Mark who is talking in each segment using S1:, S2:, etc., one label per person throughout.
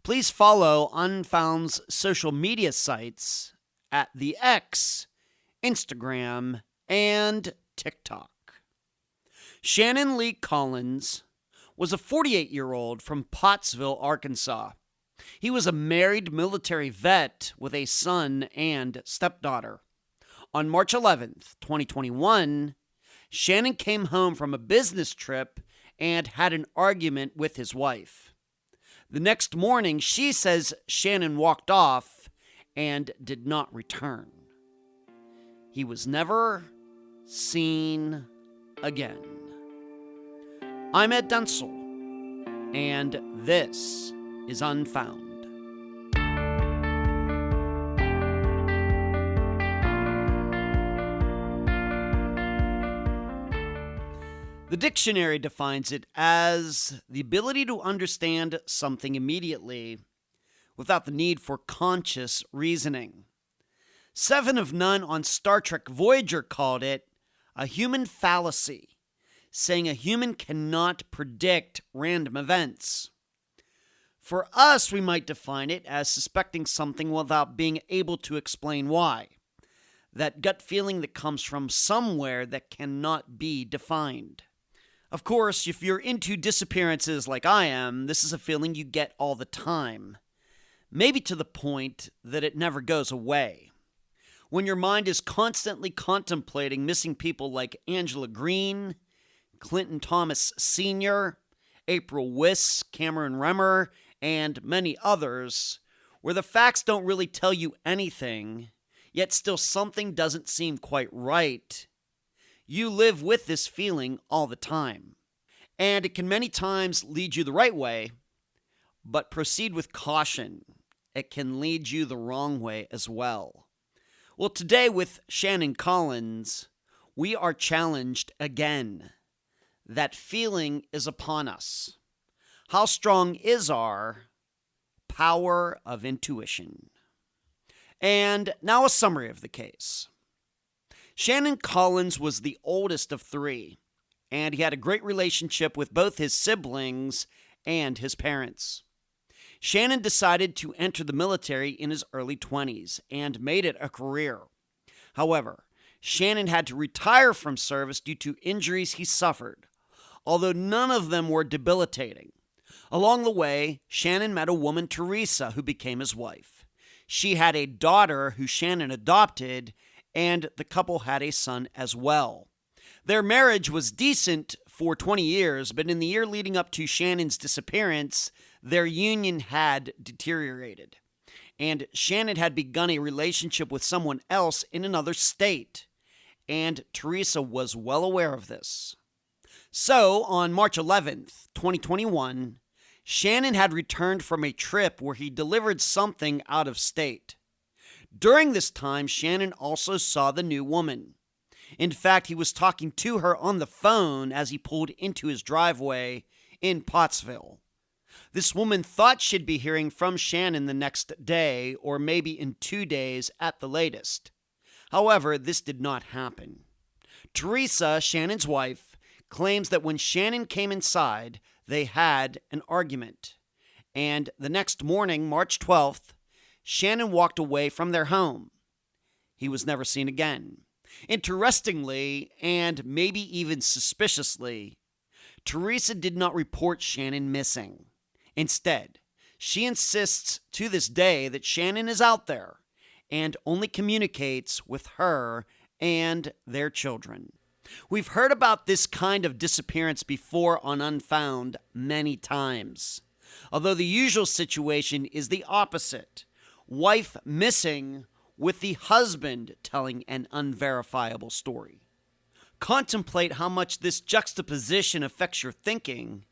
S1: Please follow Unfound's social media sites at the X, Instagram, and TikTok. Shannon Lee Collins was a 48-year-old from Pottsville, Arkansas. He was a married military vet with a son and stepdaughter. On March 11th, 2021, Shannon came home from a business trip and had an argument with his wife. The next morning, she says Shannon walked off and did not return. He was never seen again. I'm Ed Dunsel, and this is Unfound. The dictionary defines it as the ability to understand something immediately without the need for conscious reasoning. Seven of None on Star Trek Voyager called it a human fallacy, saying a human cannot predict random events. For us, we might define it as suspecting something without being able to explain why. That gut feeling that comes from somewhere that cannot be defined. Of course, if you're into disappearances like I am, this is a feeling you get all the time. Maybe to the point that it never goes away. When your mind is constantly contemplating missing people like Angela Green, Clinton Thomas Sr., April Wiss, Cameron Remmer, and many others, where the facts don't really tell you anything, yet still something doesn't seem quite right. You live with this feeling all the time, and it can many times lead you the right way, but proceed with caution. It can lead you the wrong way as well. Well, today with Shannon Collins, we are challenged again. That feeling is upon us. How strong is our power of intuition? And now a summary of the case. Shannon Collins was the oldest of three, and he had a great relationship with both his siblings and his parents. Shannon decided to enter the military in his early 20s and made it a career. However, Shannon had to retire from service due to injuries he suffered, although none of them were debilitating. Along the way, Shannon met a woman, Teresa, who became his wife. She had a daughter who Shannon adopted, and the couple had a son as well. Their marriage was decent for 20 years, but in the year leading up to Shannon's disappearance, their union had deteriorated, and Shannon had begun a relationship with someone else in another state, and Teresa was well aware of this. So, on March 11th, 2021, Shannon had returned from a trip where he delivered something out of state. During this time, Shannon also saw the new woman. In fact, he was talking to her on the phone as he pulled into his driveway in Pottsville. This woman thought she'd be hearing from Shannon the next day, or maybe in 2 days at the latest. However, this did not happen. Teresa, Shannon's wife, claims that when Shannon came inside, they had an argument. And the next morning, March 12th, Shannon walked away from their home. He was never seen again. Interestingly, and maybe even suspiciously, Teresa did not report Shannon missing. Instead, she insists to this day that Shannon is out there and only communicates with her and their children. We've heard about this kind of disappearance before on Unfound many times, although the usual situation is the opposite. Wife missing with the husband telling an unverifiable story. Contemplate how much this juxtaposition affects your thinking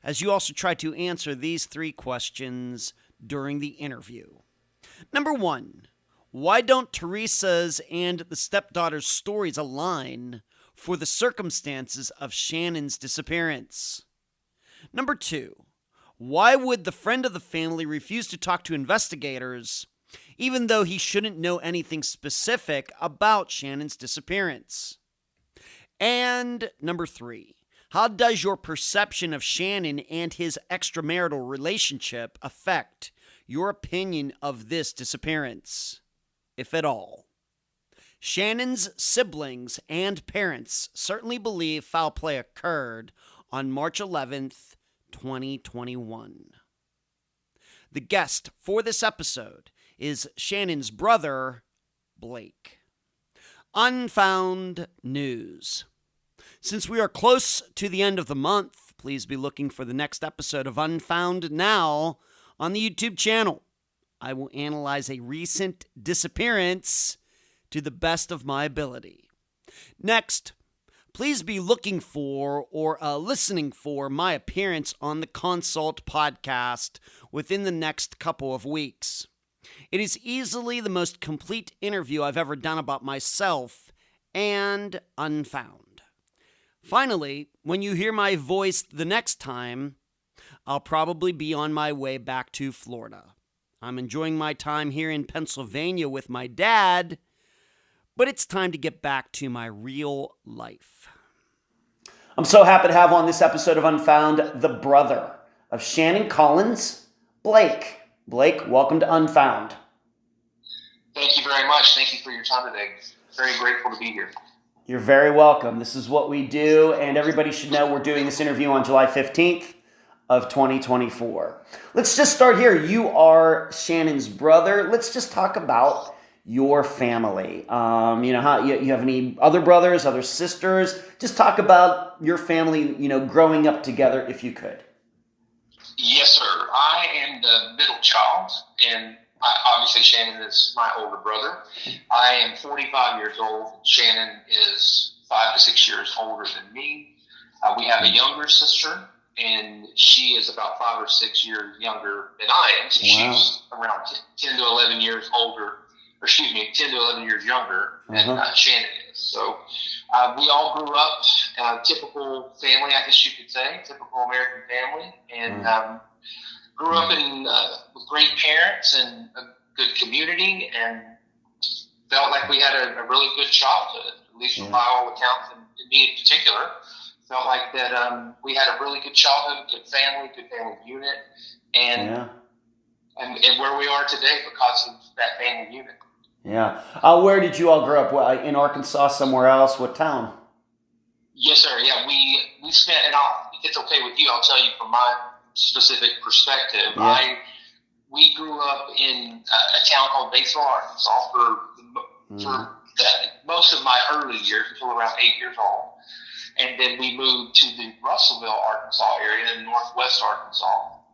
S1: as you also try to answer these 3 questions during the interview. Number 1, why don't Teresa's and the stepdaughter's stories align for the circumstances of Shannon's disappearance? Number 2, why would the friend of the family refuse to talk to investigators even though he shouldn't know anything specific about Shannon's disappearance? And number 3, How does your perception of Shannon and his extramarital relationship affect your opinion of this disappearance, if at all? Shannon's siblings and parents certainly believe foul play occurred on March 11th, 2021. The guest for this episode is Shannon's brother, Blake. Unfound news. Since we are close to the end of the month, please be looking for the next episode of Unfound now on the YouTube channel. I will analyze a recent disappearance to the best of my ability. Next, please be looking for or listening for my appearance on the Consult podcast within the next couple of weeks. It is easily the most complete interview I've ever done about myself and Unfound. Finally, when you hear my voice the next time, I'll probably be on my way back to Florida. I'm enjoying my time here in Pennsylvania with my dad, but it's time to get back to my real life. I'm so happy to have on this episode of Unfound the brother of Shannon Collins, Blake. Blake, welcome to Unfound.
S2: Thank you very much. Thank you for your time today. Very grateful to be here.
S1: You're very welcome. This is what we do, and everybody should know we're doing this interview on July 15th of 2024. Let's just start here. You are Shannon's brother. Let's just talk about your family. How you have any other brothers, other sisters? Just talk about your family, growing up together, if you could.
S2: Yes, sir. I am the middle child, and obviously Shannon is my older brother. I am 45 years old. Shannon is 5 to 6 years older than me. We have a younger sister, and she is about 5 or 6 years younger than I am. So
S1: wow.
S2: She's around 10 to 11 years older. 10 to 11 years younger than Shannon is. So we all grew up typical family, I guess you could say, typical American family, and grew up in with great parents and a good community, and felt like we had a really good childhood, at least from by all accounts, and me in particular. Felt like that we had a really good childhood, good family unit, and where we are today because of that family unit.
S1: Yeah. Where did you all grow up? In Arkansas, somewhere else? What town?
S2: Yes, sir. Yeah, we spent, and if it's okay with you, I'll tell you from my specific perspective.
S1: Yeah.
S2: We grew up in a town called Pottsville, Arkansas for most of my early years until around 8 years old. And then we moved to the Russellville, Arkansas area in northwest Arkansas.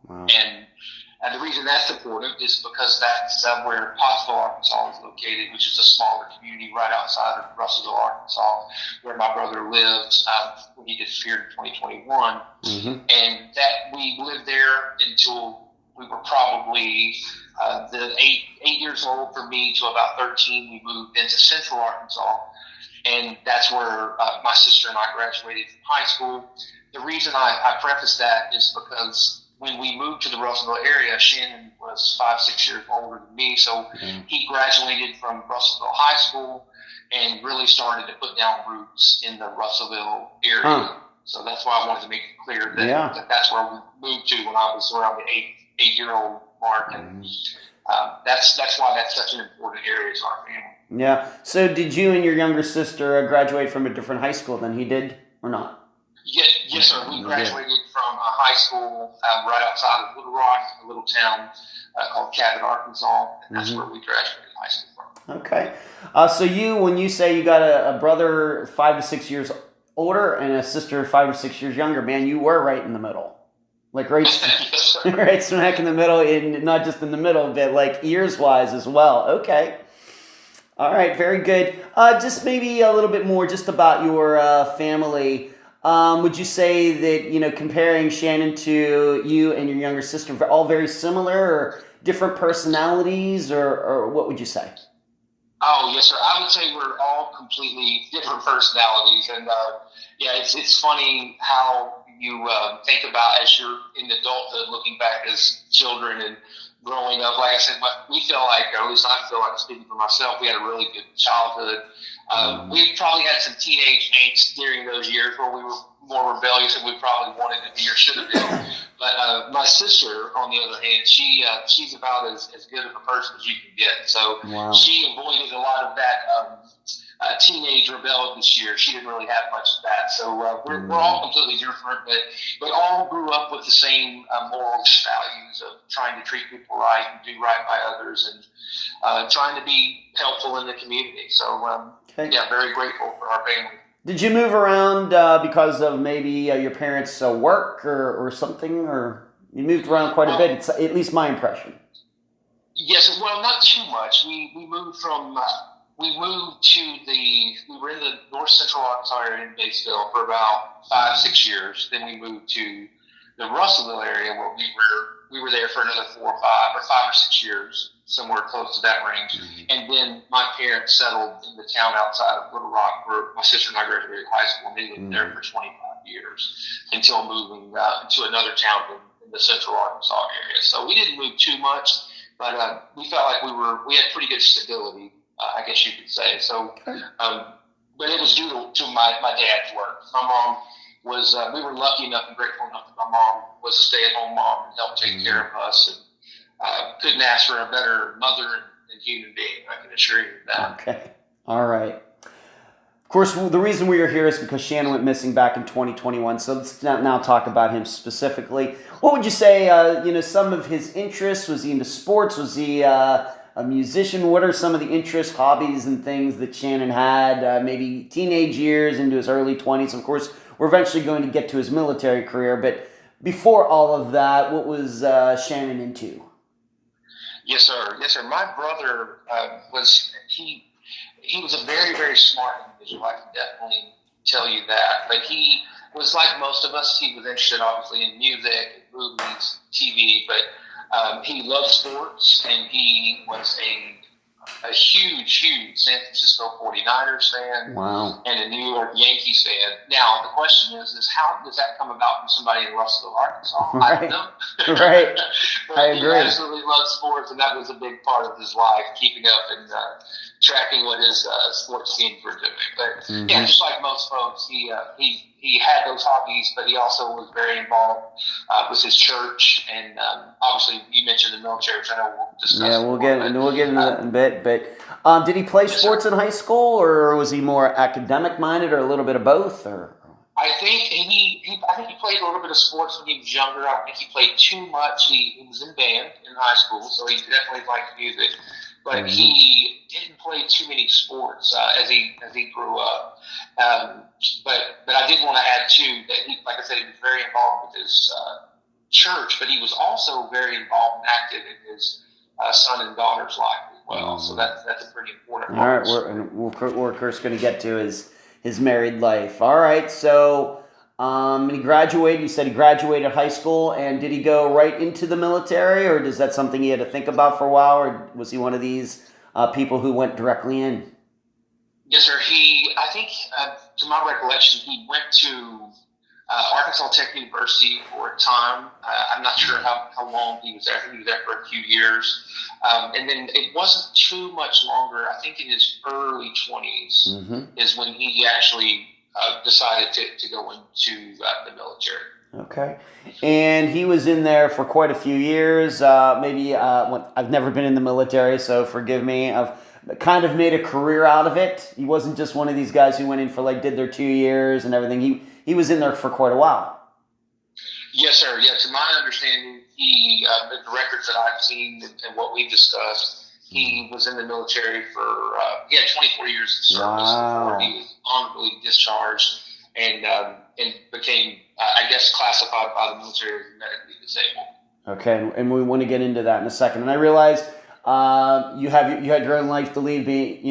S1: Wow.
S2: And the reason that's important is because that's where Pottsville, Arkansas is located, which is a smaller community right outside of Russellville, Arkansas, where my brother lived when he disappeared in 2021. And that we lived there until we were probably the eight years old for me to about 13. We moved into central Arkansas, and that's where my sister and I graduated from high school. The reason I preface that is because when we moved to the Russellville area, Shannon was 5, 6 years older than me, so he graduated from Russellville High School and really started to put down roots in the Russellville area. So that's why I wanted to make it clear that that's where we moved to when I was around the 8-year-old mark, and that's why that's such an important area to our family.
S1: Yeah. So did you and your younger sister graduate from a different high school than he did, or not?
S2: Yes, sir. We graduated from a high school right outside of Little Rock, a little town called Cabot, Arkansas, and that's where we graduated high school from.
S1: Okay. So when you say you got a brother 5 to 6 years older and a sister 5 or 6 years younger, man, you were right in the middle. Like right smack in the middle, and not just in the middle, but like years-wise as well. Okay. All right, very good. Just maybe a little bit more just about your family. Would you say that, comparing Shannon to you and your younger sister, all very similar or different personalities, or what would you say?
S2: Oh, yes, sir. I would say we're all completely different personalities. And, it's funny how you think about as you're in adulthood, looking back as children and growing up. Like I said, we feel like, or at least I feel like, speaking for myself, we had a really good childhood. We probably had some teenage angst during those years where we were more rebellious than we probably wanted to be or should have been. But my sister, on the other hand, she's about as good of a person as you can get. So
S1: Wow.
S2: she avoided a lot of that teenage rebellion this year. She didn't really have much of that. So we're all completely different, but all grew up with the same morals, values of trying to treat people right and do right by others, and trying to be helpful in the community. So yeah, very grateful for our family.
S1: Did you move around because of maybe your parents' work or something, or you moved around quite a bit? It's at least my impression.
S2: Yes, well, not too much. We moved from we were in the north central Arkansas area in Batesville for about 5-6 years. Then we moved to the Russellville area where we were there for another 5 or 6 years, somewhere close to that range. Mm-hmm. And then my parents settled in the town outside of Little Rock where my sister and I graduated high school, and they lived there for 25 years until moving to another town in the central Arkansas area. So we didn't move too much, but we felt like we had pretty good stability, I guess you could say. So, but it was due to my dad's work. My mom was, we were lucky enough and grateful enough that my mom was a stay-at-home mom and helped take care of us. And couldn't ask for a better mother and human being, I can assure you that.
S1: Okay. All right. Of course, the reason we are here is because Shannon went missing back in 2021. So let's now talk about him specifically. What would you say, some of his interests? Was he into sports? Was he a musician? What are some of the interests, hobbies, and things that Shannon had, maybe teenage years into his early 20s? Of course, we're eventually going to get to his military career, but before all of that, what was Shannon into?
S2: Yes, sir. Yes, sir. My brother was a very, very smart individual. I can definitely tell you that. But he was like most of us. He was interested, obviously, in music, movies, TV. But he loved sports, and he was a huge San Francisco 49ers fan.
S1: Wow.
S2: And a New York Yankees fan. Now, the question is how does that come about from somebody in Russellville, Arkansas?
S1: Right.
S2: I don't know.
S1: Right. I agree.
S2: He absolutely loved sports, and that was a big part of his life, keeping up and tracking what his sports teams were doing. But yeah, just like most folks, he had those hobbies, but he also was very involved with his church, and obviously you mentioned the military, which I know we'll discuss.
S1: Yeah, we'll get into that in a bit. But did he play sports in high school, or was he more academic minded, or a little bit of both? Or
S2: I think he played a little bit of sports when he was younger. I don't think he played too much. He was in band in high school, so he definitely liked music. But he didn't play too many sports as he grew up. But I did want to add too that he, like I said, he was very involved with his church, but he was also very involved and active in his son and daughter's life as well. So that's a pretty important part.
S1: All right, we're of course going to get to his married life. All right, so he graduated. You said he graduated high school, and did he go right into the military, or is that something he had to think about for a while, or was he one of these people who went directly in?
S2: Yes, sir. I think, to my recollection, he went to Arkansas Tech University for a time. I'm not sure how long he was there. I think he was there for a few years. And then it wasn't too much longer. I think in his early 20s is when he actually decided to go into the military.
S1: Okay. And he was in there for quite a few years. I've never been in the military, so forgive me. I've kind of made a career out of it. He wasn't just one of these guys who went in for did their 2 years and everything. He was in there for quite a while.
S2: Yes, sir. Yeah, to my understanding, the records that I've seen and what we've discussed, he was in the military for 24 years of service before he was honorably discharged and became, I guess, classified by the military as medically disabled. Okay,
S1: and we want to get into that in a second. And I realized you had your own life to lead, getting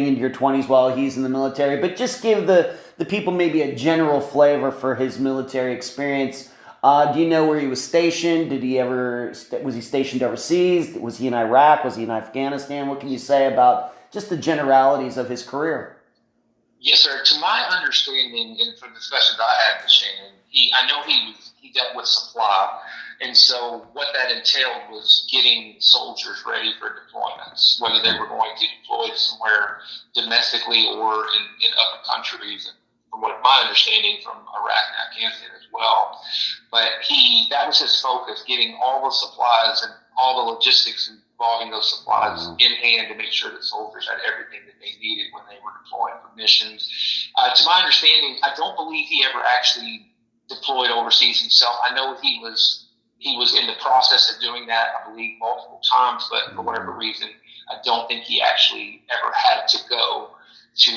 S1: into your 20s while he's in the military. But just give the people maybe a general flavor for his military experience. Do you know where he was stationed? Was he stationed overseas? Was he in Iraq? Was he in Afghanistan? What can you say about just the generalities of his career?
S2: Yes, sir. To my understanding, and from the discussions I had with Shannon, I know he dealt with supply, and so what that entailed was getting soldiers ready for deployments, whether they were going to deploy somewhere domestically or in other countries. from what my understanding from Iraq and Afghanistan as well. But that was his focus, getting all the supplies and all the logistics involving those supplies in hand to make sure that soldiers had everything that they needed when they were deploying for missions. To my understanding, I don't believe he ever actually deployed overseas himself. I know he was in the process of doing that, I believe, multiple times, but for whatever reason, I don't think he actually ever had to go to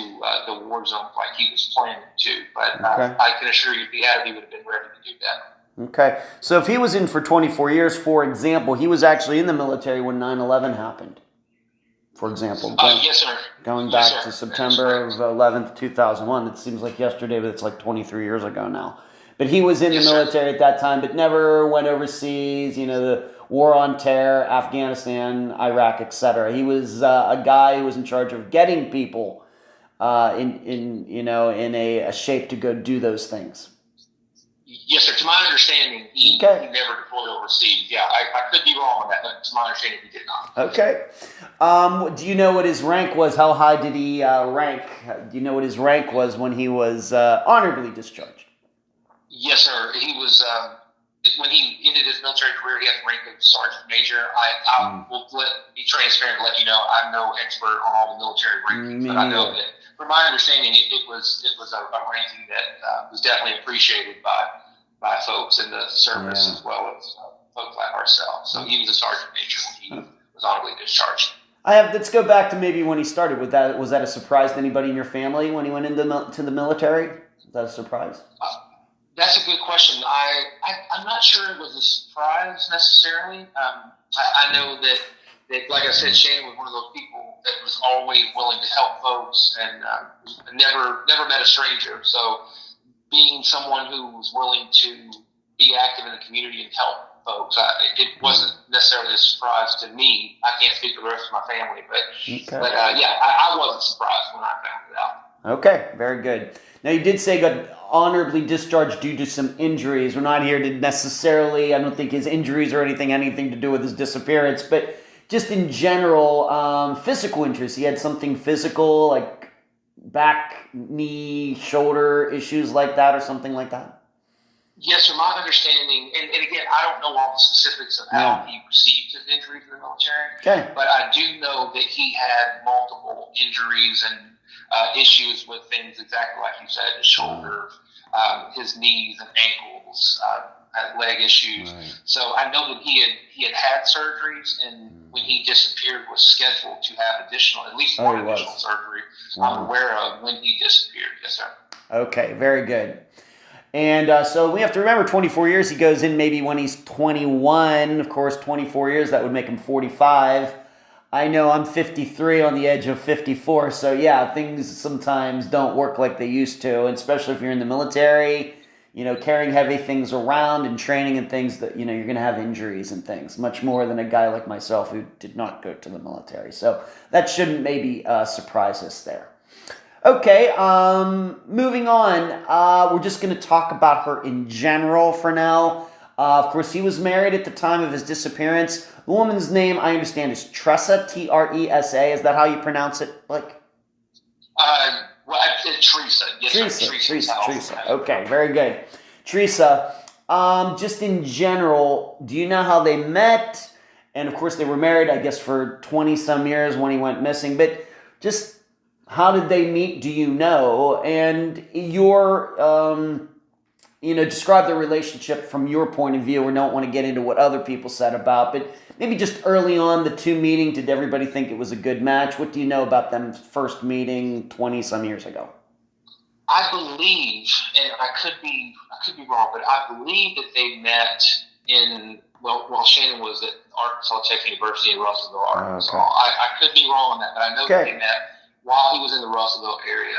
S2: the war zone like he was planning to. But I can assure you, if he had, he would have been ready to do that.
S1: Okay. So if he was in for 24 years, for example, he was actually in the military when 9/11 happened, for example.
S2: Yes, sir.
S1: Going back to September of 11th, 2001. It seems like yesterday, but it's like 23 years ago now. But he was in the military at that time, but never went overseas, the war on terror, Afghanistan, Iraq, etc. He was a guy who was in charge of getting people in a shape to go do those things.
S2: Yes, sir. To my understanding, he never deployed overseas. Yeah, I could be wrong on that, but to my understanding, he did not.
S1: Okay. Do you know what his rank was? How high did he rank? Do you know what his rank was when he was honorably discharged?
S2: Yes, sir. He was, when he ended his military career, he had the rank of sergeant major. I will be transparent and let you know I'm no expert on all the military rankings, but I know that, from my understanding, it was a ranking that was definitely appreciated by folks in the service as well as folks like ourselves. So he was a sergeant major when he was honorably discharged.
S1: Let's go back to maybe when he started with that. Was that a surprise to anybody in your family when he went to the military? Was that a surprise?
S2: That's a good question. I'm not sure it was a surprise necessarily. I know that, like I said, Shannon was one of those people that was always willing to help folks and never met a stranger. So being someone who was willing to be active in the community and help folks, it wasn't necessarily a surprise to me. I can't speak for the rest of my family, but I wasn't surprised when I found it out.
S1: Okay, very good. Now, you did say he got honorably discharged due to some injuries. We're not here to necessarily, I don't think his injuries or anything to do with his disappearance, but just in general, physical injuries. He had something physical, like back, knee, shoulder issues like that or something like that?
S2: Yes, from my understanding, and again, I don't know all the specifics of how he received his injuries in the military, but I do know that he had multiple injuries and issues with things exactly like you said, his shoulder, his knees and ankles, leg issues. So I know that he had surgeries, and when he disappeared was scheduled to have at least one additional surgery I'm aware of when he disappeared. Yes, sir. Okay,
S1: very good. And so we have to remember 24 years, he goes in maybe when he's 21. Of course, 24 years, that would make him 45. I know I'm 53 on the edge of 54. So yeah, things sometimes don't work like they used to. And especially if you're in the military, carrying heavy things around and training and things that, you're going to have injuries and things. Much more than a guy like myself who did not go to the military. So that shouldn't maybe surprise us there. Okay, moving on. We're just going to talk about her in general for now. Of course, he was married at the time of his disappearance. The woman's name, I understand, is Tressa, Tresa. Is that how you pronounce it, Blake?
S2: Teresa. Yes,
S1: Teresa. Okay, very good. Teresa, just in general, do you know how they met? And, of course, they were married, I guess, for 20-some years when he went missing. But just how did they meet, do you know? And describe the relationship from your point of view. We don't want to get into what other people said about, but maybe just early on, the two meeting, did everybody think it was a good match? What do you know about them first meeting 20-some years ago?
S2: I believe, and I could be wrong, but I believe that they met while Shannon was at Arkansas Tech University in Russellville, Arkansas. Okay. I could be wrong on that, but I know that they met while he was in the Russellville area.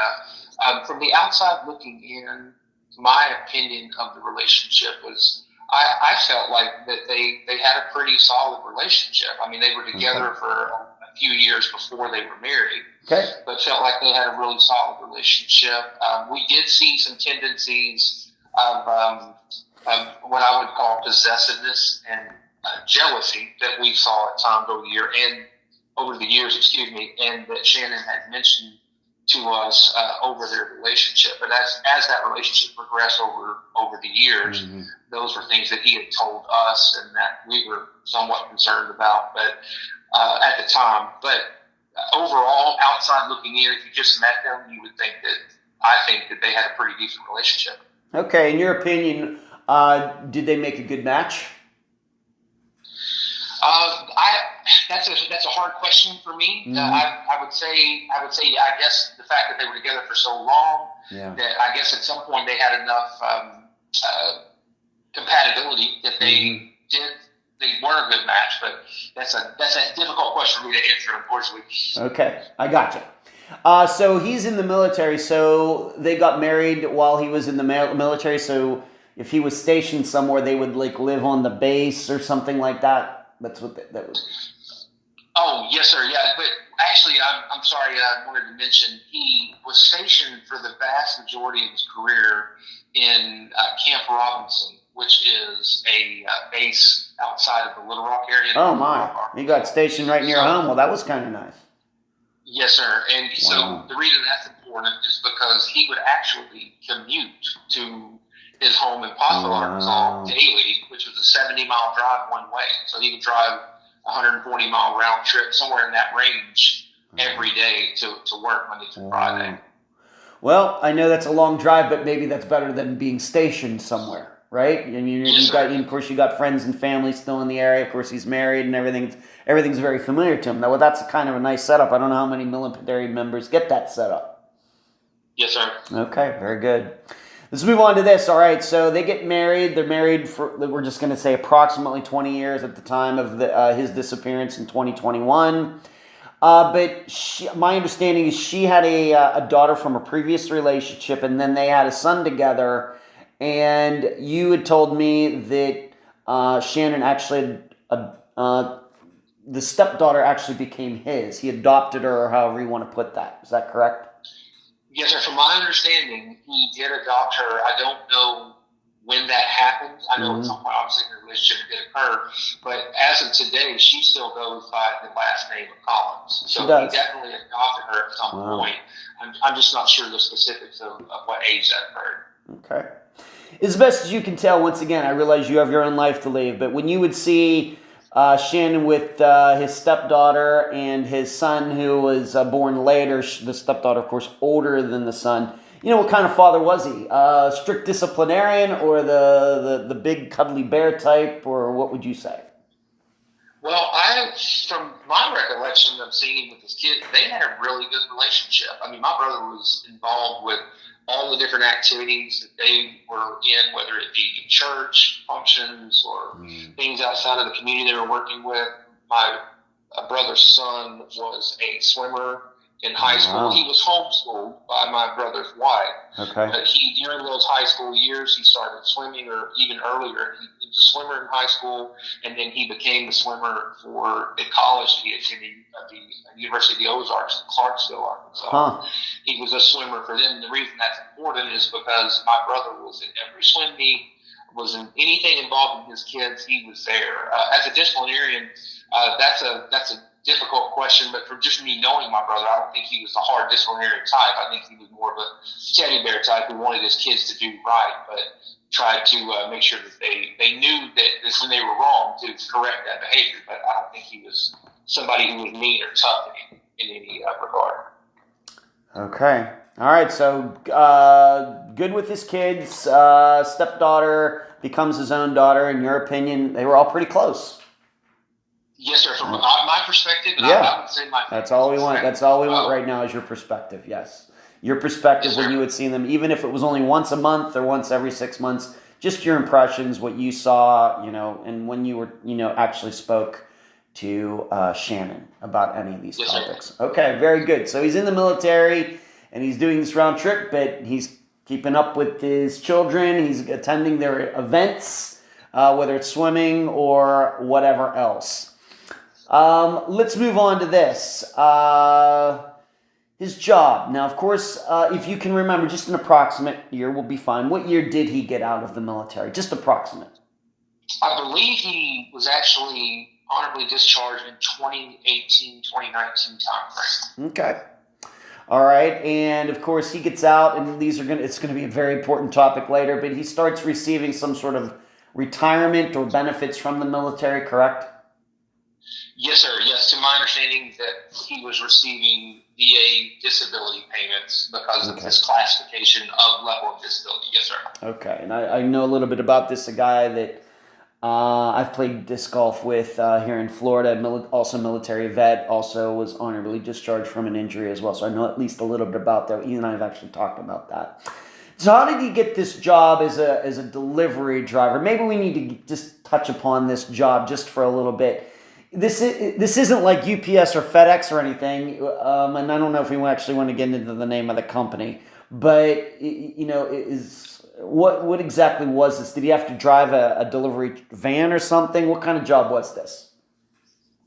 S2: From the outside looking in, my opinion of the relationship was I felt like that they had a pretty solid relationship. I mean, they were together for a few years before they were married, but felt like they had a really solid relationship. We did see some tendencies of what I would call possessiveness and jealousy that we saw at times over the years, and that Shannon had mentioned to us over their relationship. But as that relationship progressed over the years, those were things that he had told us and that we were somewhat concerned about. But at the time, but overall, outside looking in, if you just met them, you would think that they had a pretty decent relationship.
S1: Okay, in your opinion, did they make a good match?
S2: That's a hard question for me. I would say I guess the fact that they were together for so long, that I guess at some point they had enough compatibility that they were a good match. But that's a difficult question for me to answer, unfortunately.
S1: Okay, I gotcha. So he's in the military. So they got married while he was in the military. So if he was stationed somewhere, they would like live on the base or something like that. That's what that was.
S2: Oh, yes, sir. Yeah, but actually, I'm sorry. I wanted to mention he was stationed for the vast majority of his career in Camp Robinson, which is a base outside of the Little Rock area.
S1: Oh my! He got stationed right near home. Well, that was kind of nice.
S2: Yes, sir. And so the reason that's important is because he would actually commute to his home in Pottsville, Arkansas daily, which was a 70-mile drive one way. So he would drive 140-mile round trip, somewhere in that range, every day to work Monday through Friday.
S1: Well, I know that's a long drive, but maybe that's better than being stationed somewhere, right? I mean, of course, you got friends and family still in the area. Of course, he's married and everything's very familiar to him. Now, well, that's kind of a nice setup. I don't know how many military members get that setup.
S2: Yes, sir.
S1: Okay, very good. Let's move on to this. All right, so they get married. They're married for, we're just going to say, approximately 20 years at the time of his disappearance in 2021. But my understanding is she had a daughter from a previous relationship, and then they had a son together. And you had told me that Shannon actually, the stepdaughter actually became his. He adopted her, or however you want to put that. Is that correct?
S2: Yes, sir. From my understanding, he did adopt her. I don't know when that happened. I know at some point, obviously, the relationship did occur. But as of today, she still goes by the last name of Collins. So he definitely adopted her at some point. I'm just not sure the specifics of what age that occurred.
S1: Okay. As best as you can tell, once again, I realize you have your own life to live, but when you would see Shannon with his stepdaughter and his son who was born later, the stepdaughter, of course, older than the son, you know, what kind of father was he? Strict disciplinarian, or the big cuddly bear type, or what would you say?
S2: Well, from my recollection of seeing him with his kid, they had a really good relationship. I mean, my brother was involved with all the different activities that they were in, whether it be church functions or things outside of the community they were working with. My brother's son was a swimmer in high school. He was homeschooled by my brother's wife.
S1: Okay.
S2: But during those high school years, he started swimming, or even earlier. He was a swimmer in high school, and then he became a swimmer for the college that he attended at the University of the Ozarks in Clarksville, Arkansas. He was a swimmer for them. The reason that's important is because my brother was at every swim meet, was in anything involved in his kids, he was there. As a disciplinarian, that's a difficult question, but from just me knowing my brother, I don't think he was the hard disciplinarian type. I think he was more of a teddy bear type who wanted his kids to do right, but tried to make sure that they knew that when they were wrong to correct that behavior. But I don't think he was somebody who was mean or tough in any regard.
S1: Okay. All right. So good with his kids. Stepdaughter becomes his own daughter. In your opinion, they were all pretty close.
S2: Yes, sir. From my perspective, I would say
S1: that's all we want. That's all we want right now is your perspective. Yes, your perspective when you would see them, even if it was only once a month or once every 6 months. Just your impressions, what you saw, and when you were, actually spoke to Shannon about any of these topics.
S2: Sir.
S1: Okay, very good. So he's in the military and he's doing this round trip, but he's keeping up with his children. He's attending their events, whether it's swimming or whatever else. Let's move on to this. His job. Now, of course, if you can remember, just an approximate year will be fine. What year did he get out of the military? Just approximate.
S2: I believe he was actually honorably discharged in 2018, 2019 timeframe.
S1: Okay. All right, and of course he gets out, and it's gonna be a very important topic later. But he starts receiving some sort of retirement or benefits from the military, correct?
S2: Yes, sir. Yes, to my understanding that he was receiving VA disability payments because of his classification of level of disability. Yes, sir.
S1: Okay, and I know a little bit about this. A guy that I've played disc golf with here in Florida, also military vet, also was honorably discharged from an injury as well. So I know at least a little bit about that. You and I have actually talked about that. So how did you get this job as a delivery driver? Maybe we need to just touch upon this job just for a little bit. This isn't like UPS or FedEx or anything, and I don't know if we actually want to get into the name of the company, but what exactly was this? Did he have to drive a delivery van or something? What kind of job was this?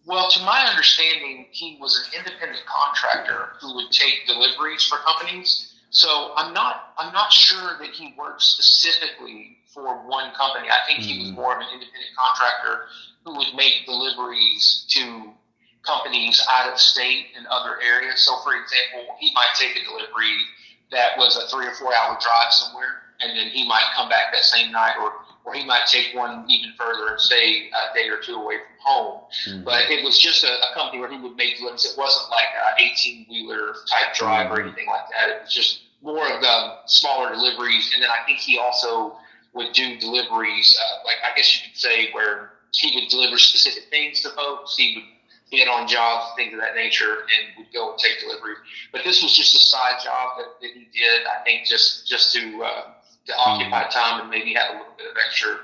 S2: Well, to my understanding, he was an independent contractor who would take deliveries for companies. So I'm not sure that he worked specifically for one company. I think he was more of an independent contractor who would make deliveries to companies out of state and other areas. So, for example, he might take a delivery that was a 3 or 4 hour drive somewhere, and then he might come back that same night, or he might take one even further and stay a day or two away from home. But it was just a company where he would make deliveries. It wasn't like an 18-wheeler type drive or anything like that. It was just more of the smaller deliveries. And then I think he also would do deliveries, like I guess you could say, where he would deliver specific things to folks. He would get on jobs, things of that nature, and would go and take delivery. But this was just a side job that he did, I think, just to occupy time and maybe have a little bit of extra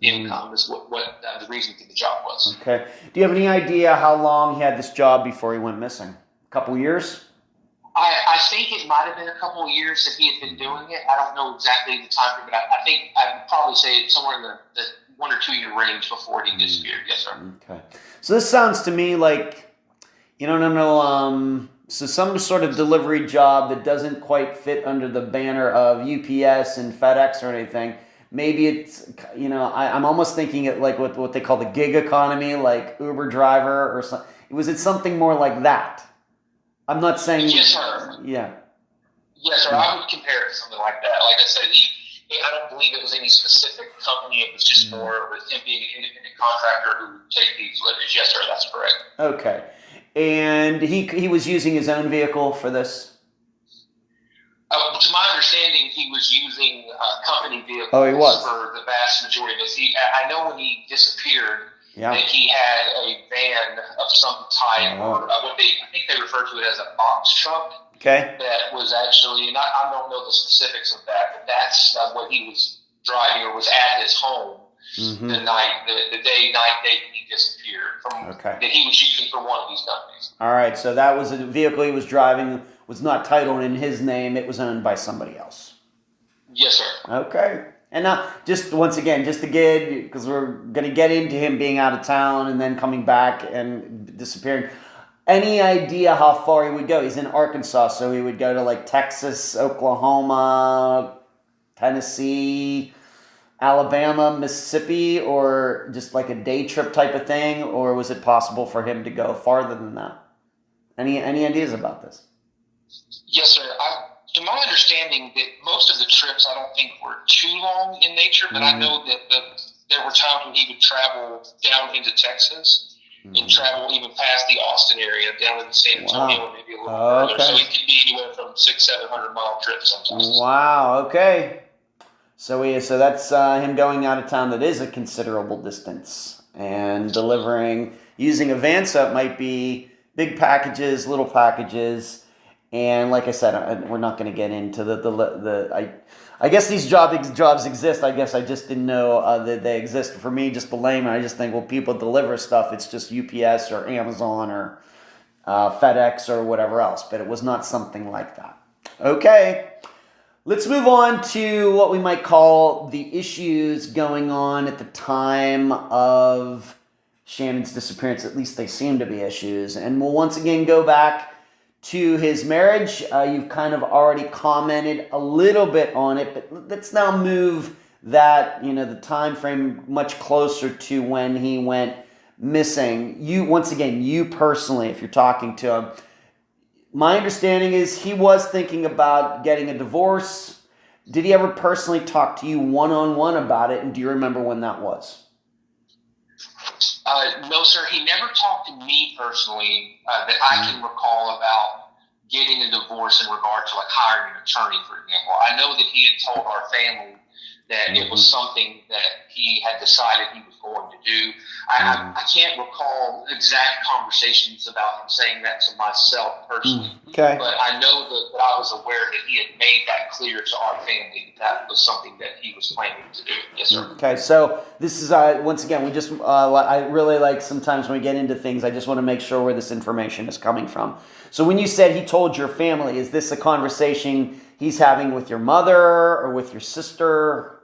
S2: income is what the reason for the job was.
S1: Okay. Do you have any idea how long he had this job before he went missing? A couple years?
S2: I think it might have been a couple of years that he had been doing it. I don't know exactly the time frame, but I think I'd probably say it's somewhere in the 1 or 2 year range before he disappeared. Yes, sir.
S1: Okay. So this sounds to me like, so some sort of delivery job that doesn't quite fit under the banner of UPS and FedEx or anything. Maybe it's, I'm almost thinking it like what they call the gig economy, like Uber driver or something. Was it something more like that? I'm not saying...
S2: Yes, sir.
S1: Yeah.
S2: Yes, sir. I would compare it to something like that. Like I said, I don't believe it was any specific company. It was just more with him being an independent contractor who would take these deliveries. Yes, sir. That's correct.
S1: Okay. And he was using his own vehicle for this?
S2: To my understanding, he was using company vehicles for the vast majority of this. I know when he disappeared, that he had a van of some type, or I think they refer to it as a box truck.
S1: Okay.
S2: That was actually, and I don't know the specifics of that, but that's what he was driving or was at his home the day he disappeared that he was using for one of these companies.
S1: All right, so that was a vehicle he was driving, was not titled in his name, it was owned by somebody else.
S2: Yes, sir.
S1: Okay. And now, just once again, just to get, because we're going to get into him being out of town and then coming back and disappearing. Any idea how far he would go? He's in Arkansas, so he would go to like Texas, Oklahoma, Tennessee, Alabama, Mississippi, or just like a day trip type of thing? Or was it possible for him to go farther than that? Any ideas about this?
S2: Yes, sir. To my understanding, that most of the trips I don't think were too long in nature, but I know that there were times when he would travel down into Texas and travel even past the Austin area down into San Antonio, maybe a little further. So it could be anywhere from 600-700 mile trips sometimes.
S1: Wow. Okay. So that's him going out of town. That is a considerable distance and delivering using a van. So it might be big packages, little packages. And like I said, we're not going to get into I guess these jobs exist. I guess I just didn't know that they exist. For me, just the layman, I just think, well, people deliver stuff. It's just UPS or Amazon or FedEx or whatever else. But it was not something like that. Okay. Let's move on to what we might call the issues going on at the time of Shannon's disappearance. At least they seem to be issues. And we'll once again go back to his marriage. You've kind of already commented a little bit on it, but let's now move that, the time frame much closer to when he went missing. You personally, if you're talking to him, My understanding is he was thinking about getting a divorce. Did he ever personally talk to you one-on-one about it, and do you remember when that was?
S2: No, sir. He never talked to me personally that I can recall about getting a divorce in regard to like hiring an attorney, for example. I know that he had told our family that it was something that he had decided he was going to do. I can't recall exact conversations about him saying that to myself personally.
S1: Okay.
S2: But I know that I was aware that he had made that clear to our family that was something that he was planning to do. Yes, sir.
S1: Okay, so this is, once again, we just, I really like sometimes when we get into things, I just want to make sure where this information is coming from. So when you said he told your family, is this a conversation he's having with your mother or with your sister?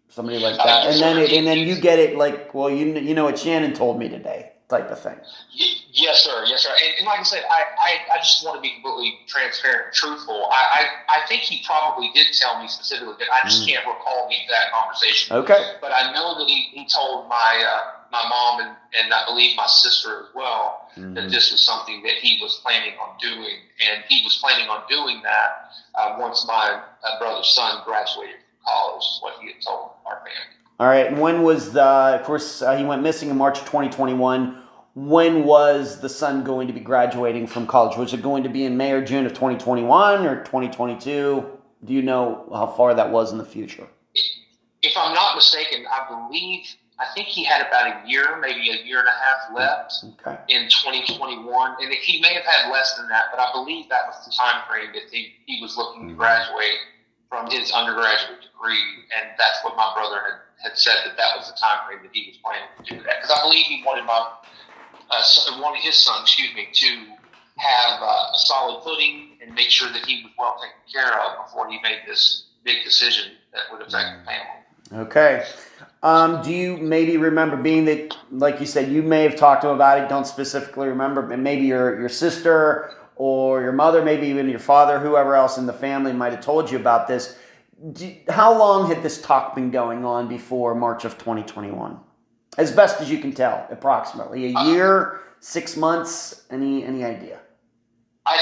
S1: Somebody like that. And then you get it like, well, you know what Shannon told me today type of thing.
S2: Yes, sir. Yes, sir. And like I said, I just want to be completely transparent and truthful. I think he probably did tell me specifically, but I just can't recall the exact conversation.
S1: Okay.
S2: But I know that he told my mom and I believe my sister as well that this was something that he was planning on doing. And he was planning on doing that once my brother's son graduated from college, is what he had told our family.
S1: All right. And when was of course, he went missing in March of 2021. When was the son going to be graduating from college? Was it going to be in May or June of 2021 or 2022? Do you know how far that was in the future?
S2: If I'm not mistaken, I think he had about a year, maybe a year and a half left in 2021. And he may have had less than that, but I believe that was the time frame that he was looking to graduate from his undergraduate degree. And that's what my brother had said, that was the time frame that he was planning to do that. Because I believe he wanted wanted his son, to have a solid footing and make sure that he was well taken care of before he made this big decision that would affect the family.
S1: Okay. Do you maybe remember, being that, like you said, you may have talked to him about it, don't specifically remember, but maybe your sister or your mother, maybe even your father, whoever else in the family might have told you about this. How long had this talk been going on before March of 2021? As best as you can tell, approximately. A year, 6 months, any idea?
S2: I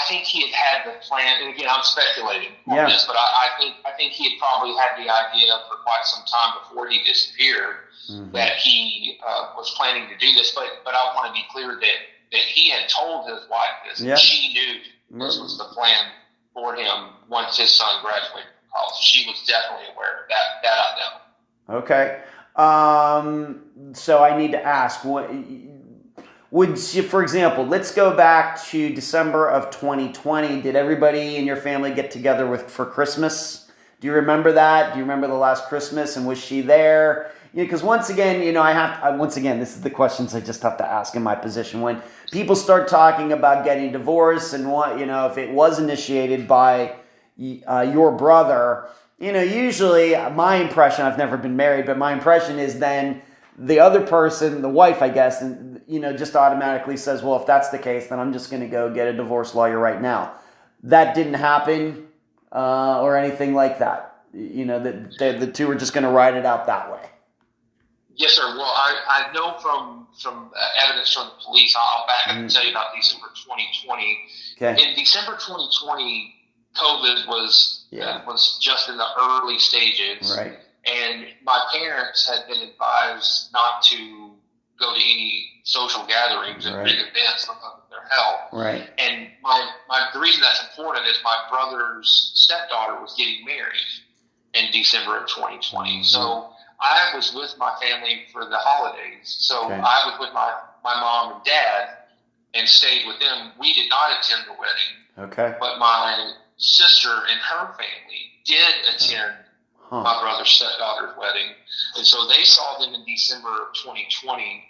S2: think he had the plan, and again, I'm speculating on this, but I think he had probably had the idea for quite some time before he disappeared that he was planning to do this. But I want to be clear that he had told his wife this, and she knew this was the plan for him once his son graduated from college. She was definitely aware of that. That I know.
S1: Okay. So I need to ask, would you, for example, let's go back to December of 2020. Did everybody in your family get together for Christmas? Do you remember that? Do you remember the last Christmas, and was she there? Because once again, this is the questions I just have to ask in my position. When people start talking about getting divorced and if it was initiated by your brother, usually my impression, I've never been married, but my impression is then the other person, the wife, I guess, and just automatically says, well, if that's the case, then I'm just going to go get a divorce lawyer right now. That didn't happen or anything like that. The two are just going to ride it out that way.
S2: Yes, sir. Well, I know from evidence from the police, I'll back up and tell you about December 2020.
S1: Okay.
S2: In December 2020, COVID was just in the early stages.
S1: Right.
S2: And my parents had been advised not to go to any social gatherings and big events because of their health.
S1: Right.
S2: And the reason that's important is my brother's stepdaughter was getting married in December of 2020. So I was with my family for the holidays. So I was with my mom and dad and stayed with them. We did not attend the wedding.
S1: Okay.
S2: But my sister and her family did attend my brother's stepdaughter's wedding. And so they saw them in December of 2020.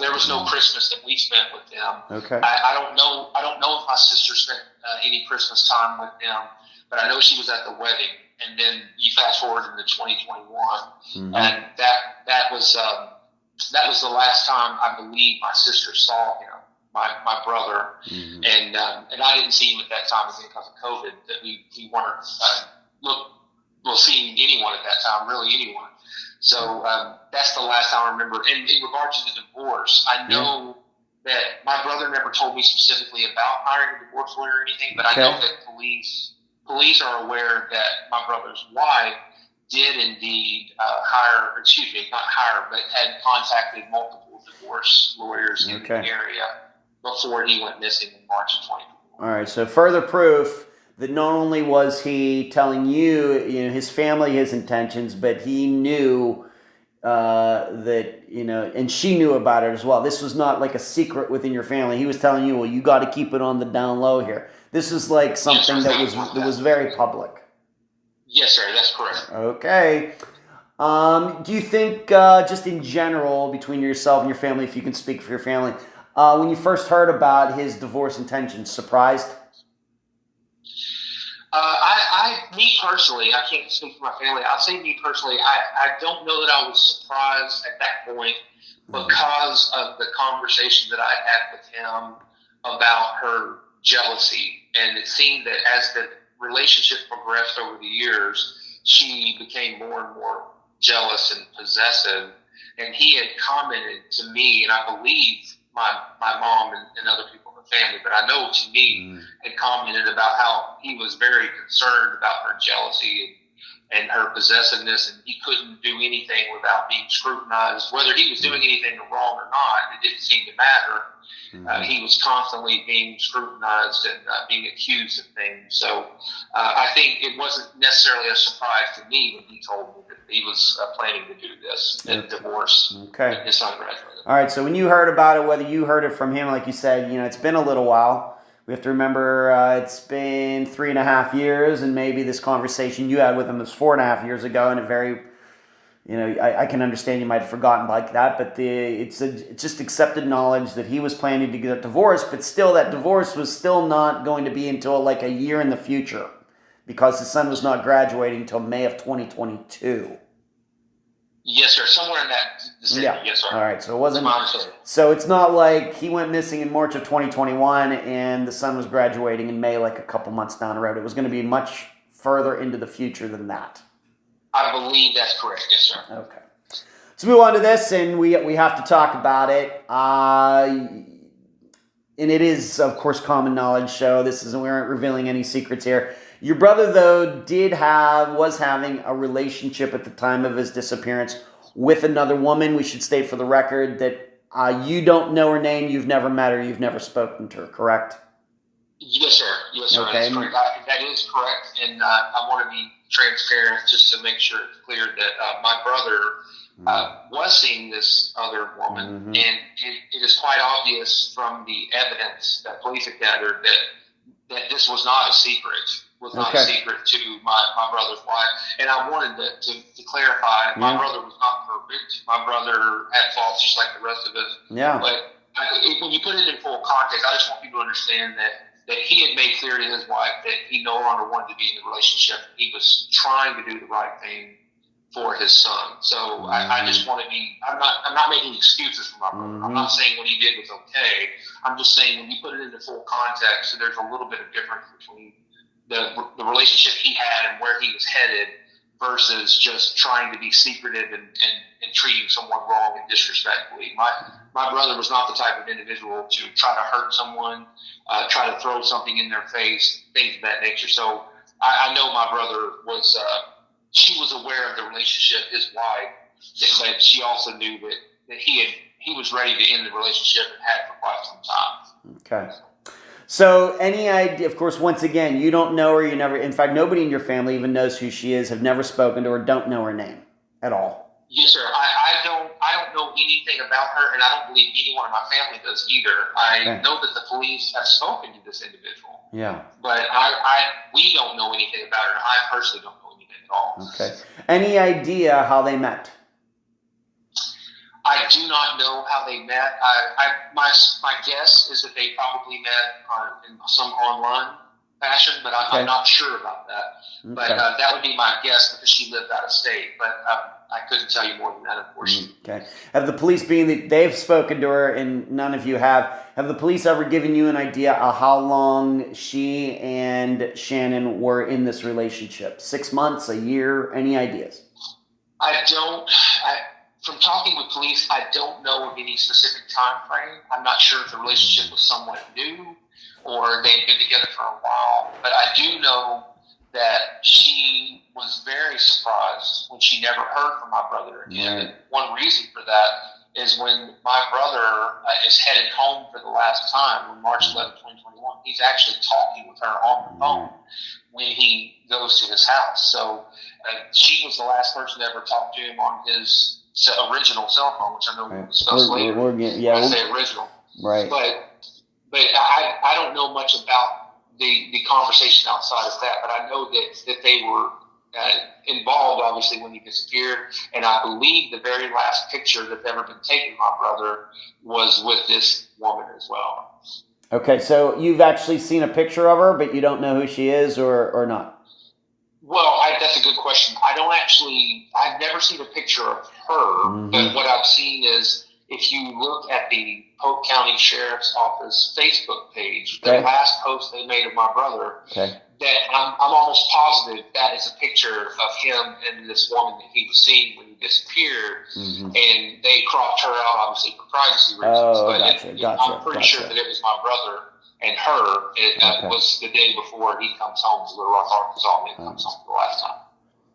S2: There was no Christmas that we spent with them.
S1: Okay.
S2: I don't know if my sister spent any Christmas time with them, but I know she was at the wedding. And then you fast forward into 2021, and that was the last time I believe my sister saw him, my brother, and I didn't see him at that time again because of COVID. That we weren't seeing anyone at that time, really anyone. So that's the last time I remember. And in regard to the divorce, I know that my brother never told me specifically about hiring a divorce lawyer or anything, but I know that police are aware that my brother's wife did indeed but had contacted multiple divorce lawyers in the area before he went missing in March of 2021.
S1: All right, so further proof that not only was he telling you, his family, his intentions, but he knew that, and she knew about it as well. This was not like a secret within your family. He was telling you, well, you got to keep it on the down low here. This is like something that was very public.
S2: Yes, sir, that's correct.
S1: Okay. Do you think, just in general, between yourself and your family, if you can speak for your family, when you first heard about his divorce intentions, surprised?
S2: Me personally, I can't speak for my family. I'll say me personally, I don't know that I was surprised at that point because of the conversation that I had with him about her jealousy. And it seemed that as the relationship progressed over the years, she became more and more jealous and possessive. And he had commented to me, and I believe my mom and other people in the family, but I know to me, had commented about how he was very concerned about her jealousy and her possessiveness, and he couldn't do anything without being scrutinized. Whether he was doing anything wrong or not, it didn't seem to matter. He was constantly being scrutinized and being accused of things. So I think it wasn't necessarily a surprise to me when he told me that he was planning to do this, divorce his son graduated.
S1: All right, so when you heard about it, whether you heard it from him, like you said, it's been a little while. We have to remember it's been 3.5 years, and maybe this conversation you had with him was 4.5 years ago, and it very... I can understand you might have forgotten like that, but it's just accepted knowledge that he was planning to get a divorce, but still that divorce was still not going to be until like a year in the future because his son was not graduating until May of 2022.
S2: Yes, sir. Somewhere in that vicinity.
S1: Yeah.
S2: Yes, sir.
S1: All right. So it wasn't. So it's not like he went missing in March of 2021 and the son was graduating in May, like a couple months down the road. It was going to be much further into the future than that.
S2: I believe that's correct. Yes, sir.
S1: Okay. Let's move on to this, and we have to talk about it. And it is, of course, common knowledge. So we aren't revealing any secrets here. Your brother, though, was having a relationship at the time of his disappearance with another woman. We should state for the record that you don't know her name, you've never met her, you've never spoken to her, correct?
S2: Yes, sir. Yes, sir.
S1: Okay.
S2: That's correct. That is correct, and I want to be transparent just to make sure it's clear that my brother was seeing this other woman, and it is quite obvious from the evidence that police have gathered that this was not a secret. Was not a secret to my brother's wife. And I wanted to clarify, my brother was not perfect. My brother had faults just like the rest of us.
S1: Yeah.
S2: But when you put it in full context, I just want people to understand that he had made clear to his wife that he no longer wanted to be in the relationship. He was trying to do the right thing for his son. So I just want to be, I'm not making excuses for my brother. I'm not saying what he did was okay. I'm just saying when you put it into full context, there's a little bit of difference between the relationship he had and where he was headed versus just trying to be secretive and treating someone wrong and disrespectfully. My brother was not the type of individual to try to hurt someone, try to throw something in their face, things of that nature. So I know my brother was, she was aware of the relationship, his wife, but she also knew that he was ready to end the relationship and had for quite some time.
S1: Okay. So any idea, of course, once again, you don't know her, in fact, nobody in your family even knows who she is, have never spoken to her, don't know her name at all.
S2: Yes, sir. I don't know anything about her, and I don't believe anyone in my family does either. I know that the police have spoken to this individual.
S1: Yeah.
S2: But we don't know anything about her, and I personally don't know anything at all.
S1: Okay. Any idea how they met?
S2: I do not know how they met. My guess is that they probably met in some online fashion, but I'm not sure about that. Okay. But that would be my guess because she lived out of state. But I couldn't tell you more than that, unfortunately.
S1: Okay. Have the police, being that they've spoken to her and none of you have the police ever given you an idea of how long she and Shannon were in this relationship? 6 months, a year, any ideas?
S2: from talking with police, I don't know of any specific time frame. I'm not sure if the relationship was somewhat new or they'd been together for a while, but I do know that she was very surprised when she never heard from my brother again.
S1: Right.
S2: And one reason for that is when my brother is headed home for the last time on March 11, 2021, he's actually talking with her on the phone when he goes to his house. So she was the last person to ever talk to him on his original cell phone, which I know we'll discuss later. When I say original.
S1: Right.
S2: But I don't know much about the conversation outside of that, but I know that they were involved, obviously, when he disappeared. And I believe the very last picture that's ever been taken of my brother was with this woman as well.
S1: Okay, so you've actually seen a picture of her, but you don't know who she is or not?
S2: Well, that's a good question. I've never seen a picture of her, but what I've seen is if you look at the Polk County Sheriff's Office Facebook page, the last post they made of my brother, that I'm almost positive that is a picture of him and this woman that he was seeing when he disappeared, and they cropped her out, obviously, for privacy reasons. I'm pretty sure that it was my brother and her. It was the day before he comes home to Little Rock, Arkansas, and he comes home for the last time.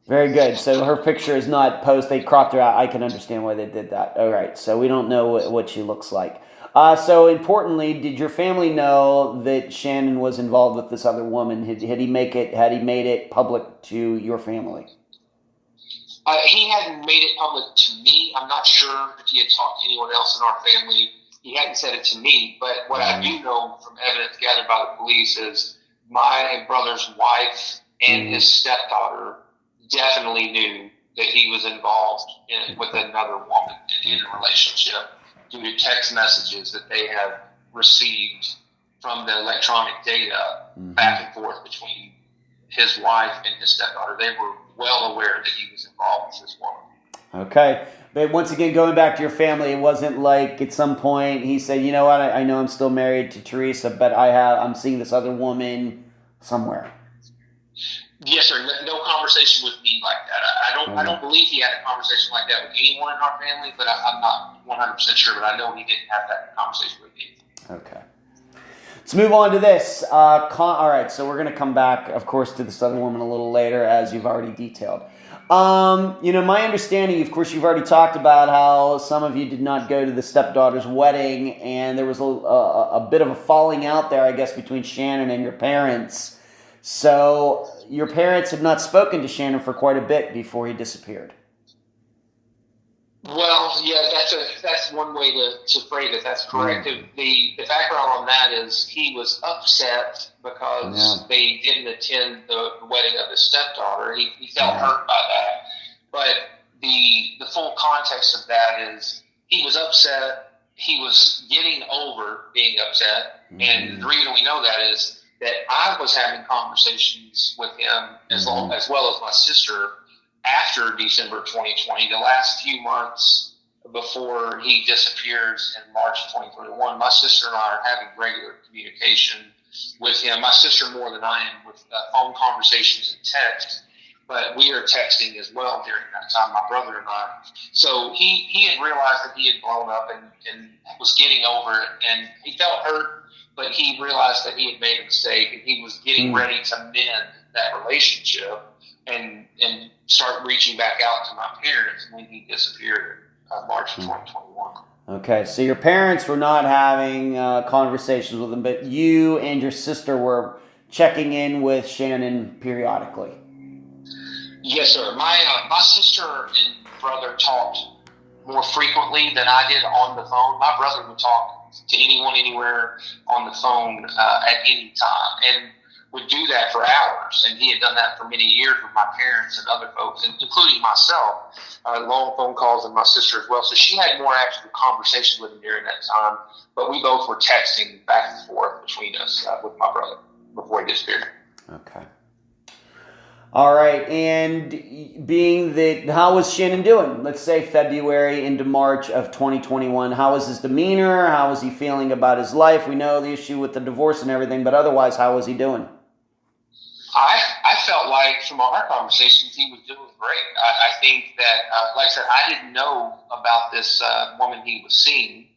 S1: Very good. So her picture is not post. They cropped her out. I can understand why they did that. All right. So we don't know what she looks like. So importantly, did your family know that Shannon was involved with this other woman? Had he made it public to your family?
S2: He hadn't made it public to me. I'm not sure if he had talked to anyone else in our family. He hadn't said it to me. But what I do know from evidence gathered by the police is my brother's wife and his stepdaughter definitely knew that he was involved with another woman in a relationship due to text messages that they have received from the electronic data back and forth between his wife and his stepdaughter. They were well aware that he was involved with this woman.
S1: Okay. But once again, going back to your family, it wasn't like at some point he said, you know what, I know I'm still married to Teresa, but I'm seeing this other woman somewhere.
S2: Yes, sir. No conversation with me like that. I don't believe he had a conversation like that with anyone in our family, but I'm not 100% sure. But I know he didn't have that conversation with me. Okay.
S1: Let's move on to this. All right, so we're going to come back, of course, to this other woman a little later, as you've already detailed. My understanding, of course, you've already talked about how some of you did not go to the stepdaughter's wedding, and there was a bit of a falling out there, I guess, between Shannon and your parents. So your parents had not spoken to Shannon for quite a bit before he disappeared.
S2: Well, yeah, that's one way to phrase it. That's correct. The background on that is he was upset because they didn't attend the wedding of his stepdaughter. He felt hurt by that. But the full context of that is he was upset. He was getting over being upset. And the reason we know that is that I was having conversations with him as well as my sister after December 2020, the last few months before he disappears in March 2021, my sister and I are having regular communication with him. My sister more than I am with phone conversations and text, but we are texting as well during that time, my brother and I. So he had realized that he had blown up and was getting over it, and he felt hurt, but he realized that he had made a mistake, and he was getting ready to mend that relationship and start reaching back out to my parents when he disappeared in March 2021.
S1: Okay, so your parents were not having conversations with him, but you and your sister were checking in with Shannon periodically.
S2: Yes, sir. My sister and brother talked more frequently than I did on the phone. My brother would talk to anyone, anywhere on the phone at any time, and would do that for hours. And he had done that for many years with my parents and other folks, including myself, long phone calls, and my sister as well. So she had more actual conversation with him during that time, but we both were texting back and forth between us with my brother before he disappeared.
S1: Okay. All right, and being that, how was Shannon doing? Let's say February into March of 2021. How was his demeanor? How was he feeling about his life? We know the issue with the divorce and everything, but otherwise, how was he doing?
S2: I felt like from our conversations, he was doing great. I think that, like I said, I didn't know about this woman he was seeing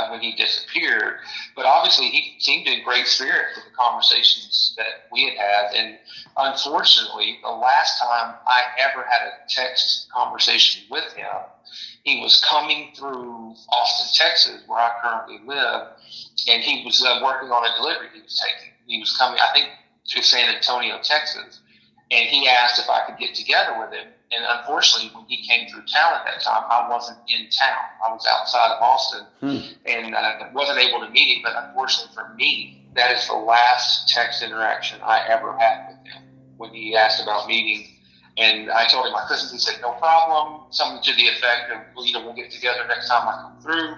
S2: when he disappeared, but obviously he seemed in great spirits with the conversations that we had. And unfortunately, the last time I ever had a text conversation with him, he was coming through Austin, Texas, where I currently live, and he was working on a delivery he was taking. He was coming, I think, to San Antonio, Texas, and he asked if I could get together with him. And unfortunately, when he came through town at that time, I wasn't in town. I was outside of Austin and wasn't able to meet him. But unfortunately for me, that is the last text interaction I ever had with him when he asked about meeting. And I told him I couldn't. He said, no problem. Something to the effect of, well, we'll get together next time I come through.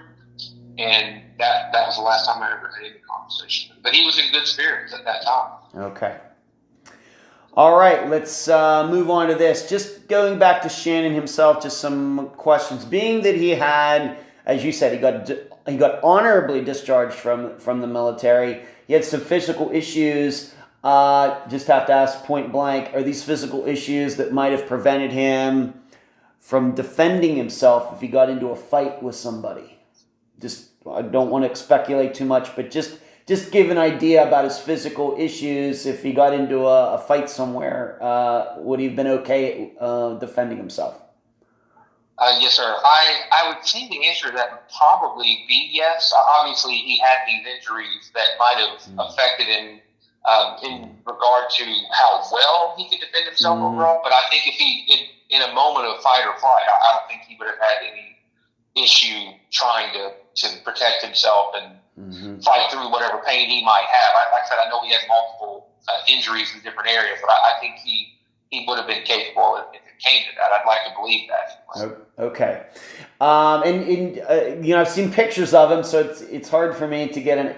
S2: And that was the last time I ever had any conversation. But he was in good spirits at that time.
S1: Okay. All right, let's move on to this. Just going back to Shannon himself, just some questions. Being that he had, as you said, he got honorably discharged from the military. He had some physical issues. Just have to ask point blank, are these physical issues that might have prevented him from defending himself if he got into a fight with somebody? I don't want to speculate too much, but just give an idea about his physical issues. If he got into a fight somewhere, would he have been okay defending himself?
S2: Yes, sir. I would say the answer to that would probably be yes. Obviously, he had these injuries that might have affected him in regard to how well he could defend himself overall. But I think if he, in a moment of fight or flight, I don't think he would have had any issue trying to protect himself and fight through whatever pain he might have. Like I said, I know he had multiple injuries in different areas, but I think he would have been capable if it came to that. I'd like to believe that.
S1: Okay. And I've seen pictures of him, so it's hard for me to get in.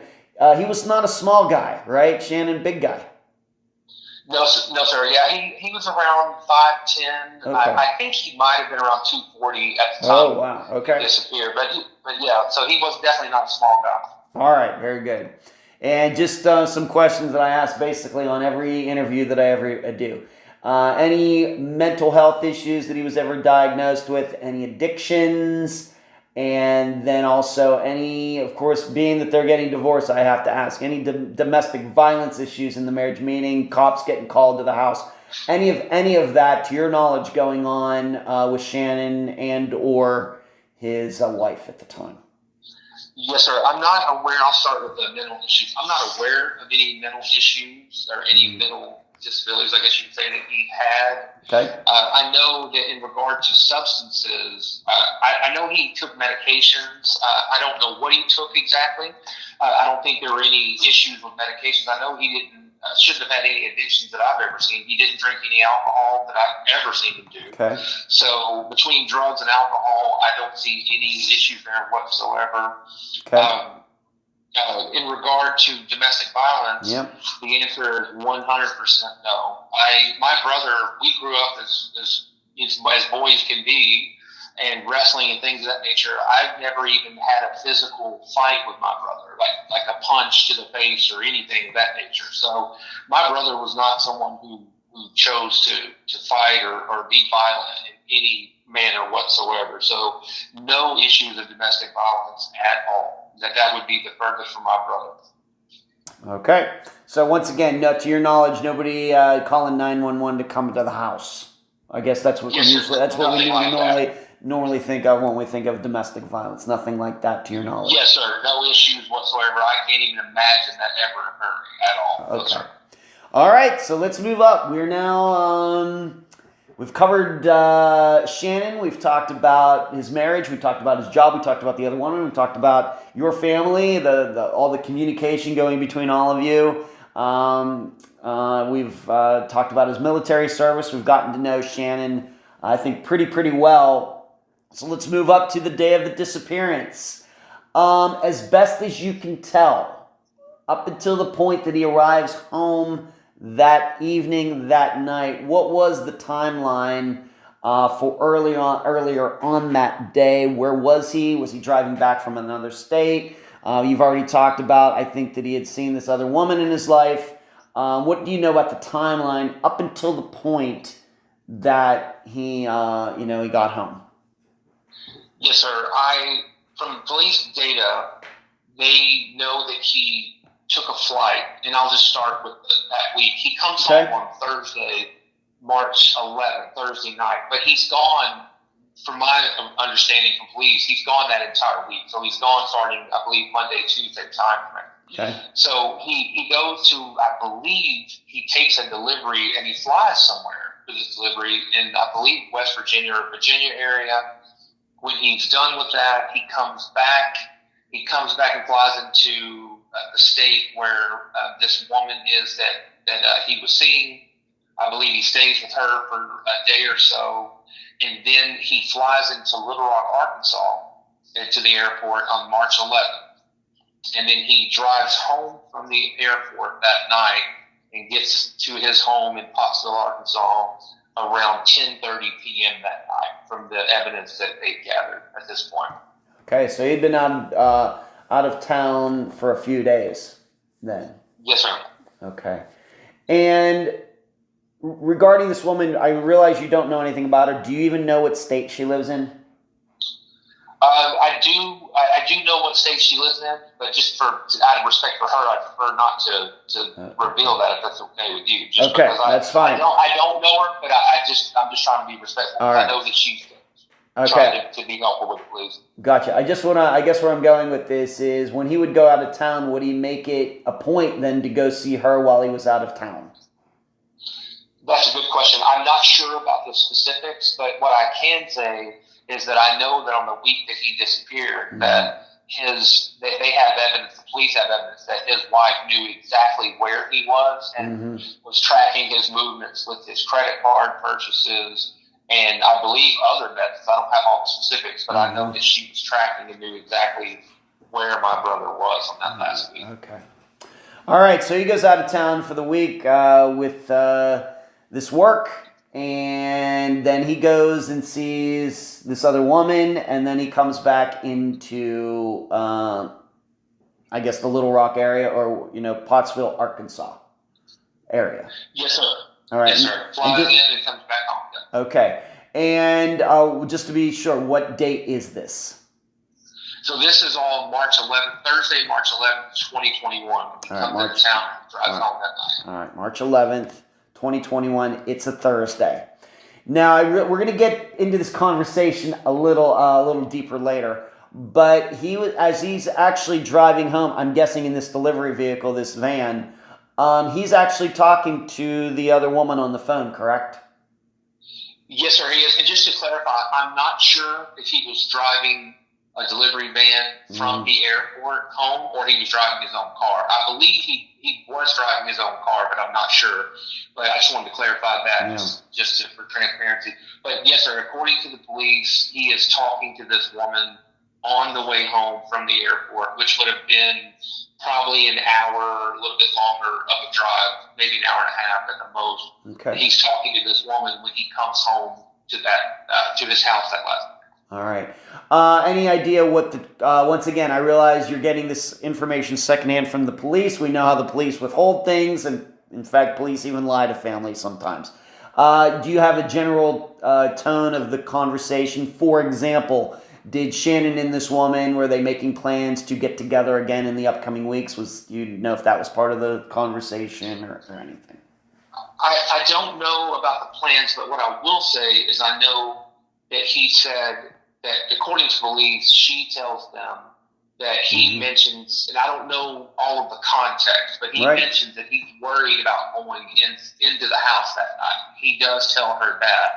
S1: He was not a small guy, right? Shannon, big guy.
S2: No, sir. Yeah, he was around 5'10". Okay. I think he might have been around 240 at the time.
S1: Oh, wow. Okay.
S2: He disappeared, but yeah, so he was definitely not a small guy.
S1: All right, very good. And just some questions that I ask basically on every interview that I ever do. Any mental health issues that he was ever diagnosed with? Any addictions? And then also any, of course, being that they're getting divorced, I have to ask, any domestic violence issues in the marriage, meaning cops getting called to the house? Any of that, to your knowledge, going on with Shannon and or his wife at the time?
S2: Yes, sir. I'm not aware. I'll start with the mental issues. I'm not aware of any mental issues or any mental disabilities, I guess you could say, that he had.
S1: Okay.
S2: I know that in regard to substances, I know he took medications. I don't know what he took exactly. I don't think there were any issues with medications. I know he shouldn't have had any addictions that I've ever seen. He didn't drink any alcohol that I've ever seen him do. Okay. So between drugs and alcohol, I don't see any issues there whatsoever. Okay. In regard to domestic violence, the answer is 100% no. My brother, we grew up as boys can be, and wrestling and things of that nature. I've never even had a physical fight with my brother, like a punch to the face or anything of that nature. So my brother was not someone who chose to fight or be violent in any manner whatsoever. So no issues of domestic violence at all. That would be the furthest from my brother.
S1: Okay. So once again, to your knowledge, nobody calling 911 to come to the house. I guess that's what we normally think of when we think of domestic violence. Nothing like that, to your knowledge.
S2: Yes, sir. No issues whatsoever. I can't even imagine that ever occurring at all.
S1: Okay. No, all right. So let's move up. We're now. We've covered Shannon. We've talked about his marriage. We talked about his job. We talked about the other woman. We talked about your family, all the communication going between all of you. We've talked about his military service. We've gotten to know Shannon, I think, pretty well. So let's move up to the day of the disappearance. As best as you can tell, up until the point that he arrives home that evening, that night, what was the timeline for earlier on that day? Where was he? Was he driving back from another state? You've already talked about, I think, that he had seen this other woman in his life. What do you know about the timeline up until the point that he got home?
S2: Yes, sir. From police data, they know that he took a flight, and I'll just start with that week. He comes home on Thursday, March 11th, Thursday night, but he's gone, from my understanding from police, he's gone that entire week. So he's gone starting, I believe, Monday, Tuesday time frame.
S1: Okay.
S2: So he goes to, I believe, he takes a delivery and he flies somewhere for this delivery in, I believe, West Virginia or Virginia area. When he's done with that, he comes back. He comes back and flies into the state where this woman is that he was seeing. I believe he stays with her for a day or so, and then he flies into Little Rock, Arkansas, into the airport on March 11th. And then he drives home from the airport that night and gets to his home in Pottsville, Arkansas, around 10:30 p.m. that night, from the evidence that they gathered at this point.
S1: Okay, so he'd been out of town for a few days then.
S2: Yes, sir.
S1: Okay. And regarding this woman, I realize you don't know anything about her. Do you even know what state she lives in?
S2: I do know what state she lives in, but just out of respect for her, I prefer not to reveal that, if that's okay with you. Just
S1: okay, that's fine.
S2: I don't know her, but I'm just trying to be respectful.
S1: All right.
S2: I know that she's trying to be helpful with the police.
S1: Gotcha. I guess where I'm going with this is, when he would go out of town, would he make it a point then to go see her while he was out of town?
S2: That's a good question. I'm not sure about the specifics, but what I can say is that I know that on the week that he disappeared, that they have evidence, the police have evidence that his wife knew exactly where he was and was tracking his movements with his credit card purchases and I believe other methods. I don't have all the specifics, but I know that she was tracking and knew exactly where my brother was on that last week.
S1: Okay. All right, so he goes out of town for the week with this work, and then he goes and sees this other woman, and then he comes back into, I guess, the Little Rock area, or, Pottsville, Arkansas area.
S2: Yes, sir.
S1: All right.
S2: Yes, sir. Flies in and comes back home. Yeah.
S1: Okay. And just to be sure, what date is this?
S2: So this is all March 11th, Thursday, March 11th, 2021.
S1: All right,
S2: March. Town, drives home that night.
S1: All right, March 11th, 2021. It's a Thursday. Now, we're going to get into this conversation a little deeper later. But as he's actually driving home, I'm guessing in this delivery vehicle, this van, he's actually talking to the other woman on the phone, correct?
S2: Yes, sir, he is. And just to clarify, I'm not sure if he was driving a delivery van from the airport home or he was driving his own car. I believe he was driving his own car, but I'm not sure. But I just wanted to clarify that just for transparency. But yes, sir, according to the police, he is talking to this woman on the way home from the airport, which would have been probably an hour, a little bit longer of a drive, maybe an hour and a half at the most.
S1: Okay.
S2: He's talking to this woman when he comes home to his house that last night.
S1: All right. Any idea what once again, I realize you're getting this information secondhand from the police. We know how the police withhold things, and in fact, police even lie to families sometimes. Do you have a general tone of the conversation? For example, did Shannon and this woman, were they making plans to get together again in the upcoming weeks? Do you know if that was part of the conversation or anything?
S2: I don't know about the plans, but what I will say is I know that he said that, according to police, she tells them that he mentions, and I don't know all of the context, but he mentions that he's worried about going into the house that night. He does tell her that.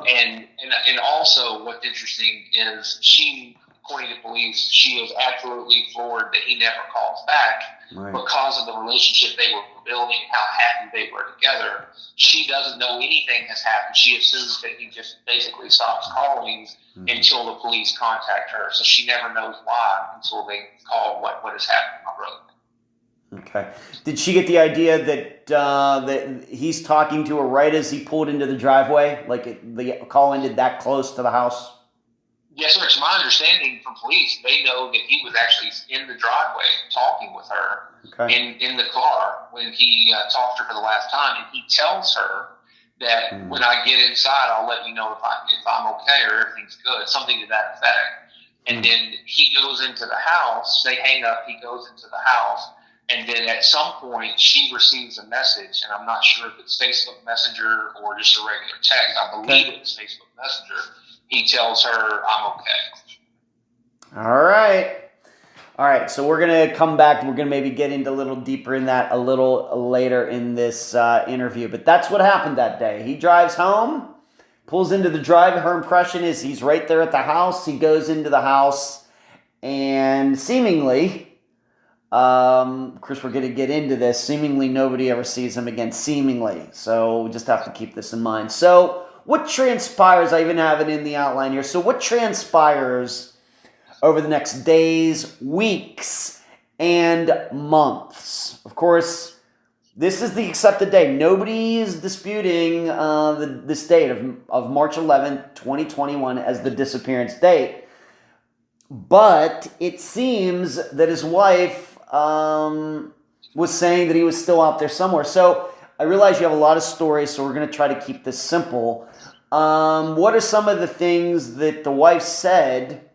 S2: And also what's interesting is she, according to police, she is absolutely floored that he never calls back because of the relationship they were building, how happy they were together. She doesn't know anything has happened. She assumes that he just basically stops calling until the police contact her. So she never knows why until they call what has happened to my brother.
S1: Okay. Did she get the idea that he's talking to her right as he pulled into the driveway? Like the call ended that close to the house?
S2: Yes, sir. To my understanding from police, they know that he was actually in the driveway talking with her in the car when he talked to her for the last time. And he tells her that when I get inside, I'll let you know if I'm okay or everything's good, something to that effect. And then he goes into the house. They hang up. He goes into the house. And then at some point, she receives a message, and I'm not sure if it's Facebook Messenger or just a regular text. I believe it's Facebook Messenger. He tells her, I'm okay.
S1: All right. So we're going to come back. We're going to maybe get into a little deeper in that a little later in this interview. But that's what happened that day. He drives home, pulls into the drive. Her impression is he's right there at the house. He goes into the house, and seemingly... of course, we're going to get into this. Seemingly, nobody ever sees him again. Seemingly. So we just have to keep this in mind. So what transpires, I even have it in the outline here. So what transpires over the next days, weeks, and months? Of course, this is the accepted date. Nobody is disputing this date of March 11th, 2021 as the disappearance date. But it seems that his wife was saying that he was still out there somewhere. So I realize you have a lot of stories, so we're going to try to keep this simple. What are some of the things that the wife said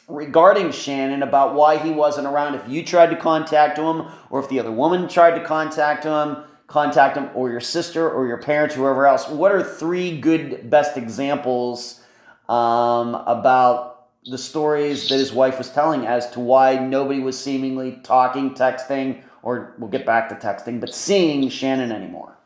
S1: regarding Shannon about why he wasn't around? If you tried to contact him, or if the other woman tried to contact him, or your sister, or your parents, whoever else. What are 3 good, best examples about the stories that his wife was telling as to why nobody was seemingly talking, texting, or we'll get back to texting, but seeing Shannon anymore?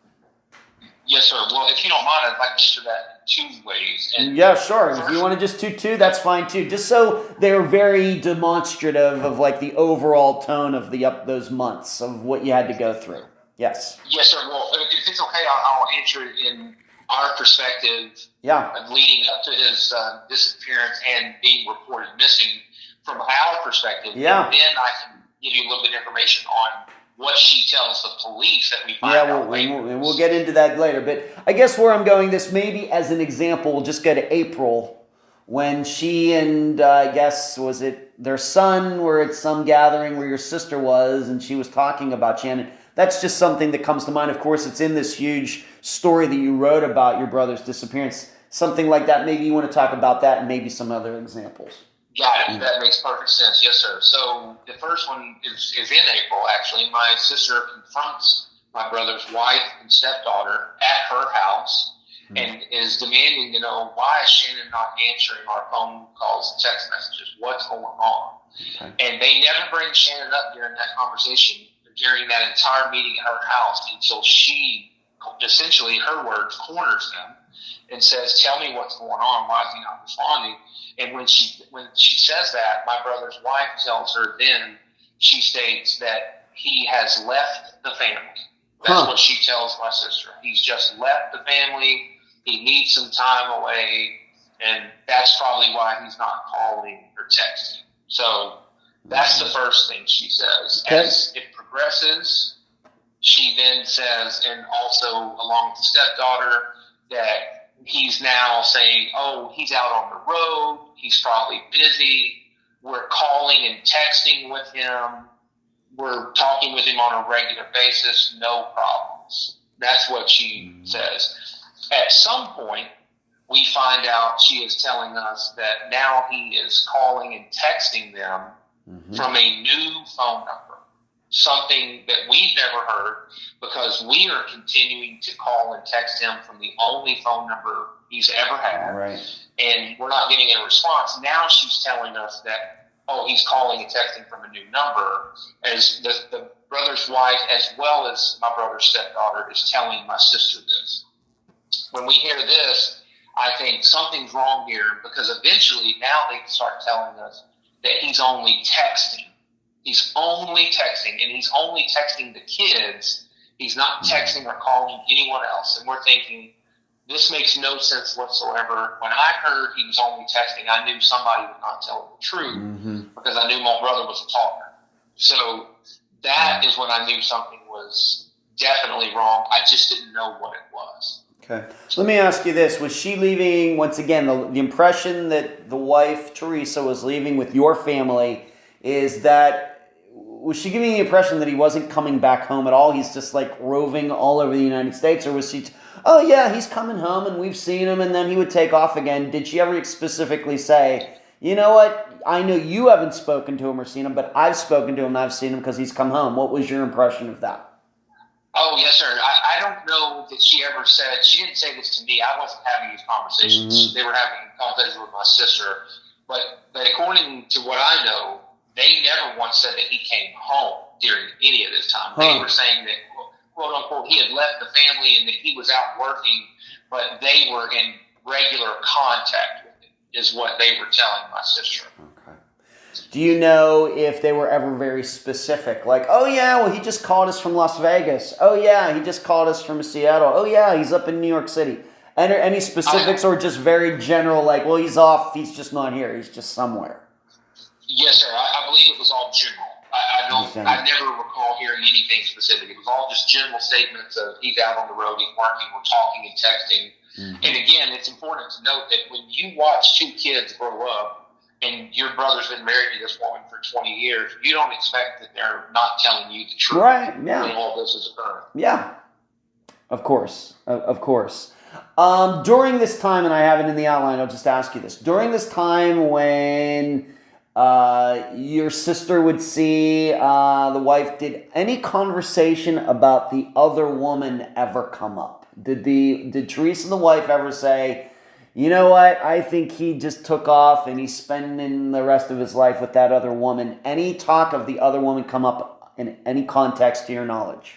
S2: Yes, sir. Well, if you don't mind, I'd like to answer that 2 ways. And
S1: yeah, sure. If you want to just do 2, that's fine too. Just so they're very demonstrative of like the overall tone of those months of what you had to go through. Yes.
S2: Yes, sir. Well, if it's okay, I'll answer it in our perspective leading up to his disappearance and being reported missing from our perspective.
S1: Yeah.
S2: And then I can give you a little bit of information on what she tells the police that we find out later.
S1: And we'll get into that later. But I guess where I'm going, this maybe as an example, we'll just go to April when she and I guess, was it their son were at some gathering where your sister was and she was talking about Shannon. That's just something that comes to mind. Of course, it's in this huge story that you wrote about your brother's disappearance. Something like that. Maybe you want to talk about that and maybe some other examples.
S2: Got it. That makes perfect sense. Yes, sir. So the first one is in April, actually. My sister confronts my brother's wife and stepdaughter at her house and is demanding to know, why is Shannon not answering our phone calls and text messages? What's going on? Okay. And they never bring Shannon up during that conversation, during that entire meeting at her house, until she, essentially, her words, corners them and says, tell me what's going on. Why is he not responding? And when she says that, my brother's wife tells her then, she states that he has left the family. That's what she tells my sister. He's just left the family. He needs some time away. And that's probably why he's not calling or texting. So that's the first thing she says.
S1: Okay.
S2: As it progresses, she then says, and also along with the stepdaughter, that he's now saying, oh, he's out on the road. He's probably busy. We're calling and texting with him. We're talking with him on a regular basis. No problems. That's what she says. At some point, we find out she is telling us that now he is calling and texting them from a new phone number, something that we've never heard, because we are continuing to call and text him from the only phone number he's ever had, and we're not getting a response. Now she's telling us that, oh, he's calling and texting from a new number, as the brother's wife, as well as my brother's stepdaughter, is telling my sister this. When we hear this, I think something's wrong here, because eventually now they start telling us that he's only texting. He's only texting, and he's only texting the kids. He's not texting or calling anyone else. And we're thinking, this makes no sense whatsoever. When I heard he was only texting, I knew somebody was not telling the truth, because I knew my brother was a talker. So that is when I knew something was definitely wrong. I just didn't know what it was.
S1: Okay. Let me ask you this. Was she leaving, once again, the impression that the wife, Teresa, was leaving with your family is that, was she giving the impression that he wasn't coming back home at all? He's just like roving all over the United States? Or was she, oh yeah, he's coming home and we've seen him, and then he would take off again? Did she ever specifically say, you know what, I know you haven't spoken to him or seen him, but I've spoken to him and I've seen him because he's come home? What was your impression of that?
S2: Oh, yes, sir. I don't know that she ever said, she didn't say this to me. I wasn't having these conversations. Mm-hmm. They were having conversations with my sister. But according to what I know, they never once said that he came home during any of this time. They were saying that, quote unquote, he had left the family and that he was out working, but they were in regular contact with him, is what they were telling my sister.
S1: Do you know if they were ever very specific? Like, oh yeah, well, he just called us from Las Vegas. Oh yeah, he just called us from Seattle. Oh yeah, he's up in New York City. Any specifics, or just very general, like, well, he's off, he's just not here, he's just somewhere?
S2: Yes, sir. I believe it was all general. I never recall hearing anything specific. It was all just general statements of he's out on the road, he's working, we're talking and texting. Mm-hmm. And again, it's important to note that when you watch two kids grow up, and your brother's been married to this woman for 20 years, you don't expect that they're not telling you the truth.
S1: Right, yeah.
S2: When all this is occurring.
S1: Yeah, of course, of course. During this time, and I have it in the outline, I'll just ask you this. During this time when your sister would see the wife, did any conversation about the other woman ever come up? Did Teresa, the wife, ever say, you know what, I think he just took off and he's spending the rest of his life with that other woman? Any talk of the other woman come up in any context to your knowledge?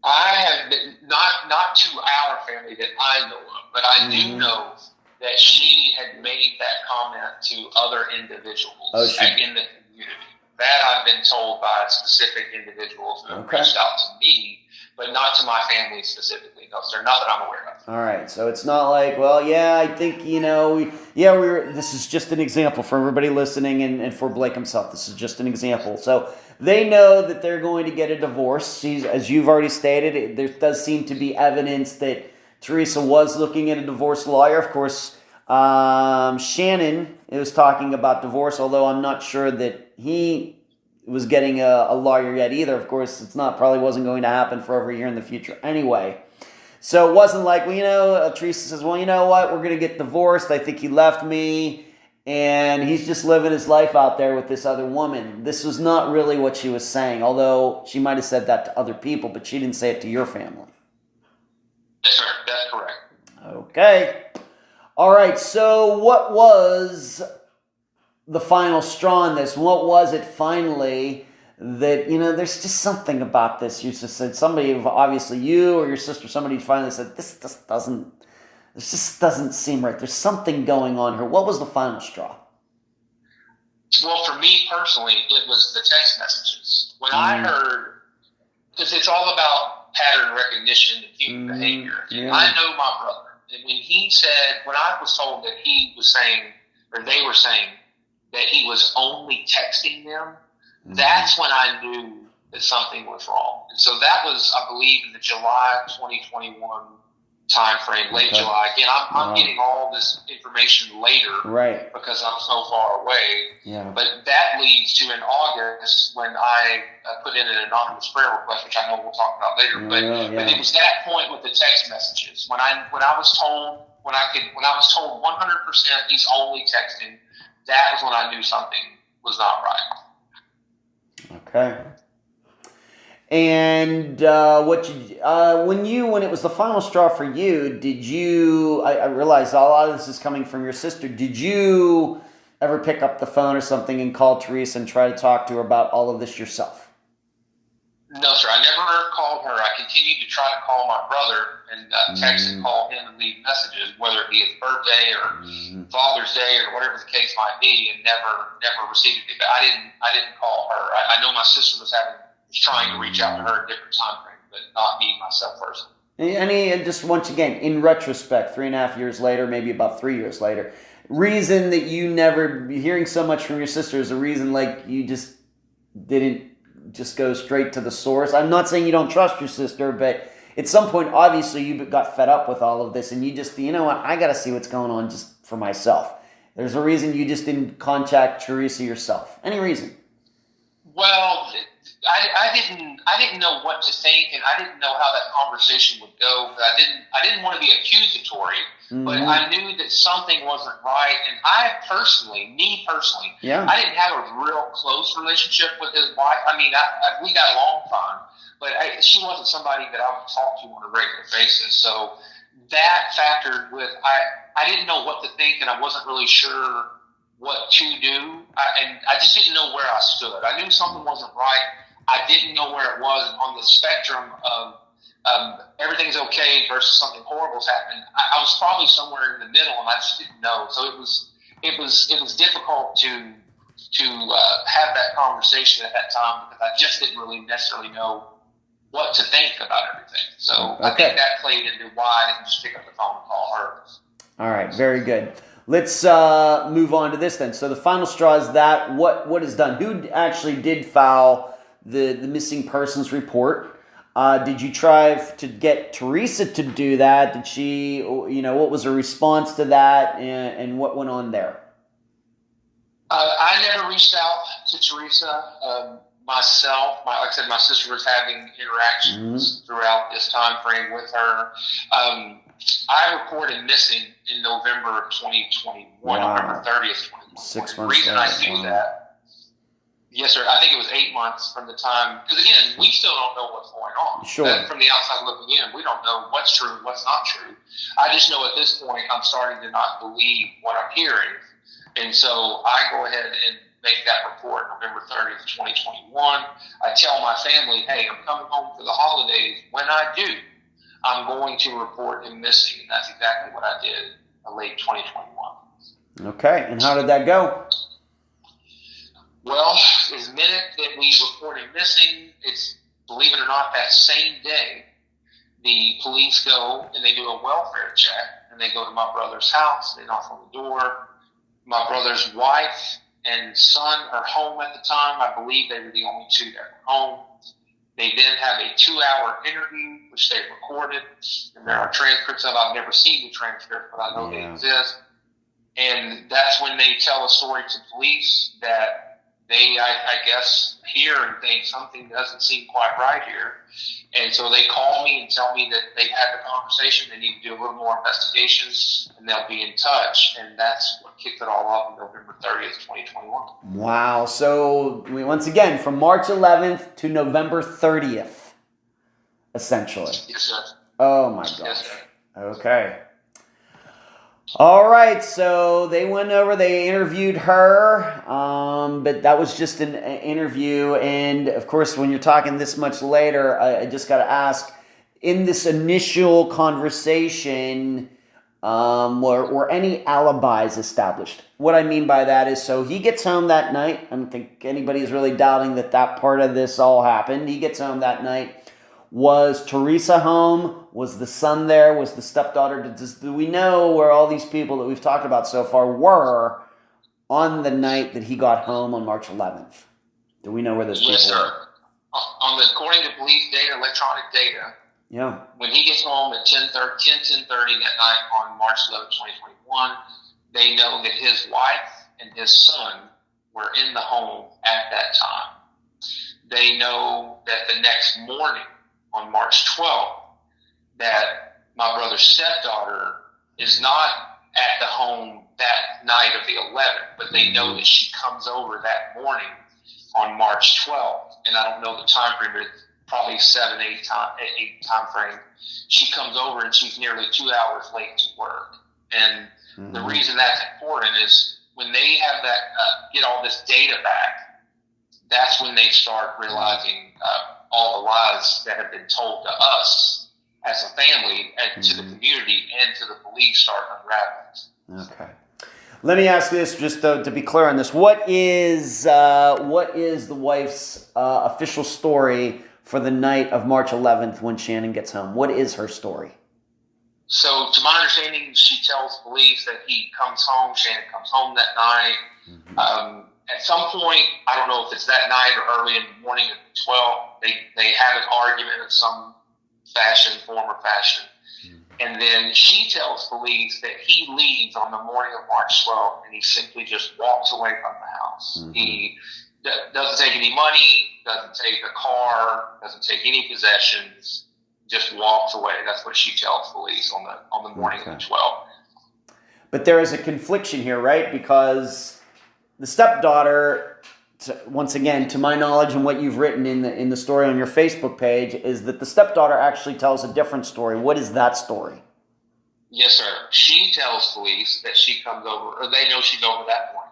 S2: I have been, not to our family that I know of, but I do know that she had made that comment to other individuals in the community. That I've been told by specific individuals who have reached out to me, but not to my family specifically. No, sir, not that I'm aware of.
S1: All right, so it's not like, well, yeah, I think, you know, this is just an example for everybody listening and for Blake himself. This is just an example. So they know that they're going to get a divorce. As you've already stated, there does seem to be evidence that Teresa was looking at a divorce lawyer. Of course, Shannon was talking about divorce, although I'm not sure that he was getting a lawyer yet either. Of course, probably wasn't going to happen for over a year in the future anyway. So it wasn't like, well, you know, Teresa says, well, you know what, we're going to get divorced. I think he left me, and he's just living his life out there with this other woman. This was not really what she was saying, although she might have said that to other people, but she didn't say it to your family.
S2: Yes, sir. That's correct.
S1: Okay. All right, so what was the final straw in this? What was it finally that, you know, there's just something about this? You just said somebody, obviously you or your sister, somebody finally said, this just doesn't seem right. There's something going on here. What was the final straw?
S2: Well, for me personally, it was the text messages. When I heard, because it's all about pattern recognition and human behavior. And I know my brother. And when I was told that he was saying, or they were saying, that he was only texting them, that's when I knew that something was wrong. And so that was, I believe, in the July 2021 time frame, late July. Again, I'm getting all this information later because I'm so far away. Yeah. But that leads to in August when I put in an anonymous prayer request, which I know we'll talk about later. But it was that point with the text messages when I was told 100% he's only texting. That was when I knew something was not right.
S1: Okay. And when it was the final straw for you, did you? I realize a lot of this is coming from your sister. Did you ever pick up the phone or something and call Teresa and try to talk to her about all of this yourself?
S2: No, sir. I never called her. I continued to try to call my brother and text and call him and leave messages, whether it be his birthday or Father's Day or whatever the case might be, and never received it. But I didn't call her. I know my sister was trying to reach out to her at different time frames, but not me myself personally.
S1: And just once again, in retrospect, 3.5 years later, maybe about 3 years later, reason that you never hearing so much from your sister is a reason like you just didn't just go straight to the source. I'm not saying you don't trust your sister, but at some point, obviously, you got fed up with all of this, and you just, you know what, I got to see what's going on just for myself. There's a reason you just didn't contact Teresa yourself. Any reason?
S2: Well, I didn't know what to think, and I didn't know how that conversation would go. But I didn't want to be accusatory, but I knew that something wasn't right. And me personally, I didn't have a real close relationship with his wife. I mean, we got along fine, but she wasn't somebody that I would talk to on a regular basis. So that factored with I didn't know what to think, and I wasn't really sure what to do, and I just didn't know where I stood. I knew something wasn't right. I didn't know where it was on the spectrum of everything's okay versus something horrible's happened. I was probably somewhere in the middle, and I just didn't know. So it was difficult to have that conversation at that time because I just didn't really necessarily know what to think about everything. So I think that played into why I didn't just pick up the phone and call her.
S1: All right, very good. Let's move on to this then. So the final straw is that what is done? Who actually did file the missing persons report? Did you try to get Teresa to do that? Did she, what was her response to that, and what went on there?
S2: I never reached out to Teresa myself. Like I said, my sister was having interactions throughout this time frame with her. I reported missing in November of 2021, November 30th, 2021.
S1: 6 months.
S2: The reason I do that, yes, sir, I think it was 8 months from the time, because again, we still don't know what's going on.
S1: Sure.
S2: From the outside looking in, we don't know what's true, what's not true. I just know at this point, I'm starting to not believe what I'm hearing. And so I go ahead and make that report November 30th, 2021. I tell my family, hey, I'm coming home for the holidays. When I do, I'm going to report him missing. And that's exactly what I did in late 2021.
S1: Okay. And how did that go?
S2: Well, the minute that we report him missing, it's, believe it or not, that same day, the police go and they do a welfare check. And they go to my brother's house. They knock on the door. My brother's wife and son are home at the time. I believe they were the only two that were home. They then have a 2-hour interview, which they recorded, and there are transcripts of. I've never seen the transcript, but I know they exist. And that's when they tell a story to police that they, I guess, hear and think something doesn't seem quite right here. And so they call me and tell me that they've had the conversation. They need to do a little more investigations, and they'll be in touch. And that's what kicked it all off on November 30th, 2021.
S1: Wow. So once again, from March 11th to November 30th, essentially.
S2: Yes, sir.
S1: Oh, my gosh.
S2: Yes, sir.
S1: Okay. All right, so they went over, they interviewed her, but that was just an interview. And of course, when you're talking this much later, I just got to ask, in this initial conversation, were any alibis established? What I mean by that is, so he gets home that night. I don't think anybody is really doubting that part of this all happened. He gets home that night. Was Teresa home? Was the son there? Was the stepdaughter? Do we know where all these people that we've talked about so far were on the night that he got home on March 11th? Do we know where those people were?
S2: Yes, sir. According to police data, electronic data, when he gets home at 10:30 that night on March 11th, 2021, they know that his wife and his son were in the home at that time. They know that the next morning, on March 12th, that my brother's stepdaughter is not at the home that night of the 11th, but they know that she comes over that morning on March 12th. And I don't know the time frame, but it's probably 7-8 time frame. She comes over and she's nearly 2 hours late to work. And the reason that's important is when they have that, get all this data back, that's when they start realizing all the lies that have been told to us as a family and to the community and to the police start unraveling.
S1: Okay. Let me ask this, just to be clear on this. What is the wife's official story for the night of March 11th when Shannon gets home? What is her story?
S2: So, to my understanding, she tells police that he comes home, Shannon comes home that night. At some point, I don't know if it's that night or early in the morning of the 12th, they have an argument of some form or fashion. And then she tells police that he leaves on the morning of March 12th, and he simply just walks away from the house. Mm-hmm. He doesn't take any money, doesn't take a car, doesn't take any possessions, just walks away. That's what she tells police on the morning of the 12th.
S1: But there is a confliction here, right? Because the stepdaughter, once again, to my knowledge and what you've written in the story on your Facebook page, is that the stepdaughter actually tells a different story. What is that story?
S2: Yes, sir. She tells police that she comes over, or they know she's over that point.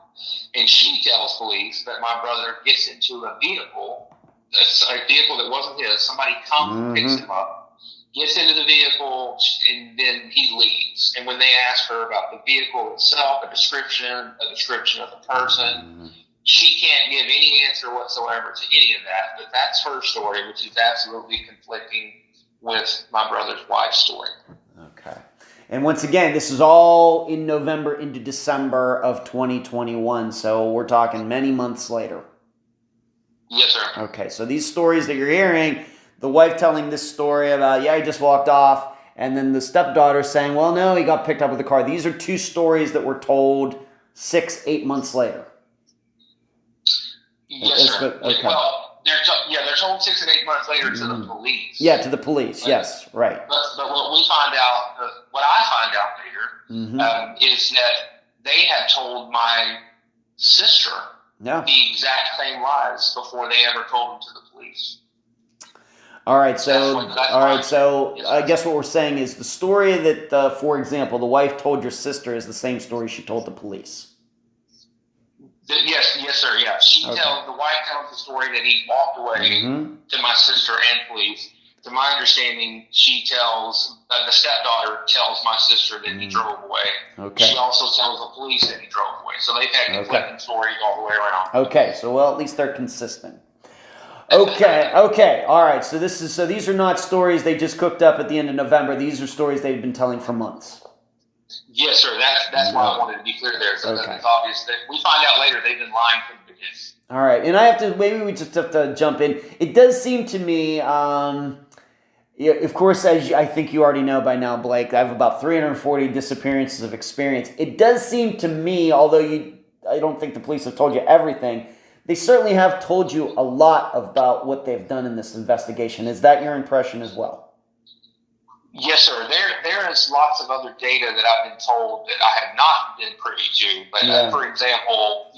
S2: And she tells police that my brother gets into a vehicle that wasn't his. Somebody comes and picks him up, gets into the vehicle, and then he leaves. And when they ask her about the vehicle itself, a description of the person, she can't give any answer whatsoever to any of that. But that's her story, which is absolutely conflicting with my brother's wife's story.
S1: Okay. And once again, this is all in November into December of 2021. So we're talking many months later.
S2: Yes, sir.
S1: Okay, so these stories that you're hearing, the wife telling this story about, he just walked off, and then the stepdaughter saying, well, no, he got picked up with a car. These are two stories that were told 6-8 months later.
S2: Yes, sir. Okay. Well, they're told 6 and 8 months later to the police.
S1: Yeah, to the police. Yes, right.
S2: But what we find out, what I find out later, is that they had told my sister the exact same lies before they ever told them to the police.
S1: All right, so I guess what we're saying is the story that, for example, the wife told your sister is the same story she told the police.
S2: Yes, sir. Yeah, the wife tells the story that he walked away to my sister and police. To my understanding, she tells the stepdaughter tells my sister that he drove away. Okay. She also tells the police that he drove away. So they've had conflicting stories all the way around.
S1: Okay, so at least they're consistent. Okay. All right. So these are not stories they just cooked up at the end of November. These are stories they've been telling for months.
S2: Yes, sir. That's why I wanted to be clear there. So that it's obvious that we find out later they've been lying from the beginning.
S1: All right, and maybe we just have to jump in. It does seem to me, of course, as I think you already know by now, Blake, I have about 340 disappearances of experience. It does seem to me, although I don't think the police have told you everything, they certainly have told you a lot about what they've done in this investigation. Is that your impression as well?
S2: Yes, sir. There is lots of other data that I've been told that I have not been privy to. But for example,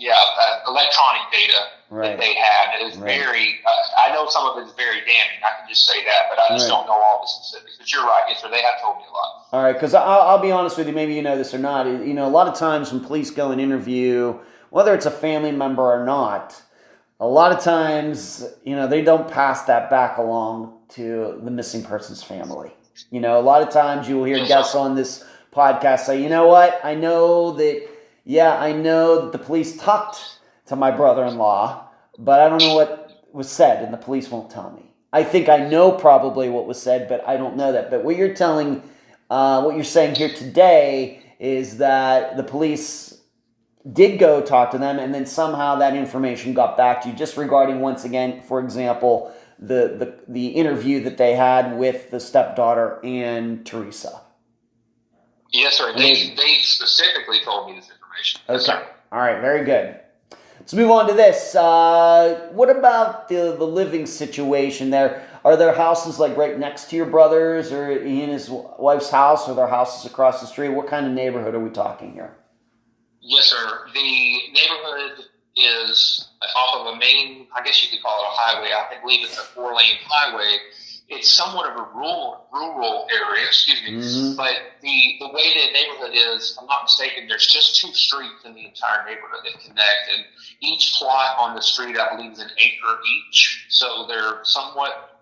S2: electronic data that they have that is very. I know some of it is very damning. I can just say that, but I just don't know all the specifics. But you're right. Yes, sir. They have told me a lot.
S1: All right, because I'll be honest with you. Maybe you know this or not. A lot of times when police go and interview, whether it's a family member or not, a lot of times they don't pass that back along to the missing person's family. A lot of times you will hear guests on this podcast say, you know what, I know that the police talked to my brother-in-law, but I don't know what was said, and the police won't tell me. I think I know probably what was said, but I don't know that. But what you're saying here today is that the police did go talk to them, and then somehow that information got back to you, just regarding, once again, for example, the interview that they had with the stepdaughter and Teresa.
S2: Yes, sir. They specifically told me this information.
S1: Okay. Yes, sir. All right. Very good. Let's move on to this. What about the living situation there? Are there houses like right next to your brother's, or he and his wife's house, or their houses across the street? What kind of neighborhood are we talking here?
S2: Yes, sir. The neighborhood is off of a main, I guess you could call it a highway. I believe it's a 4-lane highway. It's somewhat of a rural area, but the way the neighborhood is, if I'm not mistaken, there's just 2 streets in the entire neighborhood that connect, and each plot on the street, I believe, is an acre each. So they're somewhat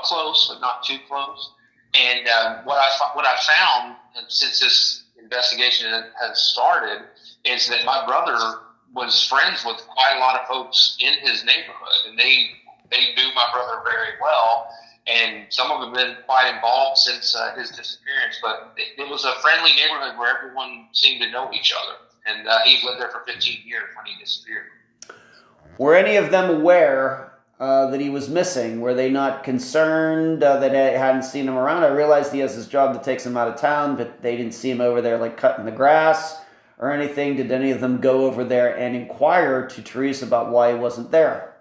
S2: close, but not too close. And what I found since this investigation has started is that my brother was friends with quite a lot of folks in his neighborhood, and they knew my brother very well, and some of them have been quite involved since his disappearance. But it was a friendly neighborhood where everyone seemed to know each other, and he lived there for 15 years when he disappeared.
S1: Were any of them aware that he was missing? Were they not concerned that they hadn't seen him around? I realized he has this job that takes him out of town, but they didn't see him over there like cutting the grass or anything. Did any of them go over there and inquire to Teresa about why he wasn't there?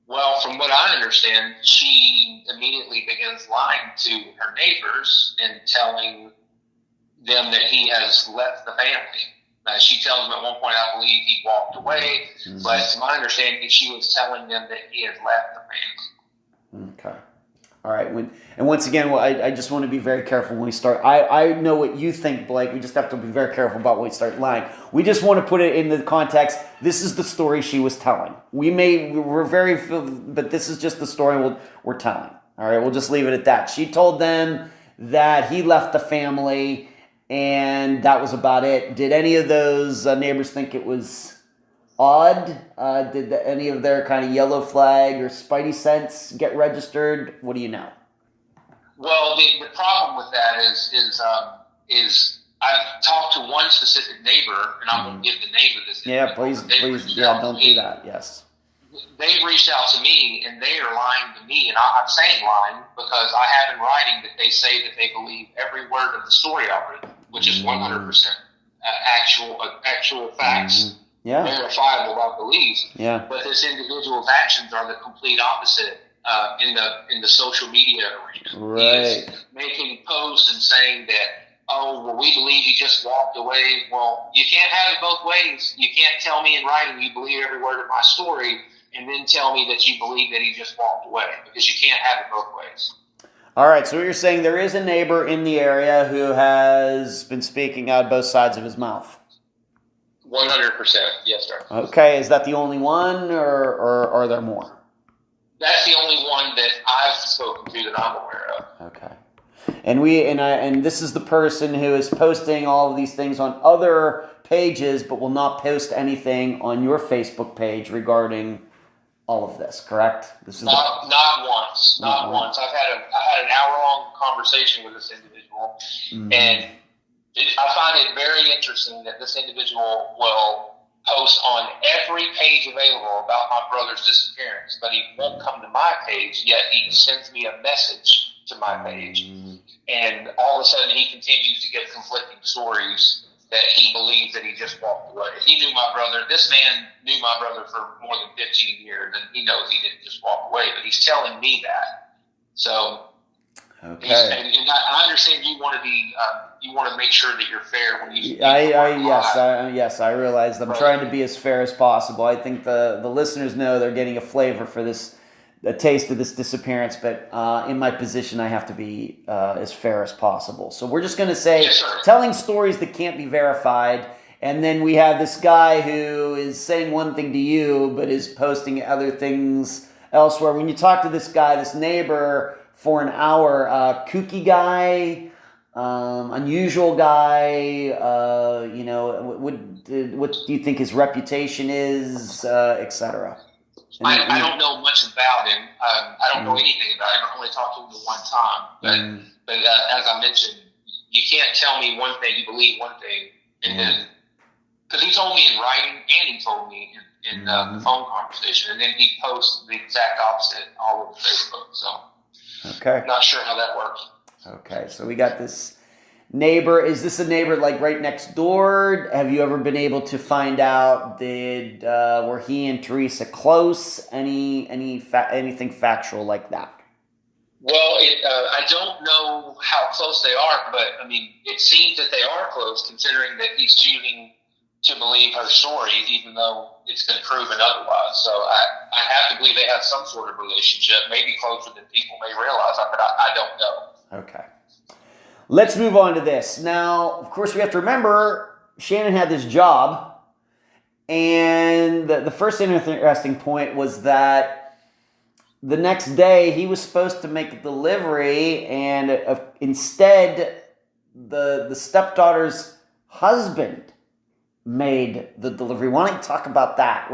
S2: Well, from what I understand, she immediately begins lying to her neighbors and telling them that he has left the family. She tells them at one point, I believe he walked away, but to my understanding, she was telling them that he has left the family.
S1: Okay. All right. And once again, I just want to be very careful when we start. I know what you think, Blake. We just have to be very careful about when we start lying. We just want to put it in the context. This is the story she was telling. But this is just the story we're telling. All right. We'll just leave it at that. She told them that he left the family, and that was about it. Did any of those neighbors think it was odd? Did any of their kind of yellow flag or spidey sense get registered? What do you know?
S2: Well, the problem with that is I've talked to one specific neighbor, and I won't give the name of this.
S1: Yeah, please, don't do that. Yes.
S2: They've reached out to me, and they are lying to me, and I'm saying lying because I have in writing that they say that they believe every word of the story I've written, which is 100% actual facts, verifiable by beliefs.
S1: Yeah.
S2: But this individual's actions are the complete opposite in the social media arena.
S1: Right.
S2: He is making posts and saying that, oh, well, we believe he just walked away. Well, you can't have it both ways. You can't tell me in writing you believe every word of my story and then tell me that you believe that he just walked away, because you can't have it both ways.
S1: All right, so what you're saying, there is a neighbor in the area who has been speaking out both sides of his mouth.
S2: 100%, yes, sir.
S1: Okay, is that the only one, or are there more?
S2: That's the only one that I've spoken to that I'm aware of.
S1: Okay. And this is the person who is posting all of these things on other pages, but will not post anything on your Facebook page regarding all of this, correct? This is
S2: not once. Not once. I had an hour-long conversation with this individual, and I find it very interesting that this individual will post on every page available about my brother's disappearance, but he won't come to my page, yet he sends me a message to my page, and all of a sudden he continues to get conflicting stories that he believes that he just walked away. He knew my brother. This man knew my brother for more than 15 years, and he knows he didn't just walk away, but he's telling me that. So,
S1: okay.
S2: And I understand you want to be, you want to make sure that you're fair when you.
S1: Yes, I realize I'm trying to be as fair as possible. I think the listeners know they're getting a flavor for this, a taste of this disappearance, but in my position, I have to be as fair as possible. So we're just going to say, telling stories that can't be verified, and then we have this guy who is saying one thing to you, but is posting other things elsewhere. When you talk to this guy, this neighbor, for an hour, kooky guy, unusual guy, what do you think his reputation is, etc.?
S2: I don't know much about him. I don't know anything about him. I've only talked to him the one time. But as I mentioned, you can't tell me one thing, you believe one thing, and then, because he told me in writing and he told me in the phone conversation, and then he posts the exact opposite all over Facebook. So, I'm not sure how that works.
S1: Okay, so we got this neighbor. Is this a neighbor like right next door? Have you ever been able to find out were he and Teresa close? Anything factual like that?
S2: Well, I don't know how close they are, but I mean, it seems that they are close, considering that he's choosing to believe her story, even though it's been proven otherwise. So I have to believe they have some sort of relationship, maybe closer than people may realize, but I don't know.
S1: Okay. Let's move on to this. Now, of course, we have to remember, Shannon had this job, and the first interesting point was that the next day he was supposed to make a delivery, and instead the stepdaughter's husband made the delivery. Why don't you talk about that?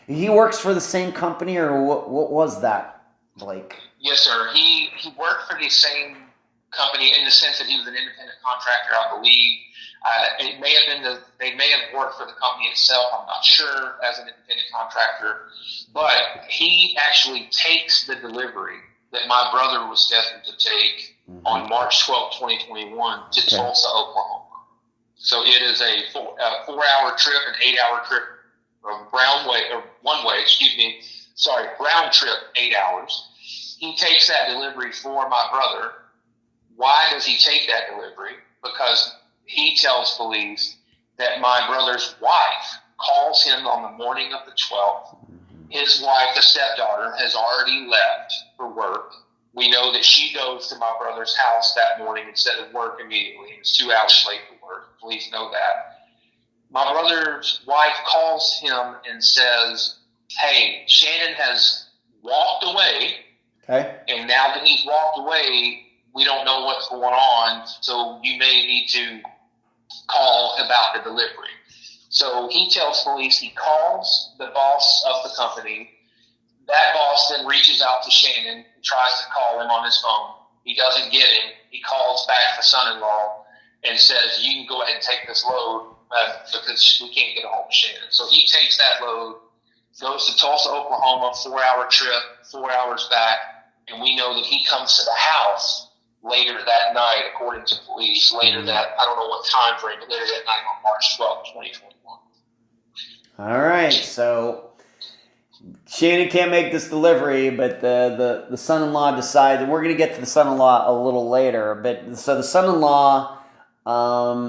S1: He works for the same company, or what was that, Blake?
S2: Yes, sir. He worked for the same company in the sense that he was an independent contractor, I believe. It may have been they may have worked for the company itself. I'm not sure, as an independent contractor, but he actually takes the delivery that my brother was destined to take on March 12, 2021 to Tulsa, Oklahoma. So it is a 4-hour trip, an 8-hour trip, round trip, 8 hours. He takes that delivery for my brother. Why does he take that delivery? Because he tells police that my brother's wife calls him on the morning of the 12th. His wife, the stepdaughter, has already left for work. We know that she goes to my brother's house that morning instead of work immediately. It was 2 hours late for work. Police know that. My brother's wife calls him and says, hey, Shannon has walked away. Okay. And now that he's walked away, we don't know what's going on, so you may need to call about the delivery. So he tells police he calls the boss of the company. That boss then reaches out to Shannon and tries to call him on his phone. He doesn't get him. He calls back the son-in-law and says, you can go ahead and take this load because we can't get a hold of Shannon. So he takes that load, goes to Tulsa, Oklahoma, 4-hour trip, 4 hours back, and we know that he comes to the house later that night, according to police, I don't know what time frame, but later that night on March 12th, 2021.
S1: All right, so Shannon can't make this delivery, but the son-in-law decides, and we're going to get to the son-in-law a little later, but so the son-in-law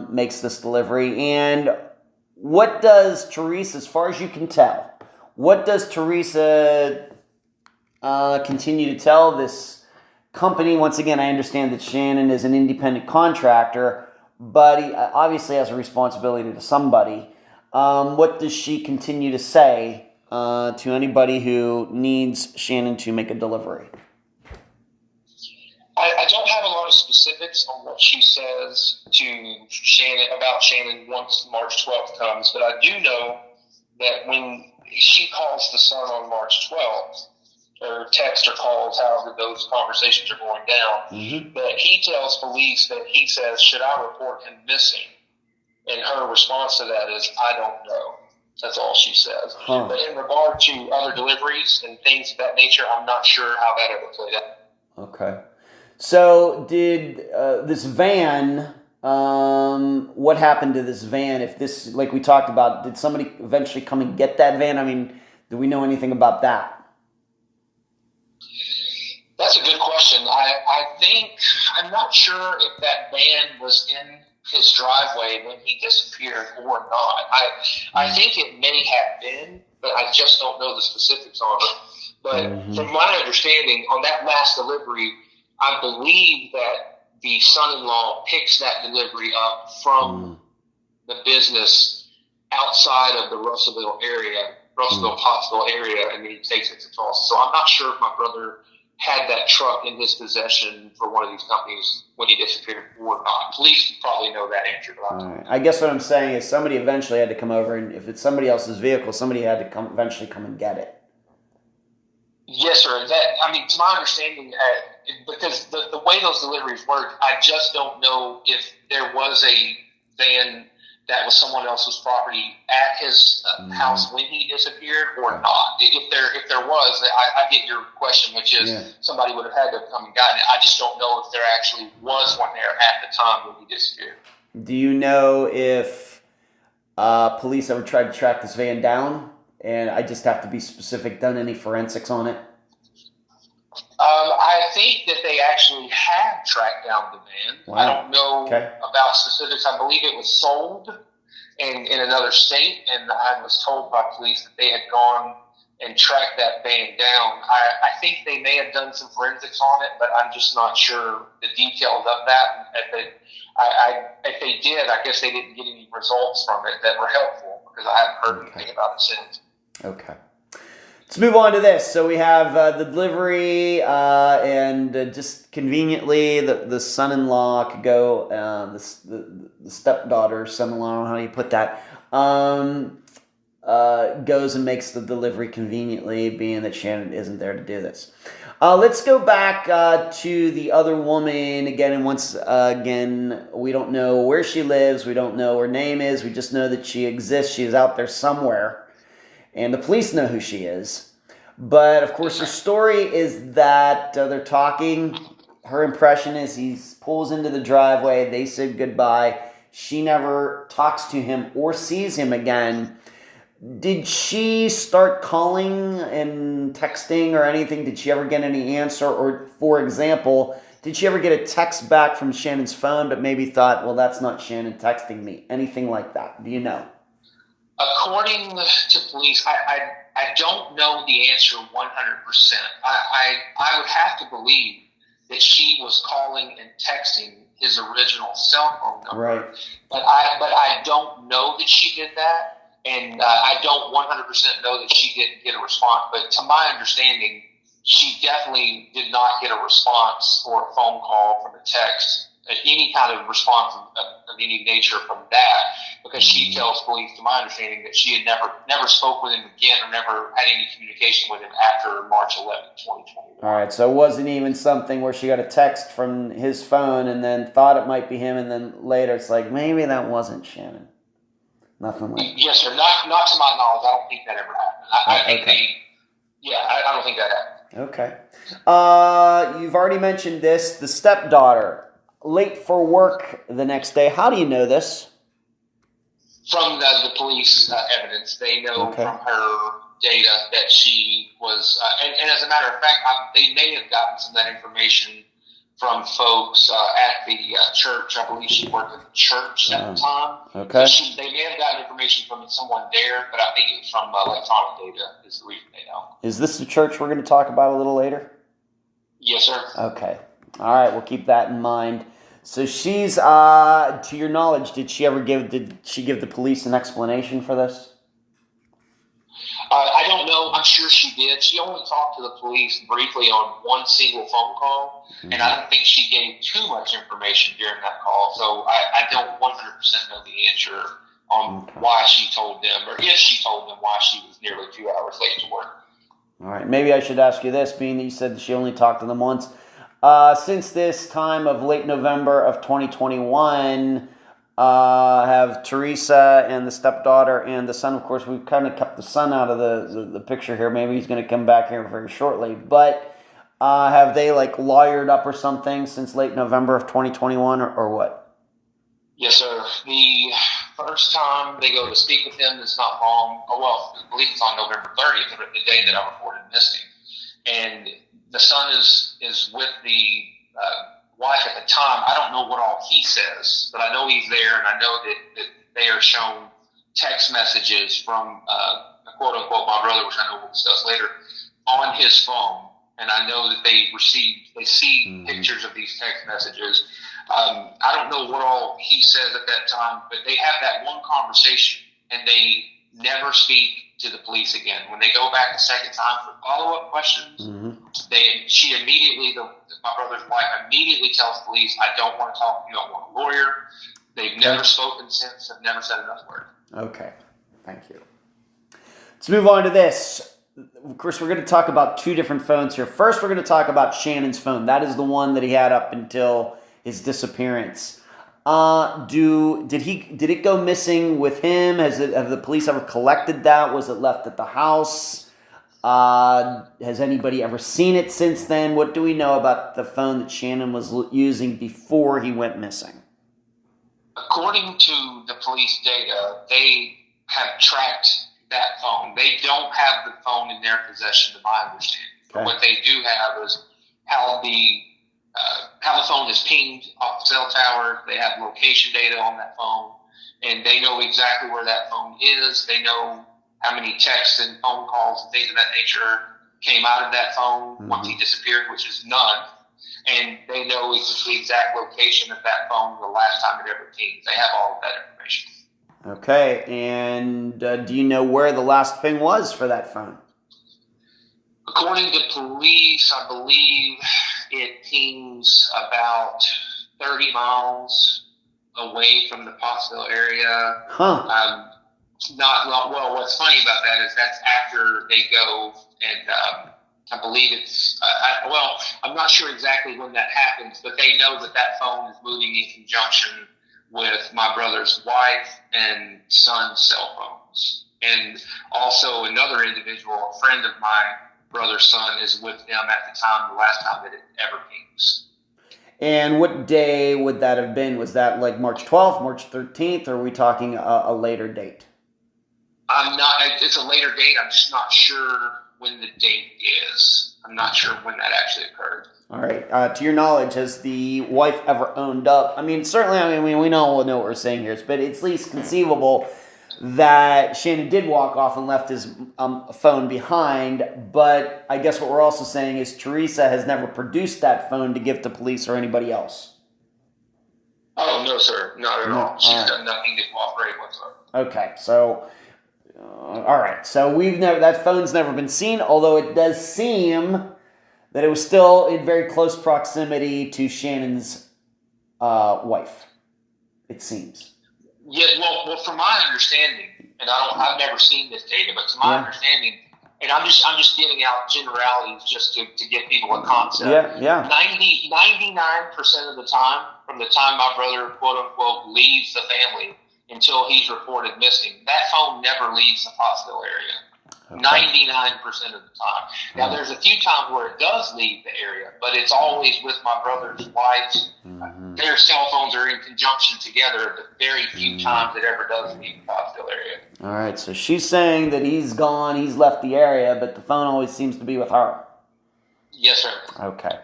S1: makes this delivery, and what does Teresa, as far as you can tell, what does Teresa continue to tell this company? Once again, I understand that Shannon is an independent contractor, but he obviously has a responsibility to somebody. What does she continue to say to anybody who needs Shannon to make a delivery?
S2: I don't have a lot of specifics on what she says to Shannon about Shannon once March 12th comes, but I do know that when she calls the son on March 12th, or text or calls, however those conversations are going down, but he tells police that he says, should I report him missing? And her response to that is, I don't know. That's all she says. But in regard to other deliveries and things of that nature, I'm not sure how that ever played out.
S1: Okay. So did this van, what happened to this van? If this, like we talked about, did somebody eventually come and get that van? I mean, do we know anything about that?
S2: That's a good question. I'm not sure if that van was in his driveway when he disappeared or not. I think it may have been, but I just don't know the specifics on it. But from my understanding, on that last delivery, I believe that the son-in-law picks that delivery up from the business outside of the Russellville, Pottsville area, and then he takes it to Tulsa. So I'm not sure if my brother had that truck in his possession for one of these companies when he disappeared or not. Police probably know that answer.
S1: All right. I guess what I'm saying is somebody eventually had to come over, and if it's somebody else's vehicle, somebody had to eventually come and get it.
S2: Yes, sir. To my understanding, because the way those deliveries work, I just don't know if there was a van that was someone else's property at his house when he disappeared or not. If there was, I get your question, which is somebody would have had to have come and gotten it. I just don't know if there actually was one there at the time when he disappeared.
S1: Do you know if police ever tried to track this van down? And I just have to be specific, done any forensics on it?
S2: I think that they actually have tracked down the van. Wow. I don't know about specifics. I believe it was sold in another state, and I was told by police that they had gone and tracked that van down. I think they may have done some forensics on it, but I'm just not sure the details of that. If they did, I guess they didn't get any results from it that were helpful, because I haven't heard anything about it since.
S1: Okay. Let's move on to this. So we have the delivery, and just conveniently, the son-in-law could go, the stepdaughter, son-in-law, I don't know how you put that, goes and makes the delivery conveniently, being that Shannon isn't there to do this. Let's go back to the other woman again. And once again, we don't know where she lives. We don't know her name is. We just know that she exists. She is out there somewhere. And the police know who she is. But, of course, her story is that they're talking. Her impression is he pulls into the driveway. They say goodbye. She never talks to him or sees him again. Did she start calling and texting or anything? Did she ever get any answer? Or, for example, did she ever get a text back from Shannon's phone but maybe thought, well, that's not Shannon texting me? Anything like that? Do you know?
S2: According to police, I don't know the answer 100%. I would have to believe that she was calling and texting his original cell phone number.
S1: Right.
S2: But I don't know that she did that. And I don't 100% know that she didn't get a response. But to my understanding, she definitely did not get a response or a phone call from a text, any kind of response of any nature from that, because she tells police, to my understanding, that she had never spoke with him again or never had any communication with him after March 11th, 2021.
S1: All right, so it wasn't even something where she got a text from his phone and then thought it might be him, and then later it's like, maybe that wasn't Shannon. Nothing like that.
S2: Yes, sir. Not to my knowledge. I don't think that ever happened. I think I don't think that happened.
S1: Okay. You've already mentioned this, the stepdaughter, late for work the next day. How do you know this?
S2: From the police evidence. They know from her data that she was, and as a matter of fact, they may have gotten some of that information from folks at the church. I believe she worked at the church at the time.
S1: Okay.
S2: So they may have gotten information from someone there, but I think it was from electronic data is the reason they know.
S1: Is this the church we're going to talk about a little later?
S2: Yes, sir.
S1: Okay. All right, we'll keep that in mind. So she's, to your knowledge, did she give the police an explanation for this?
S2: I don't know. I'm sure she did. She only talked to the police briefly on one single phone call, and I don't think she gave too much information during that call. So I don't 100% know the answer on why she told them, or if she told them why she was nearly 2 hours late to work.
S1: All right. Maybe I should ask you this, being that you said that she only talked to them once. Since this time of late November of 2021, have Teresa and the stepdaughter and the son. Of course, we've kind of kept the son out of the picture here. Maybe he's going to come back here very shortly. But have they lawyered up or something since late November of 2021 or what?
S2: Yes, sir. The first time they go to speak with him is not long. Oh, well, I believe it's on November 30th, the day that I reported missing. And the son is with the wife at the time. I don't know what all he says, but I know he's there, and I know that they are shown text messages from quote unquote my brother, which I know we'll discuss later, on his phone. And I know that they see pictures of these text messages. I don't know what all he says at that time, but they have that one conversation, and they never speak to the police again. When they go back a second time for follow-up questions, my brother's wife immediately tells police, I don't want to talk, you don't want a lawyer. They've never spoken since, have never said another word.
S1: Okay, thank you. Let's move on to this. Of course, we're going to talk about two different phones here. First, we're going to talk about Shannon's phone. That is the one that he had up until his disappearance. Did it go missing with him? Have the police ever collected that? Was it left at the house? Has anybody ever seen it since then? What do we know about the phone that Shannon was using before he went missing?
S2: According to the police data, they have tracked that phone. They don't have the phone in their possession, to my understanding. Okay. What they do have is how the phone is pinged off the cell tower. They have location data on that phone, and they know exactly where that phone is. They know how many texts and phone calls and things of that nature came out of that phone once he disappeared, which is none. And they know the exact location of that phone the last time it ever pinged. They have all of that information.
S1: Okay, and do you know where the last ping was for that phone?
S2: According to police, I believe it pings about 30 miles away from the Pottsville area. What's funny about that is that's after they go and I believe it's, well, I'm not sure exactly when that happens, but they know that that phone is moving in conjunction with my brother's wife and son's cell phones. And also another individual, a friend of my brother's son, is with them at the time, the last time that it ever pings.
S1: And what day would that have been? Was that like March 12th, March 13th, or are we talking a later date?
S2: It's a later date. I'm just not sure when the date is. I'm not sure when that actually occurred.
S1: All right. To your knowledge, has the wife ever owned up? I mean, certainly, we know what we're saying here, but it's at least conceivable that Shannon did walk off and left his phone behind. But I guess what we're also saying is Teresa has never produced that phone to give to police or anybody else.
S2: Oh, no, sir. Not at all. She's done nothing to cooperate whatsoever.
S1: Okay, so... all right, so that phone's never been seen, although it does seem that it was still in very close proximity to Shannon's wife. It seems.
S2: Yeah, well, from my understanding, and I've never seen this data, but to my understanding, and I'm just giving out generalities just to give people a concept.
S1: Yeah.
S2: 99% of the time, from the time my brother quote unquote leaves the family until he's reported missing, that phone never leaves the Pottsville area. Okay. 99% of the time. Now, there's a few times where it does leave the area, but it's always with my brother's wife's. Mm-hmm. Their cell phones are in conjunction together. The very few times it ever does leave the Pottsville area.
S1: All right, so she's saying that he's gone, he's left the area, but the phone always seems to be with her.
S2: Yes, sir.
S1: Okay.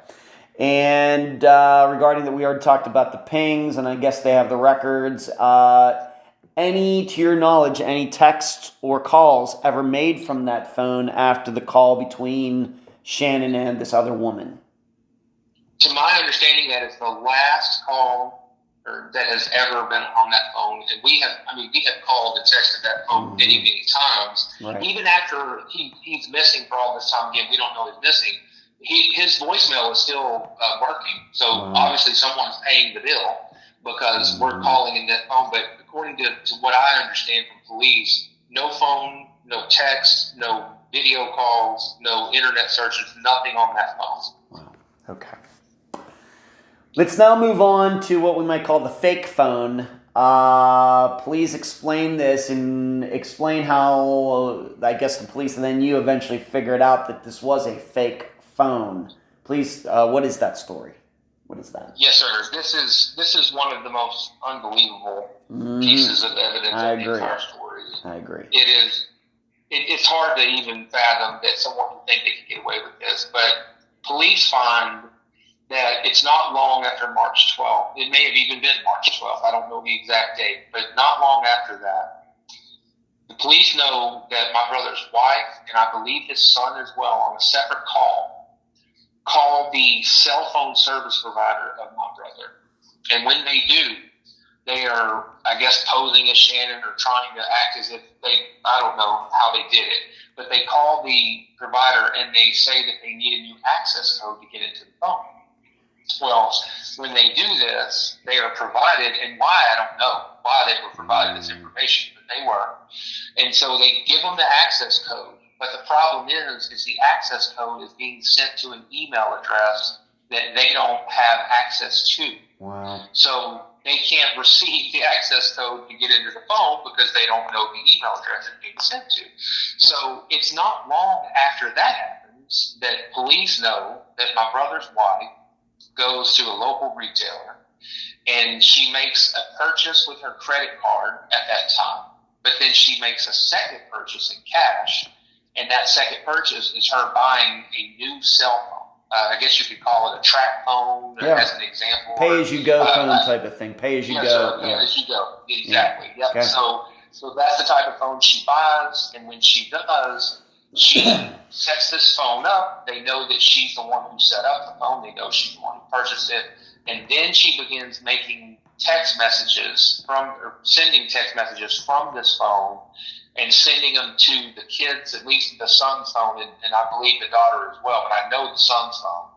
S1: And regarding that, we already talked about the pings, and I guess they have the records. To your knowledge, any texts or calls ever made from that phone after the call between Shannon and this other woman?
S2: To my understanding, that is the last call that has ever been on that phone. And we have called and texted that phone many times. Right. Even after he's missing for all this time, again, we don't know he's missing. His voicemail is still working. So obviously someone's paying the bill because we're calling in that phone. But according to what I understand from police, no phone, no text, no video calls, no internet searches, nothing on that phone.
S1: Wow. Okay. Let's now move on to what we might call the fake phone. Please explain this and explain how, I guess, the police and then you eventually figured out that this was a fake phone. Please, what is that story? What is that?
S2: Yes, sir. This is one of the most unbelievable pieces of evidence of the entire story.
S1: I agree.
S2: It is. It's hard to even fathom that someone would think they could get away with this, but police find that it's not long after March 12th. It may have even been March 12th. I don't know the exact date, but not long after that, the police know that my brother's wife, and I believe his son as well, on a separate call the cell phone service provider of my brother. And when they do, they are, I guess, posing as Shannon or trying to act as if I don't know how they did it, but they call the provider and they say that they need a new access code to get into the phone. Well, when they do this, they are provided, and why, I don't know why they were provided this information, but they were. And so they give them the access code. But the problem is the access code is being sent to an email address that they don't have access to.
S1: Wow. So
S2: they can't receive the access code to get into the phone because they don't know the email address it's being sent to. So it's not long after that happens that police know that my brother's wife goes to a local retailer and she makes a purchase with her credit card at that time. But then she makes a second purchase in cash. And that second purchase is her buying a new cell phone. I guess you could call it a track phone, as an example.
S1: Pay-as-you-go phone type of thing. Pay-as-you-go.
S2: Pay-as-you-go. Exactly. Yep.
S1: Okay.
S2: So that's the type of phone she buys. And when she does, she sets this phone up. They know that she's the one who set up the phone. They know she's the one who purchased it. And then she begins making text messages sending text messages from this phone and sending them to the kids, at least the son's phone, and I believe the daughter as well, but I know the son's phone,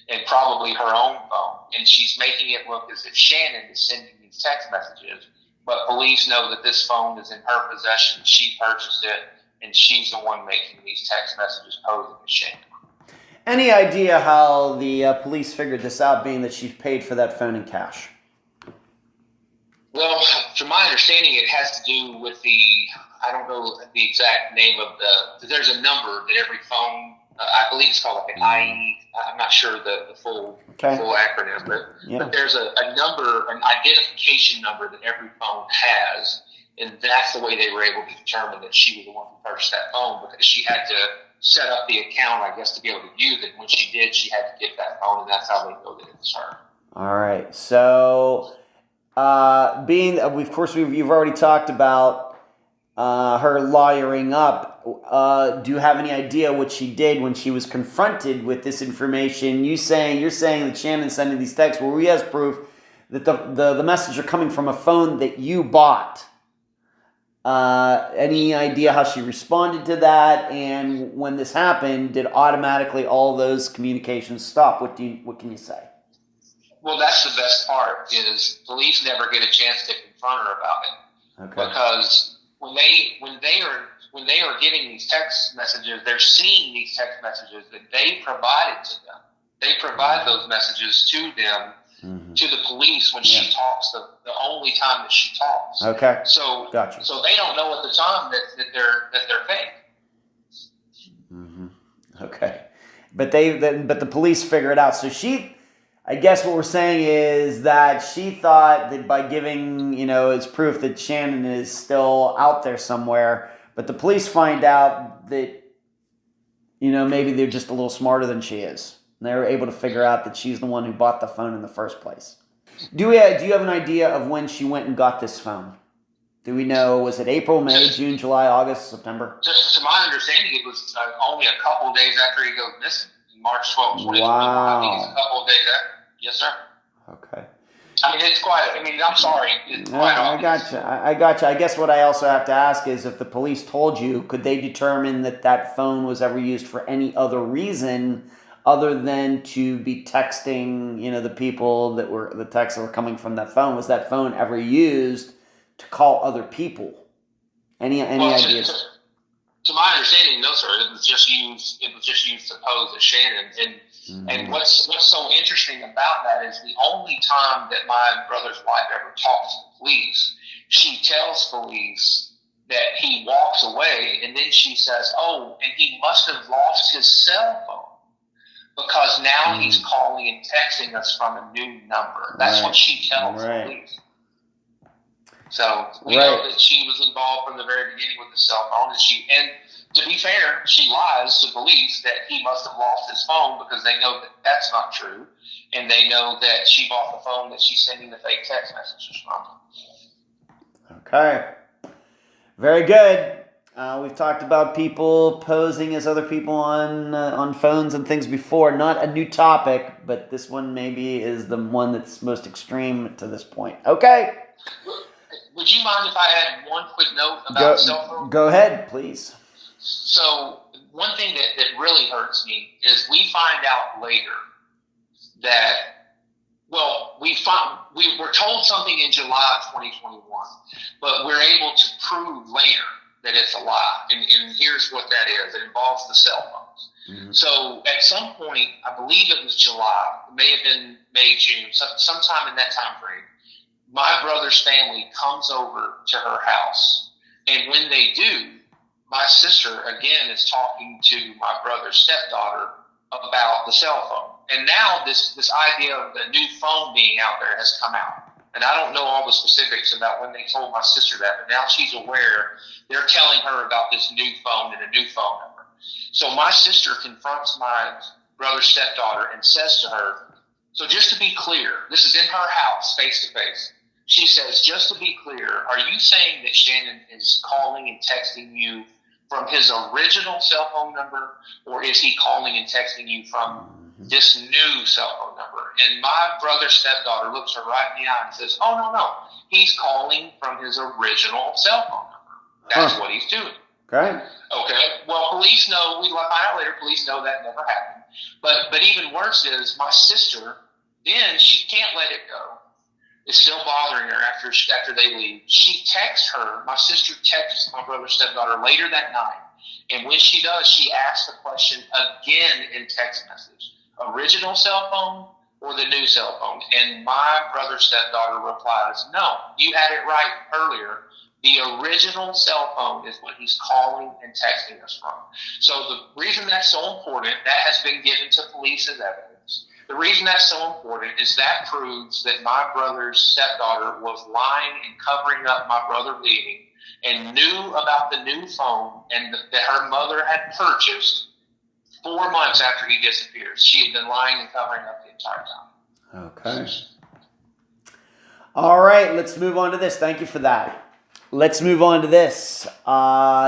S2: and probably her own phone. And she's making it look as if Shannon is sending these text messages, but police know that this phone is in her possession. She purchased it, and she's the one making these text messages posing as Shannon.
S1: Any idea how the police figured this out, being that she paid for that phone in cash?
S2: Well, from my understanding, it has to do with I don't know the exact name of there's a number that every phone, I believe it's called like an IE, I'm not sure the full acronym, but there's a number, an identification number that every phone has, and that's the way they were able to determine that she was the one who purchased that phone, because she had to set up the account, I guess, to be able to use it. When she did, she had to get that phone, and that's how they know that it's her.
S1: All right, so... you've already talked about her lawyering up. Do you have any idea what she did when she was confronted with this information? You're saying that Shannon's sending these texts where he has proof that the messages are coming from a phone that you bought. Any idea how she responded to that? And when this happened, did automatically all those communications stop? What can you say?
S2: Well, that's the best part, is police never get a chance to confront her about it.
S1: Okay.
S2: Because when they are getting these text messages, they're seeing these text messages that they provided to them. They provide those messages to them, to the police when she talks, the only time that she talks.
S1: Okay.
S2: So
S1: gotcha.
S2: So they don't know at the time that they're fake.
S1: Mm-hmm. Okay. But the police figure it out. So I guess what we're saying is that she thought that by giving, as proof that Shannon is still out there somewhere, but the police find out that, maybe they're just a little smarter than she is. And they were able to figure out that she's the one who bought the phone in the first place. Do you have an idea of when she went and got this phone? Do we know, was it April, May, June, July, August, September?
S2: To my understanding, it was only a couple of days after he goes missing, March 12th, 2021.
S1: Wow.
S2: I think it's a couple of days after. Yes, sir.
S1: Okay.
S2: It's quite. I'm sorry. It's quite obvious.
S1: I gotcha. I guess what I also have to ask is, if the police told you, could they determine that phone was ever used for any other reason other than to be texting, the people the texts that were coming from that phone? Was that phone ever used to call other people? Any ideas?
S2: To my understanding, no, sir. It was just used to pose as Shannon. And what's so interesting about that is the only time that my brother's wife ever talks to police, she tells police that he walks away, and then she says, "Oh, and he must have lost his cell phone because now he's calling and texting us from a new number." That's what she tells police. So we know that she was involved from the very beginning with the cell phone, and to be fair, she lies to police that he must have lost his phone, because they know that that's not true, and they know that she bought the phone that she's sending the fake text messages from.
S1: Okay. Very good. We've talked about people posing as other people on phones and things before. Not a new topic, but this one maybe is the one that's most extreme to this point. Okay.
S2: Would you mind if I had one quick note about cell phone?
S1: Go ahead, please.
S2: So one thing that really hurts me is we find out later that, we were told something in July of 2021, but we're able to prove later that it's a lie. And here's what that is. It involves the cell phones. Mm-hmm. So at some point, I believe it was July, it may have been May, June, sometime in that time frame, my brother's family comes over to her house. And when they do, my sister, again, is talking to my brother's stepdaughter about the cell phone. And now this idea of the new phone being out there has come out. And I don't know all the specifics about when they told my sister that, but now she's aware. They're telling her about this new phone and a new phone number. So my sister confronts my brother's stepdaughter and says to her, so just to be clear, this is in her house, face to face. She says, just to be clear, are you saying that Shannon is calling and texting you from his original cell phone number, or is he calling and texting you from this new cell phone number? And my brother's stepdaughter looks her right in the eye and says, oh, no, he's calling from his original cell phone number. That's what he's doing.
S1: Okay.
S2: Well, police know, we find out later, police know that never happened. But even worse is my sister, then she can't let it go. It's still bothering her after they leave. She texts her, my sister texts my brother's stepdaughter later that night And when she does, she asks the question again in text message. Original cell phone or the new cell phone? And my brother's stepdaughter replies, no, you had it right earlier. The original cell phone is what he's calling and texting us from. So the reason that's so important, that has been given to police as evidence. The reason that's so important is that proves that my brother's stepdaughter was lying and covering up my brother leaving and knew about the new phone and that her mother had purchased 4 months after he disappeared. She had been lying and covering up the entire time.
S1: Okay. All right, let's move on to this. Thank you for that. Let's move on to this.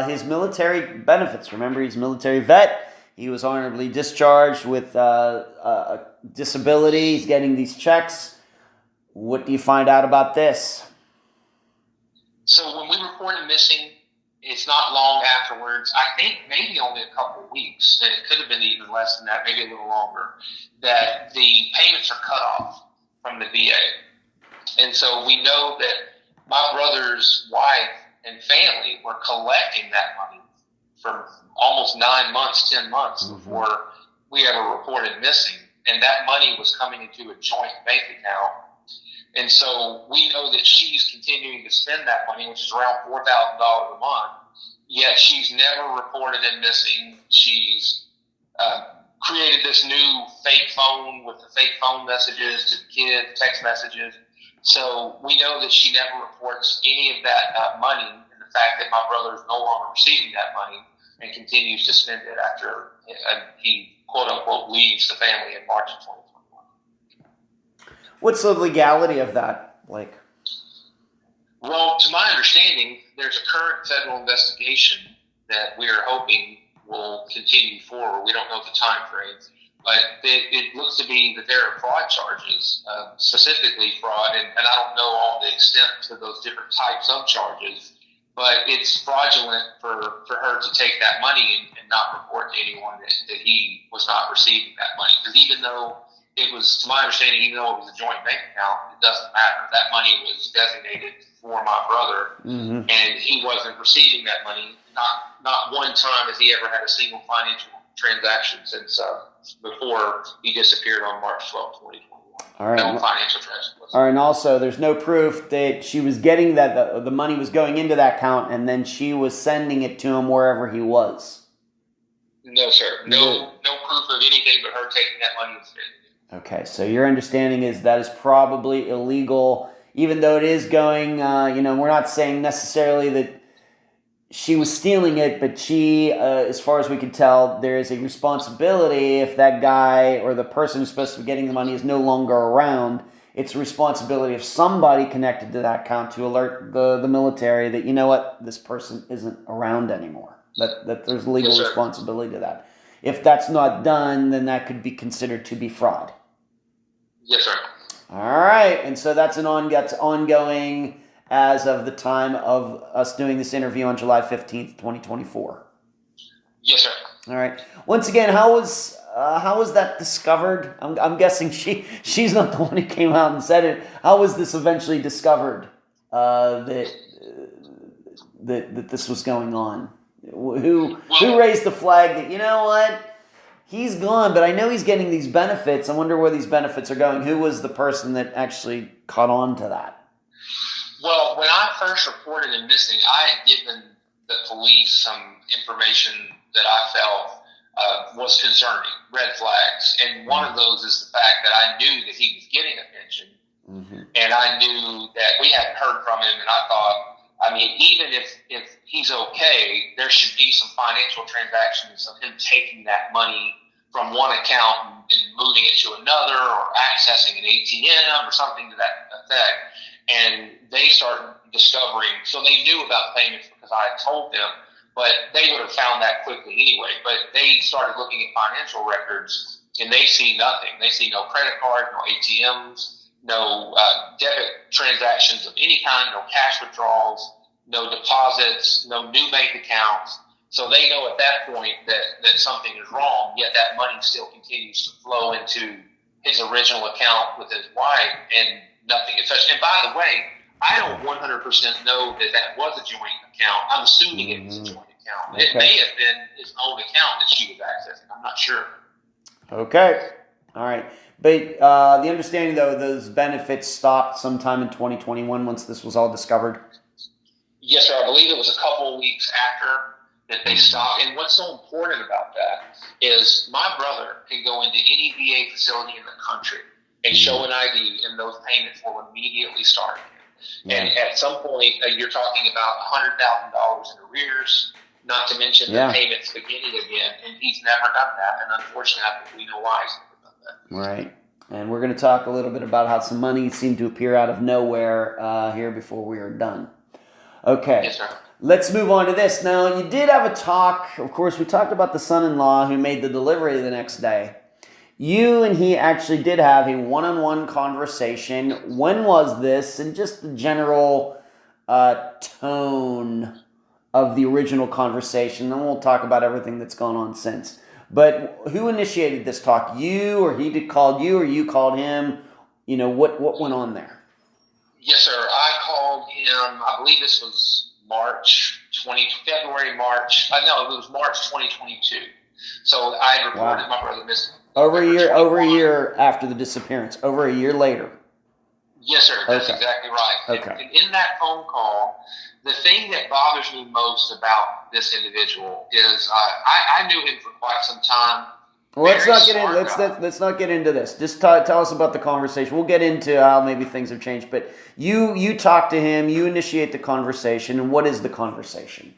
S1: His military benefits. Remember, he's a military vet. He was honorably discharged with a disability. He's getting these checks. What do you find out about this?
S2: So when we reported missing, it's not long afterwards, I think maybe only a couple of weeks, it could have been even less than that, maybe a little longer, that the payments are cut off from the VA. And so we know that my brother's wife and family were collecting that money for almost 9 months, 10 months before we ever reported missing. And that money was coming into a joint bank account. And so we know that she's continuing to spend that money, which is around $4,000 a month, yet she's never reported it missing. She's created this new fake phone with the fake phone messages to the kids, text messages. So we know that she never reports any of that money, and the fact that my brother is no longer receiving that money and continues to spend it after he, quote-unquote, leaves the family in March of 2021.
S1: What's the legality of that like?
S2: Well, to my understanding, there's a current federal investigation that we're hoping will continue forward. We don't know the time frame, but it looks to be that there are fraud charges, specifically fraud, and I don't know all the extent to those different types of charges, but it's fraudulent for her to take that money and not report to anyone that he was not receiving that money. Because even though it was, to my understanding, even though it was a joint bank account, it doesn't matter. That money was designated for my brother, and he wasn't receiving that money. Not one time has he ever had a single financial transaction since before he disappeared on March 12, 2021.
S1: All right.
S2: No financial transaction.
S1: All right, and also there's no proof that she was getting that the money was going into that account and then she was sending it to him wherever he was.
S2: No, sir. No proof of anything but her taking that money and spending it.
S1: Okay, so your understanding is that is probably illegal, even though it is going, we're not saying necessarily that she was stealing it, but she, as far as we can tell, there is a responsibility if that guy or the person who's supposed to be getting the money is no longer around. It's a responsibility of somebody connected to that account to alert the military that, you know what, this person isn't around anymore, that there's legal responsibility to that. If that's not done, then that could be considered to be fraud.
S2: Yes, sir.
S1: All right, and so that's ongoing as of the time of us doing this interview on July 15th, 2024.
S2: Yes, sir.
S1: All right. Once again, how was that discovered? I'm guessing she's not the one who came out and said it. How was this eventually discovered that this was going on? Who raised the flag that, you know what? He's gone, but I know he's getting these benefits. I wonder where these benefits are going. Who was the person that actually caught on to that?
S2: Well, when I first reported him missing, I had given the police some information that I felt was concerning, red flags. And one of those is the fact that I knew that he was getting a pension. And I knew that we hadn't heard from him, and I thought, even if he's okay, there should be some financial transactions of him taking that money from one account and moving it to another or accessing an ATM or something to that effect. And they started discovering, so they knew about the payments because I had told them, but they would have found that quickly anyway. But they started looking at financial records and they see nothing. They see no credit card, no ATMs, no debit transactions of any kind, no cash withdrawals, no deposits, no new bank accounts. So they know at that point that something is wrong, yet that money still continues to flow into his original account with his wife and nothing is touched. And by the way, I don't 100% know that was a joint account. I'm assuming it was a joint account.
S1: Okay.
S2: It may have been his own account that she was accessing. I'm not sure.
S1: Okay. All right. But the understanding, though, those benefits stopped sometime in 2021 once this was all discovered?
S2: Yes, sir. I believe it was a couple of weeks after that they stopped. And what's so important about that is my brother can go into any VA facility in the country and show an ID, and those payments will immediately start again. And at some point, you're talking about $100,000 in arrears, not to mention the payments beginning again. And he's never done that. And unfortunately, we know why he's never done that.
S1: Right. And we're going to talk a little bit about how some money seemed to appear out of nowhere here before we are done. Okay.
S2: Yes, sir.
S1: Let's move on to this. Now, you did have a talk. Of course, we talked about the son-in-law who made the delivery the next day. You and he actually did have a one-on-one conversation. When was this? And just the general tone of the original conversation. Then we'll talk about everything that's gone on since. But who initiated this talk? You, or he called you, or you called him? You know, what went on there?
S2: Yes, sir. I called him, I believe this was February, March. No, it was March 2022. So I had reported my brother missing.
S1: Over a year after the disappearance. Over a year later.
S2: Yes, sir. That's exactly right.
S1: Okay.
S2: And in that phone call, the thing that bothers me most about this individual is I knew him for quite some time.
S1: Well, let's not get into this. Just tell us about the conversation. We'll get into how maybe things have changed. But you talk to him. You initiate the conversation. And what is the conversation?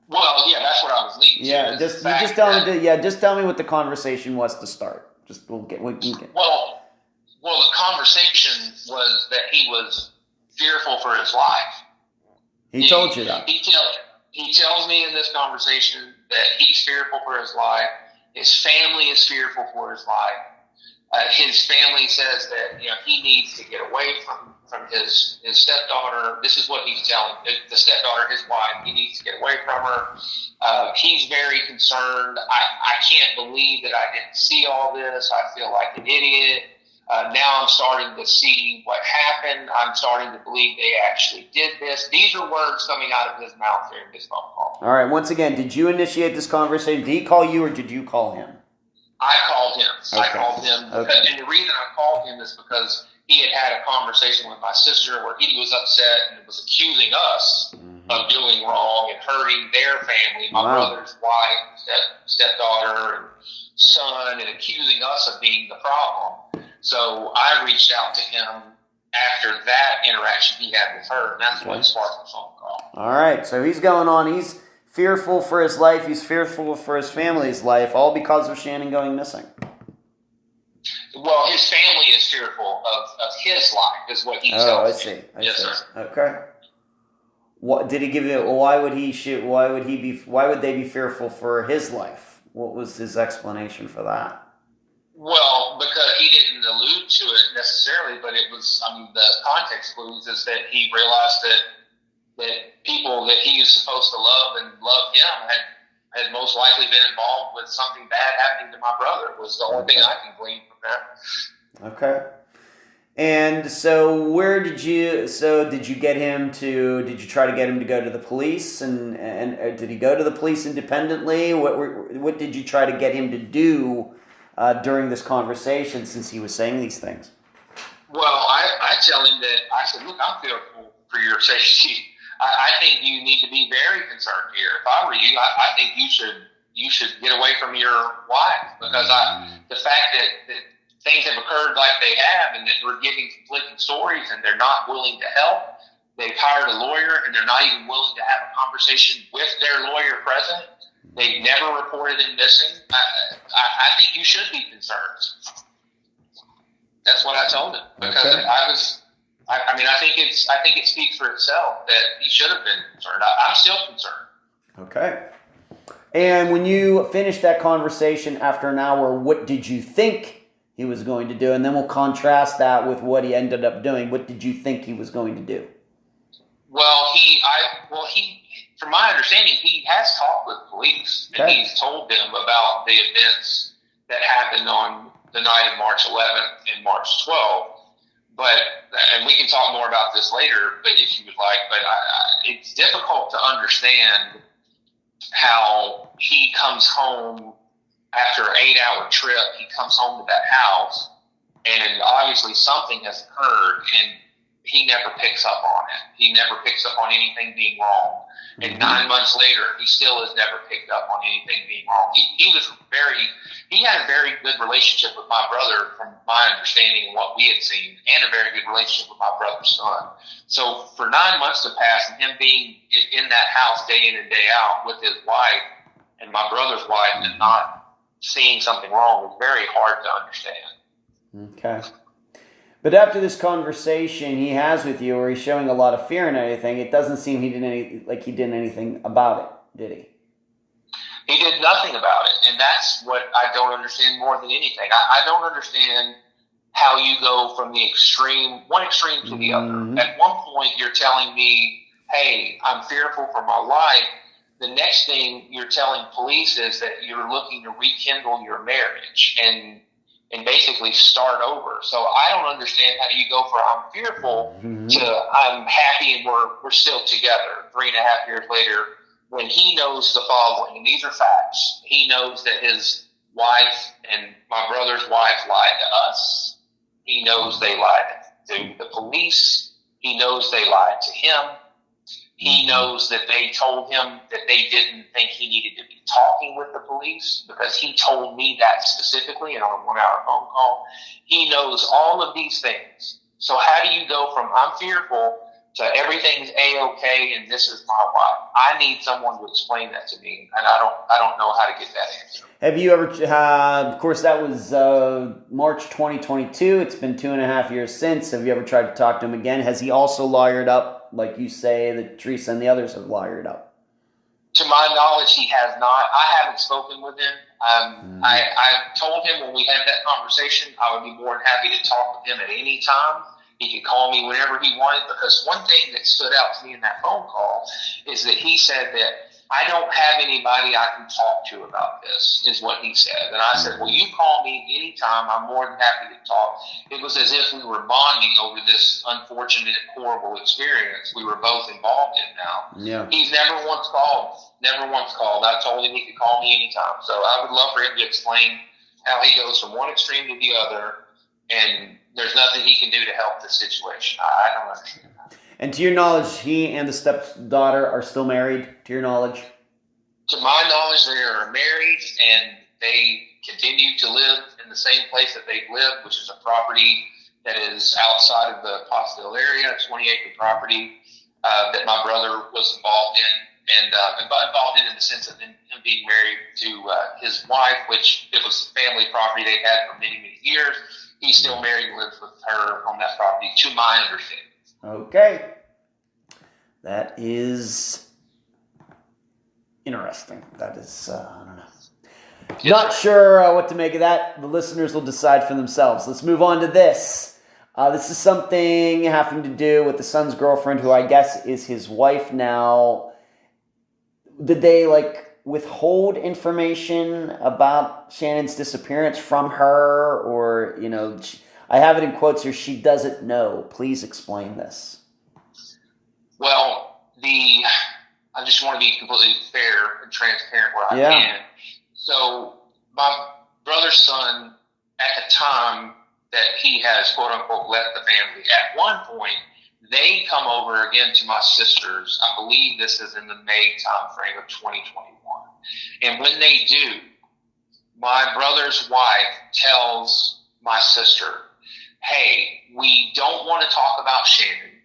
S2: Well, yeah, that's what I was leading to.
S1: Just tell me what the conversation was to start. Well,
S2: the conversation was that he was fearful for his life.
S1: He told you that.
S2: He tells me in this conversation that he's fearful for his life. His family is fearful for his life. His family says that he needs to get away from his stepdaughter. This is what he's telling the stepdaughter, his wife. He needs to get away from her. He's very concerned. I can't believe that I didn't see all this. I feel like an idiot. Now I'm starting to see what happened. I'm starting to believe they actually did this. These are words coming out of his mouth during this phone call.
S1: All right. Once again, did you initiate this conversation? Did he call you or did you call him?
S2: I called him.
S1: Okay.
S2: I called him. Because, and the reason I called him is because he had a conversation with my sister where he was upset and was accusing us of doing wrong and hurting their family, my brother's wife, stepdaughter, and son, and accusing us of being the problem. So I reached out to him after that interaction he had with her, and that's what sparked the phone call. All
S1: right, so he's going on. He's fearful for his life. He's fearful for his family's life, all because of Shannon going missing.
S2: Well, his family is fearful of his life, is what he tells me.
S1: Oh, I see.
S2: Yes, sir.
S1: Okay. What did he give you? Why would they be fearful for his life? What was his explanation for that?
S2: Well, because he didn't allude to it necessarily, but it was, the context clues is that he realized that people that he was supposed to love and loved him had most likely been involved with something bad happening to my brother. Was the only thing I can glean from that.
S1: Okay. And so did you get him to, did you try to get him to go to the police and did he go to the police independently? What did you try to get him to do during this conversation since he was saying these things?
S2: Well, I tell him that, I said, look, I'm fearful for your safety. I think you need to be very concerned here. If I were you, I think you should get away from your wife, because the fact that things have occurred like they have and that we're giving conflicting stories and they're not willing to help. They've hired a lawyer and they're not even willing to have a conversation with their lawyer present. They've never reported him missing. I think you should be concerned. That's what I told him, because I think it speaks for itself that he should have been concerned. I'm still concerned. Okay.
S1: And when you finished that conversation after an hour, what did you think he was going to do? And then we'll contrast that with what he ended up doing. What did you think he was going to do?
S2: Well, from my understanding, he has talked with police, and he's told them about the events that happened on the night of March 11th and March 12th. And we can talk more about this later, but if you would like. But it's difficult to understand how he comes home after an 8-hour trip. He comes home to that house, and obviously something has occurred, and he never picks up on it. He never picks up on anything being wrong. And 9 months later, he still has never picked up on anything being wrong. He had a very good relationship with my brother, from my understanding and what we had seen, and a very good relationship with my brother's son. So for 9 months to pass, and him being in that house day in and day out with his wife and my brother's wife, and not seeing something wrong, was very hard to understand.
S1: Okay. But after this conversation he has with you, where he's showing a lot of fear and everything, it doesn't seem he did anything about it, did he?
S2: He did nothing about it, and that's what I don't understand more than anything. I don't understand how you go from one extreme to the other. At one point, you're telling me, hey, I'm fearful for my life. The next thing you're telling police is that you're looking to rekindle your marriage and basically start over. So I don't understand how you go from I'm fearful to I'm happy and we're still together 3.5 years later, when he knows the following, and these are facts. He knows that his wife and my brother's wife lied to us. He knows they lied to the police. He knows they lied to him. He knows that they told him that they didn't think he needed to be talking with the police, because he told me that specifically in our 1-hour phone call. He knows all of these things. So how do you go from I'm fearful to everything's A-okay and this is my wife? I need someone to explain that to me, and I don't know how to get that answer.
S1: Have you ever, of course that was March 2022, it's been 2.5 years since. Have you ever tried to talk to him again? Has he also lawyered up, like you say that Teresa and the others have lawyered up?
S2: To my knowledge, he has not. I haven't spoken with him. I told him when we had that conversation, I would be more than happy to talk with him at any time. He could call me whenever he wanted, because one thing that stood out to me in that phone call is that he said that I don't have anybody I can talk to about this, is what he said. And I said, well, you call me anytime. I'm more than happy to talk. It was as if we were bonding over this unfortunate, horrible experience we were both involved in now.
S1: Yeah.
S2: He's never once called. I told him he could call me anytime. So I would love for him to explain how he goes from one extreme to the other, and there's nothing he can do to help the situation. I don't understand that.
S1: And to your knowledge, he and the stepdaughter are still married, to your knowledge?
S2: To my knowledge, they are married, and they continue to live in the same place that they've lived, which is a property that is outside of the Pottsville area, a 20-acre property that my brother was involved in. And involved in the sense of him being married to his wife, which it was family property they'd had for many, many years. He's still married and lives with her on that property, to my understanding.
S1: Okay. That is interesting. That is, I don't know.
S2: Yes,
S1: Not sure what to make of that. The listeners will decide for themselves. Let's move on to this. This is something having to do with the son's girlfriend, who I guess is his wife now. Did they withhold information about Shannon's disappearance from her, or I have it in quotes here, she doesn't know. Please explain this.
S2: Well, I just want to be completely fair and transparent where I can. So my brother's son, at the time that he has quote unquote left the family, at one point they come over again to my sister's. I believe this is in the May time frame of 2021. And when they do, my brother's wife tells my sister, hey, we don't want to talk about Shannon.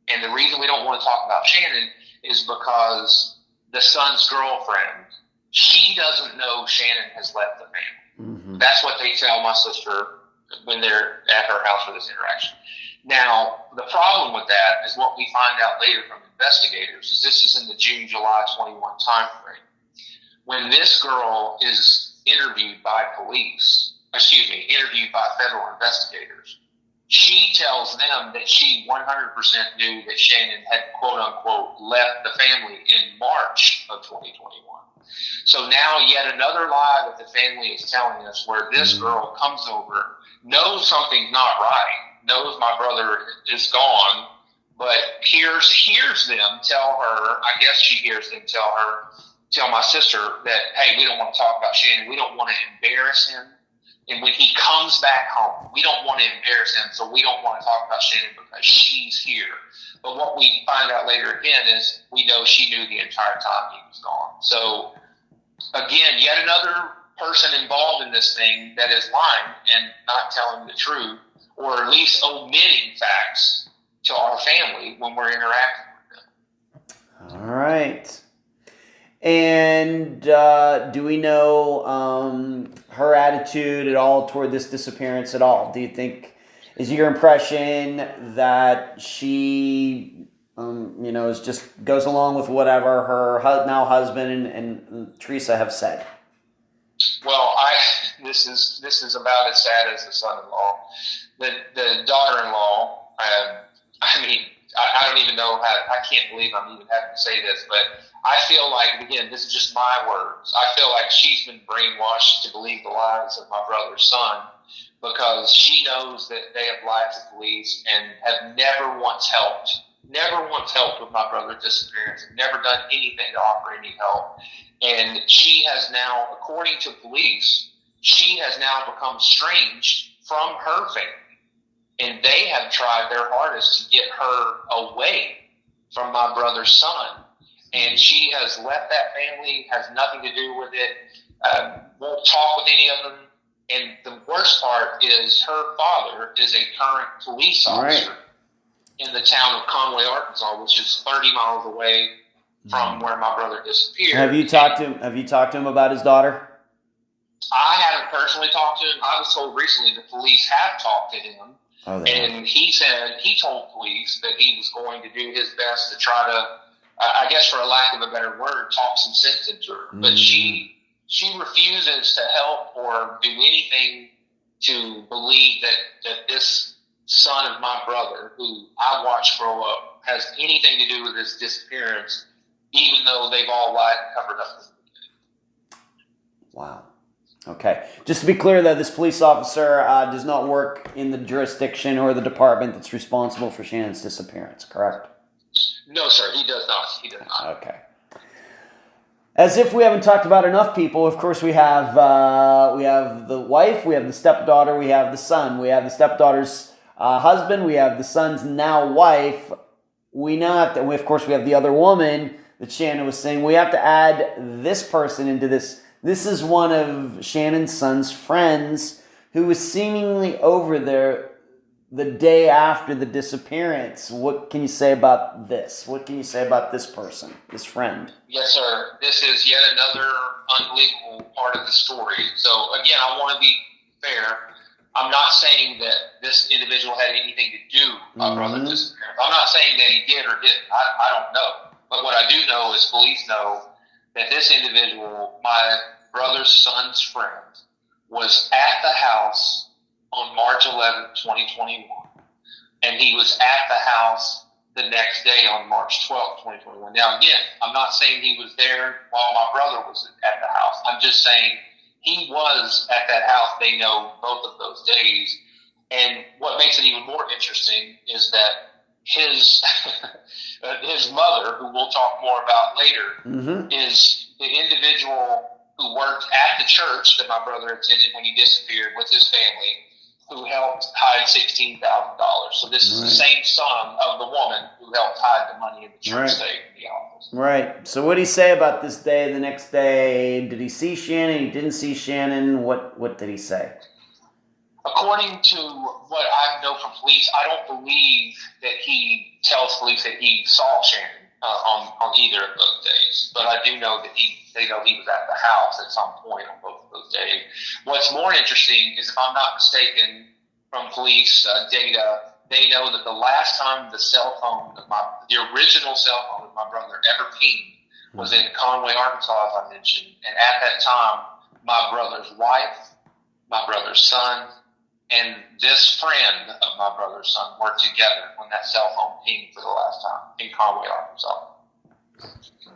S2: And the reason we don't want to talk about Shannon is because the son's girlfriend, she doesn't know Shannon has left the family. Mm-hmm. That's what they tell my sister when they're at her house for this interaction. Now, the problem with that is what we find out later from investigators is this is in the June, July 21 time frame. When this girl is interviewed by federal investigators, she tells them that she 100% knew that Shannon had quote unquote left the family in March of 2021. So now yet another lie that the family is telling us, where this girl comes over, knows something's not right, knows my brother is gone, but hears them tell her, I guess she hears them tell her, tell my sister that, hey, we don't want to talk about Shannon. We don't want to embarrass him. And when he comes back home, we don't want to embarrass him, so we don't want to talk about Shannon because she's here. But what we find out later again is we know she knew the entire time he was gone. So, again, yet another person involved in this thing that is lying and not telling the truth, or at least omitting facts to our family when we're interacting with them.
S1: All right. And do we know her attitude at all toward this disappearance at all? Do you think, is your impression that she, is just goes along with whatever her now husband and Teresa have said?
S2: Well, this is about as sad as the son-in-law. The daughter-in-law, I don't even know I can't believe I'm even having to say this, but I feel like, again, this is just my words. I feel like she's been brainwashed to believe the lies of my brother's son because she knows that they have lied to police and have never once helped with my brother's disappearance, and never done anything to offer any help. And she has now, according to police, she has now become estranged from her family. And they have tried their hardest to get her away from my brother's son. And she has left that family, has nothing to do with it, won't talk with any of them. And the worst part is her father is a current police officer in the town of Conway, Arkansas, which is 30 miles away from where my brother disappeared.
S1: Have you talked to him about his daughter?
S2: I haven't personally talked to him. I was told recently the police have talked to him.
S1: Oh,
S2: and he said he told police that he was going to do his best to try to, I guess for a lack of a better word, talk some sense into her. But she refuses to help or do anything to believe that this son of my brother, who I watched grow up, has anything to do with his disappearance, even though they've all lied and covered up.
S1: Wow. Okay. Just to be clear, though, this police officer does not work in the jurisdiction or the department that's responsible for Shannon's disappearance, correct?
S2: No, sir. He does not. He does not.
S1: Okay. As if we haven't talked about enough people, of course, we have the wife, we have the stepdaughter, we have the son, we have the stepdaughter's husband, we have the son's now wife. We now have to, of course, we have the other woman that Shannon was saying. We have to add this person into this. This is one of Shannon's son's friends who was seemingly over there the day after the disappearance. What can you say about this? What can you say about this person, this friend?
S2: Yes, sir. This is yet another unbelievable part of the story. So, again, I want to be fair. I'm not saying that this individual had anything to do with my brother's disappearance. I'm not saying that he did or didn't. I don't know. But what I do know is police know that this individual, my brother's son's friend, was at the house on March 11th, 2021. And he was at the house the next day on March 12th, 2021. Now, again, I'm not saying he was there while my brother was at the house. I'm just saying he was at that house. They know both of those days. And what makes it even more interesting is that his mother, who we'll talk more about later, is the individual who worked at the church that my brother attended when he disappeared with his family, who helped hide $16,000. So this is the same son of the woman who helped hide the money in the church safe in the office.
S1: Right. So what did he say about this day, the next day? Did he see Shannon? He didn't see Shannon? What did he say?
S2: According to what I know from police, I don't believe that he tells police that he saw Shannon on either of those days. But I do know that they know he was at the house at some point on both of those days. What's more interesting is, if I'm not mistaken, from police data, they know that the last time the original cell phone of my brother ever pinged was in Conway, Arkansas, as I mentioned. And at that time, my brother's wife, my brother's son, and this friend of my brother's son were together when that cell phone pinged for the last time in Conway, Arkansas.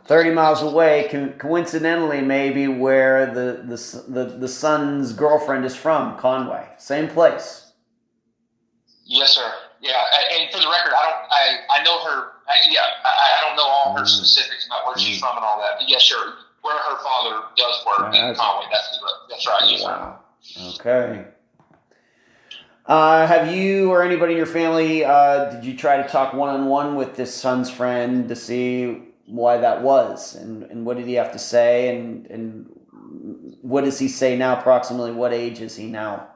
S1: 30 miles away, coincidentally, maybe where the son's girlfriend is from, Conway. Same place.
S2: Yes, sir. Yeah, and for the record, I know her. I don't know all her specifics about where she's from and all that. But yeah, sure. where her father does work in Conway. That's right. Yes,
S1: wow. Okay. Have you or anybody in your family, did you try to talk one-on-one with this son's friend to see why that was? And what did he have to say? And what does he say now approximately? What age is he now?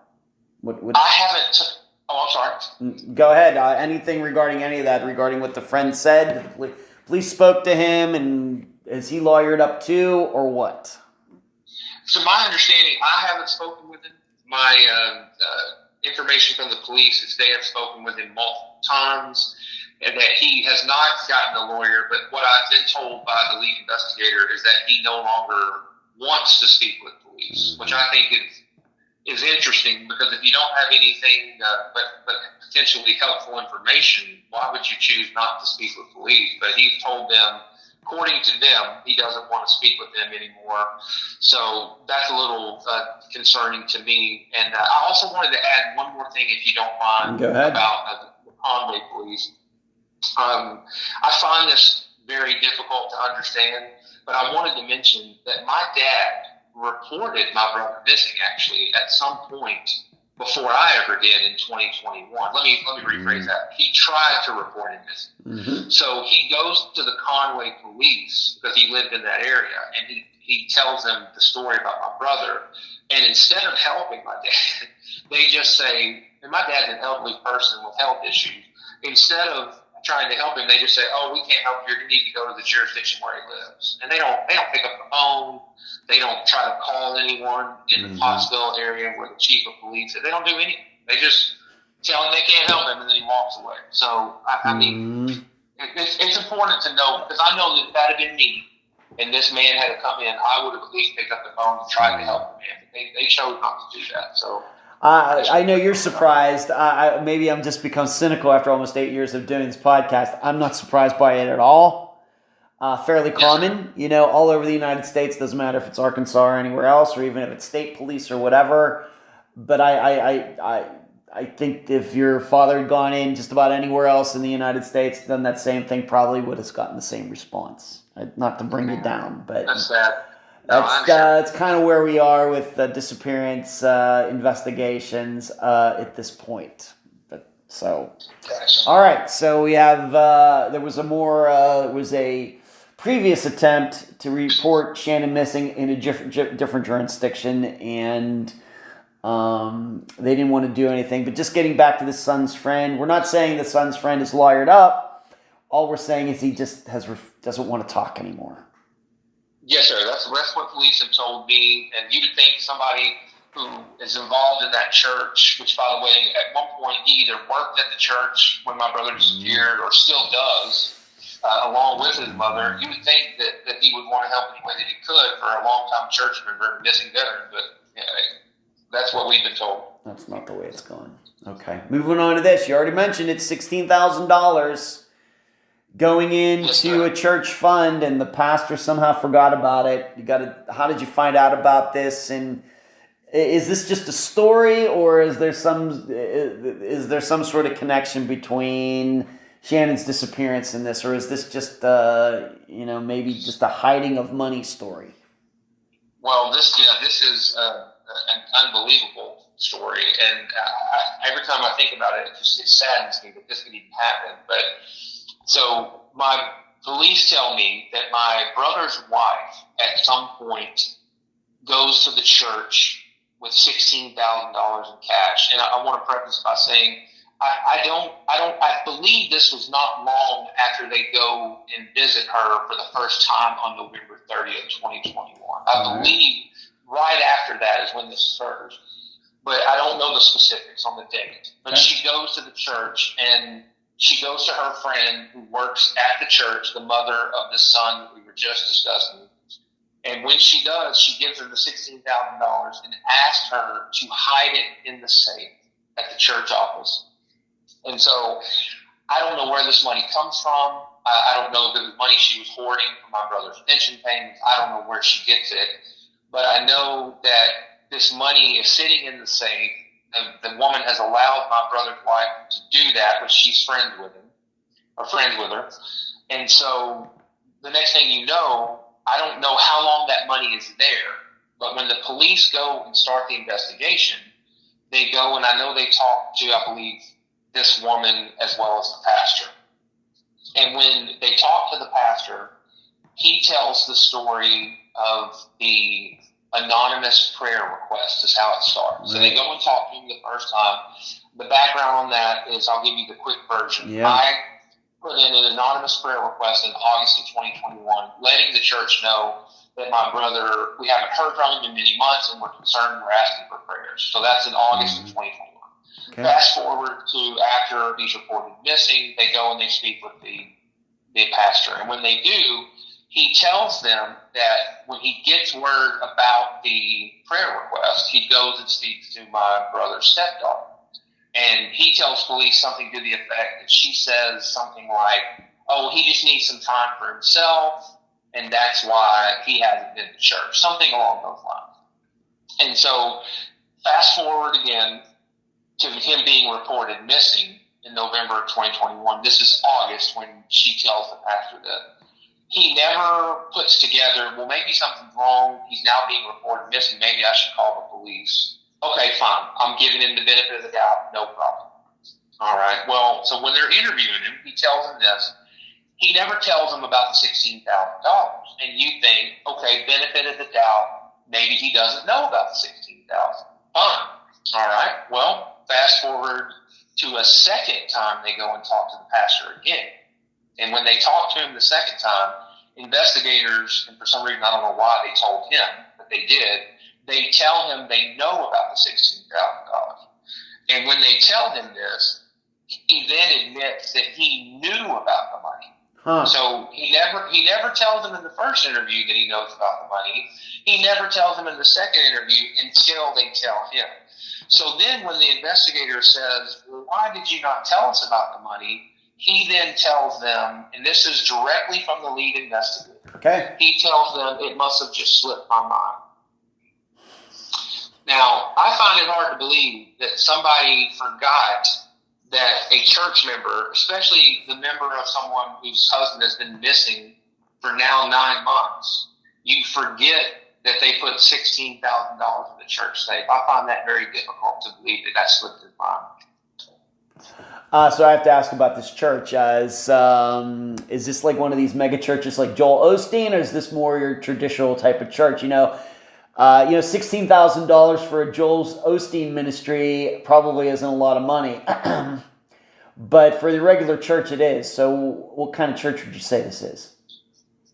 S1: What?
S2: I haven't. Oh, I'm sorry.
S1: Go ahead. Anything regarding any of that, regarding what the friend said? The police spoke to him, and is he lawyered up too, or what?
S2: So my understanding, I haven't spoken with him. My information from the police is they have spoken with him multiple times, and that he has not gotten a lawyer. But what I've been told by the lead investigator is that he no longer wants to speak with police, which I think is interesting, because if you don't have anything but potentially helpful information, why would you choose not to speak with police? But he's told them, according to them, he doesn't want to speak with them anymore. So that's a little concerning to me. And I also wanted to add one more thing, if you don't mind, about the Conway police. I find this very difficult to understand, but I wanted to mention that my dad reported my brother missing, actually, at some point before I ever did in 2021. Let me rephrase that. He tried to report him missing. So he goes to the Conway police, because he lived in that area, and he tells them the story about my brother. And instead of helping my dad, they just say, and my dad's an elderly person with health issues, instead of trying to help him, they just say, "Oh, we can't help you. You need to go to the jurisdiction where he lives." And they don't pick up the phone. They don't try to call anyone in the Pottsville area where the chief of police. They don't do anything. They just tell him they can't help him, and then he walks away. So I mean, it's important to know, because I know that had been me, and this man had to come in, I would have at least picked up the phone and tried to help him. They chose not to do that. So.
S1: I know you're surprised. Maybe I'm just become cynical after almost 8 years of doing this podcast. I'm not surprised by it at all. Fairly common, all over the United States. Doesn't matter if it's Arkansas or anywhere else, or even if it's state police or whatever. But I think if your father had gone in just about anywhere else in the United States, then that same thing probably would have gotten the same response. Not to bring you down, but
S2: that's sad.
S1: That's kind of where we are with disappearance investigations at this point. All right. So we have there was a previous attempt to report Shannon missing in a different jurisdiction, and they didn't want to do anything. But just getting back to the son's friend, we're not saying the son's friend is lawyered up. All we're saying is he just doesn't want to talk anymore.
S2: Yes, sir. That's what police have told me. And you would think somebody who is involved in that church, which, by the way, at one point he either worked at the church when my brother disappeared, or still does, along with his mother, you would think that he would want to help any way that he could for a long-time church member missing veteran. But that's what we've been told.
S1: That's not the way it's going. Okay. Moving on to this. You already mentioned it's $16,000. Going into a church fund, and the pastor somehow forgot about it. How did you find out about this? And is this just a story, or is there some sort of connection between Shannon's disappearance and this, or is this just maybe just a hiding of money story?
S2: Well, this is an unbelievable story, and every time I think about it, it saddens me that this could even happen. But so my police tell me that my brother's wife at some point goes to the church with $16,000 in cash. And I want to preface by saying I believe this was not long after they go and visit her for the first time on November 30th, 2021. I believe right after that is when this occurs. But I don't know the specifics on the date. But she goes to the church, and she goes to her friend who works at the church, the mother of the son that we were just discussing. And when she does, she gives her the $16,000 and asks her to hide it in the safe at the church office. And so I don't know where this money comes from. I don't know if it was money she was hoarding from my brother's pension payments. I don't know where she gets it. But I know that this money is sitting in the safe. The woman has allowed my brother's wife to do that, but she's friends with her. And so the next thing you know, I don't know how long that money is there, but when the police go and start the investigation, they go, and I know they talk to, I believe, this woman as well as the pastor. And when they talk to the pastor, he tells the story of the anonymous prayer request is how it starts. So they go and talk to him the first time. The background on that is, I'll give you the quick version.
S1: Yeah.
S2: I put in an anonymous prayer request in August of 2021, letting the church know that my brother, we haven't heard from him in many months, and we're concerned, we're asking for prayers. So that's in August of 2021. Okay. Fast forward to after he's reported missing, they go and they speak with the pastor. And when they do, he tells them that when he gets word about the prayer request, he goes and speaks to my brother's stepdaughter. And he tells police something to the effect that she says something like, oh, he just needs some time for himself, and that's why he hasn't been to church, something along those lines. And so fast forward again to him being reported missing in November of 2021. This is August when she tells the pastor that. He never puts together, well, maybe something's wrong. He's now being reported missing. Maybe I should call the police. Okay, fine. I'm giving him the benefit of the doubt. No problem. All right. Well, so when they're interviewing him, he tells them this. He never tells them about the $16,000. And you think, okay, benefit of the doubt, maybe he doesn't know about the $16,000. Fine. All right. Well, fast forward to a second time they go and talk to the pastor again. And when they talk to him the second time, investigators, and for some reason I don't know why they told him, but they did, they tell him they know about the $16,000. And when they tell him this, he then admits that he knew about the money. Huh. So he never tells them in the first interview that he knows about the money. He never tells them in the second interview until they tell him. So then when the investigator says, well, why did you not tell us about the money? He then tells them, and this is directly from the lead investigator. Okay. He tells them it must have just slipped my mind. Now, I find it hard to believe that somebody forgot that a church member, especially the member of someone whose husband has been missing for now 9 months, you forget that they put $16,000 in the church safe. I find that very difficult to believe that slipped his mind.
S1: So I have to ask about this church. Is this like one of these mega churches like Joel Osteen, or is this more your traditional type of church? $16,000 for a Joel Osteen ministry probably isn't a lot of money, but for the regular church it is. So what kind of church would you say this is?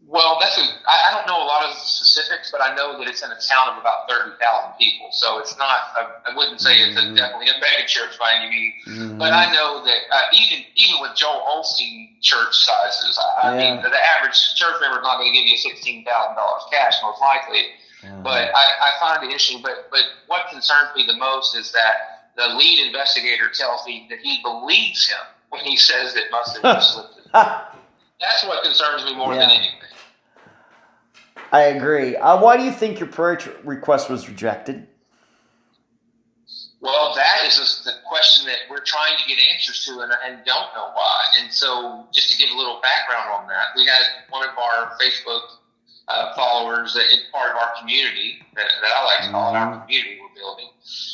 S2: Well, I don't know a lot of specifics, but I know that it's in a town of about 30,000 people. So it's not, I wouldn't say it's definitely a mega church by any means. Mm-hmm. But I know that even with Joel Osteen church sizes, I mean, the average church member is not going to give you $16,000 cash, most likely. Mm-hmm. But I find it interesting. But what concerns me the most is that the lead investigator tells me that he believes him when he says it must have just slipped his mind. That's what concerns me more than anything.
S1: I agree. Why do you think your prayer request was rejected?
S2: Well, that is the question that we're trying to get answers to and don't know why. And so just to give a little background on that, we had one of our Facebook followers, part of our community, that I like to call it our community we're building.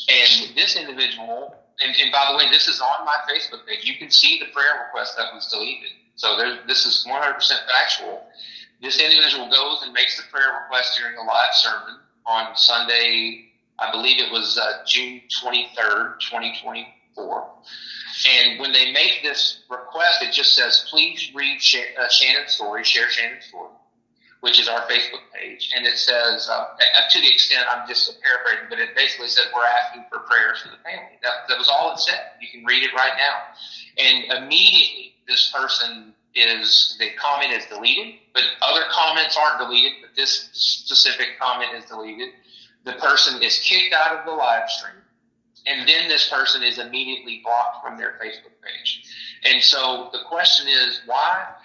S2: And this individual, and by the way, this is on my Facebook page. You can see the prayer request that was deleted. So this is 100% factual. This individual goes and makes the prayer request during a live sermon on Sunday, I believe it was June 23rd, 2024. And when they make this request, it just says, please read Shannon's story, share Shannon's story, which is our Facebook page. And it says, to the extent, I'm just paraphrasing, but it basically says we're asking for prayers for the family. That was all it said. You can read it right now. And immediately, this person the comment is deleted, but other comments aren't deleted, but this specific comment is deleted. The person is kicked out of the live stream, and then this person is immediately blocked from their Facebook page. And so the question is, why?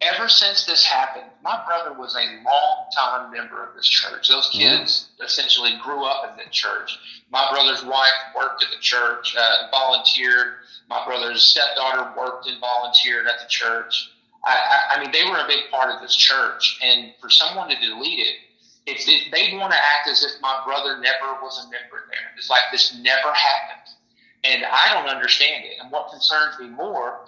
S2: Ever since this happened, my brother was a long-time member of this church. Those kids essentially grew up in the church. My brother's wife worked at the church, volunteered. My brother's stepdaughter worked and volunteered at the church. I mean, they were a big part of this church, and for someone to delete it, they want to act as if my brother never was a member there. It's like this never happened. And I don't understand it. And what concerns me more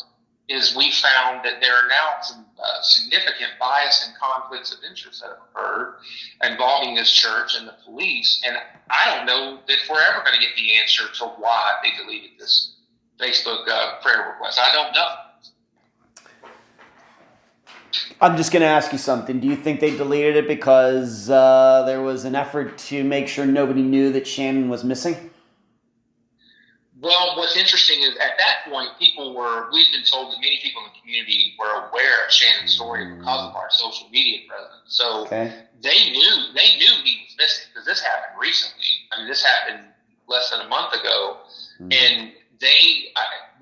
S2: is we found that there are now some significant bias and conflicts of interest that have occurred involving this church and the police. And I don't know if we're ever going to get the answer to why they deleted this Facebook prayer request. I don't know.
S1: I'm just going to ask you something. Do you think they deleted it because there was an effort to make sure nobody knew that Shannon was missing?
S2: Well, what's interesting is at that point, we've been told that many people in the community were aware of Shannon's story because of our social media presence. So they knew he was missing, because this happened recently. I mean, this happened less than a month ago. And they,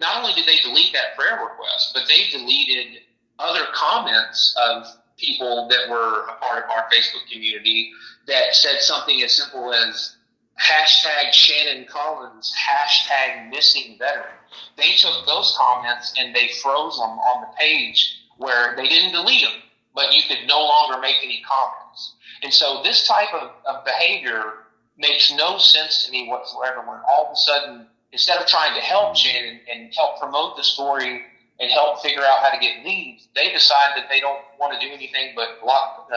S2: not only did they delete that prayer request, but they deleted other comments of people that were a part of our Facebook community that said something as simple as hashtag Shannon Collins, hashtag missing veteran. They took those comments and they froze them on the page, where they didn't delete them, but you could no longer make any comments. And so this type of behavior makes no sense to me whatsoever, when all of a sudden, instead of trying to help Shannon and help promote the story and help figure out how to get leads, they decide that they don't want to do anything but block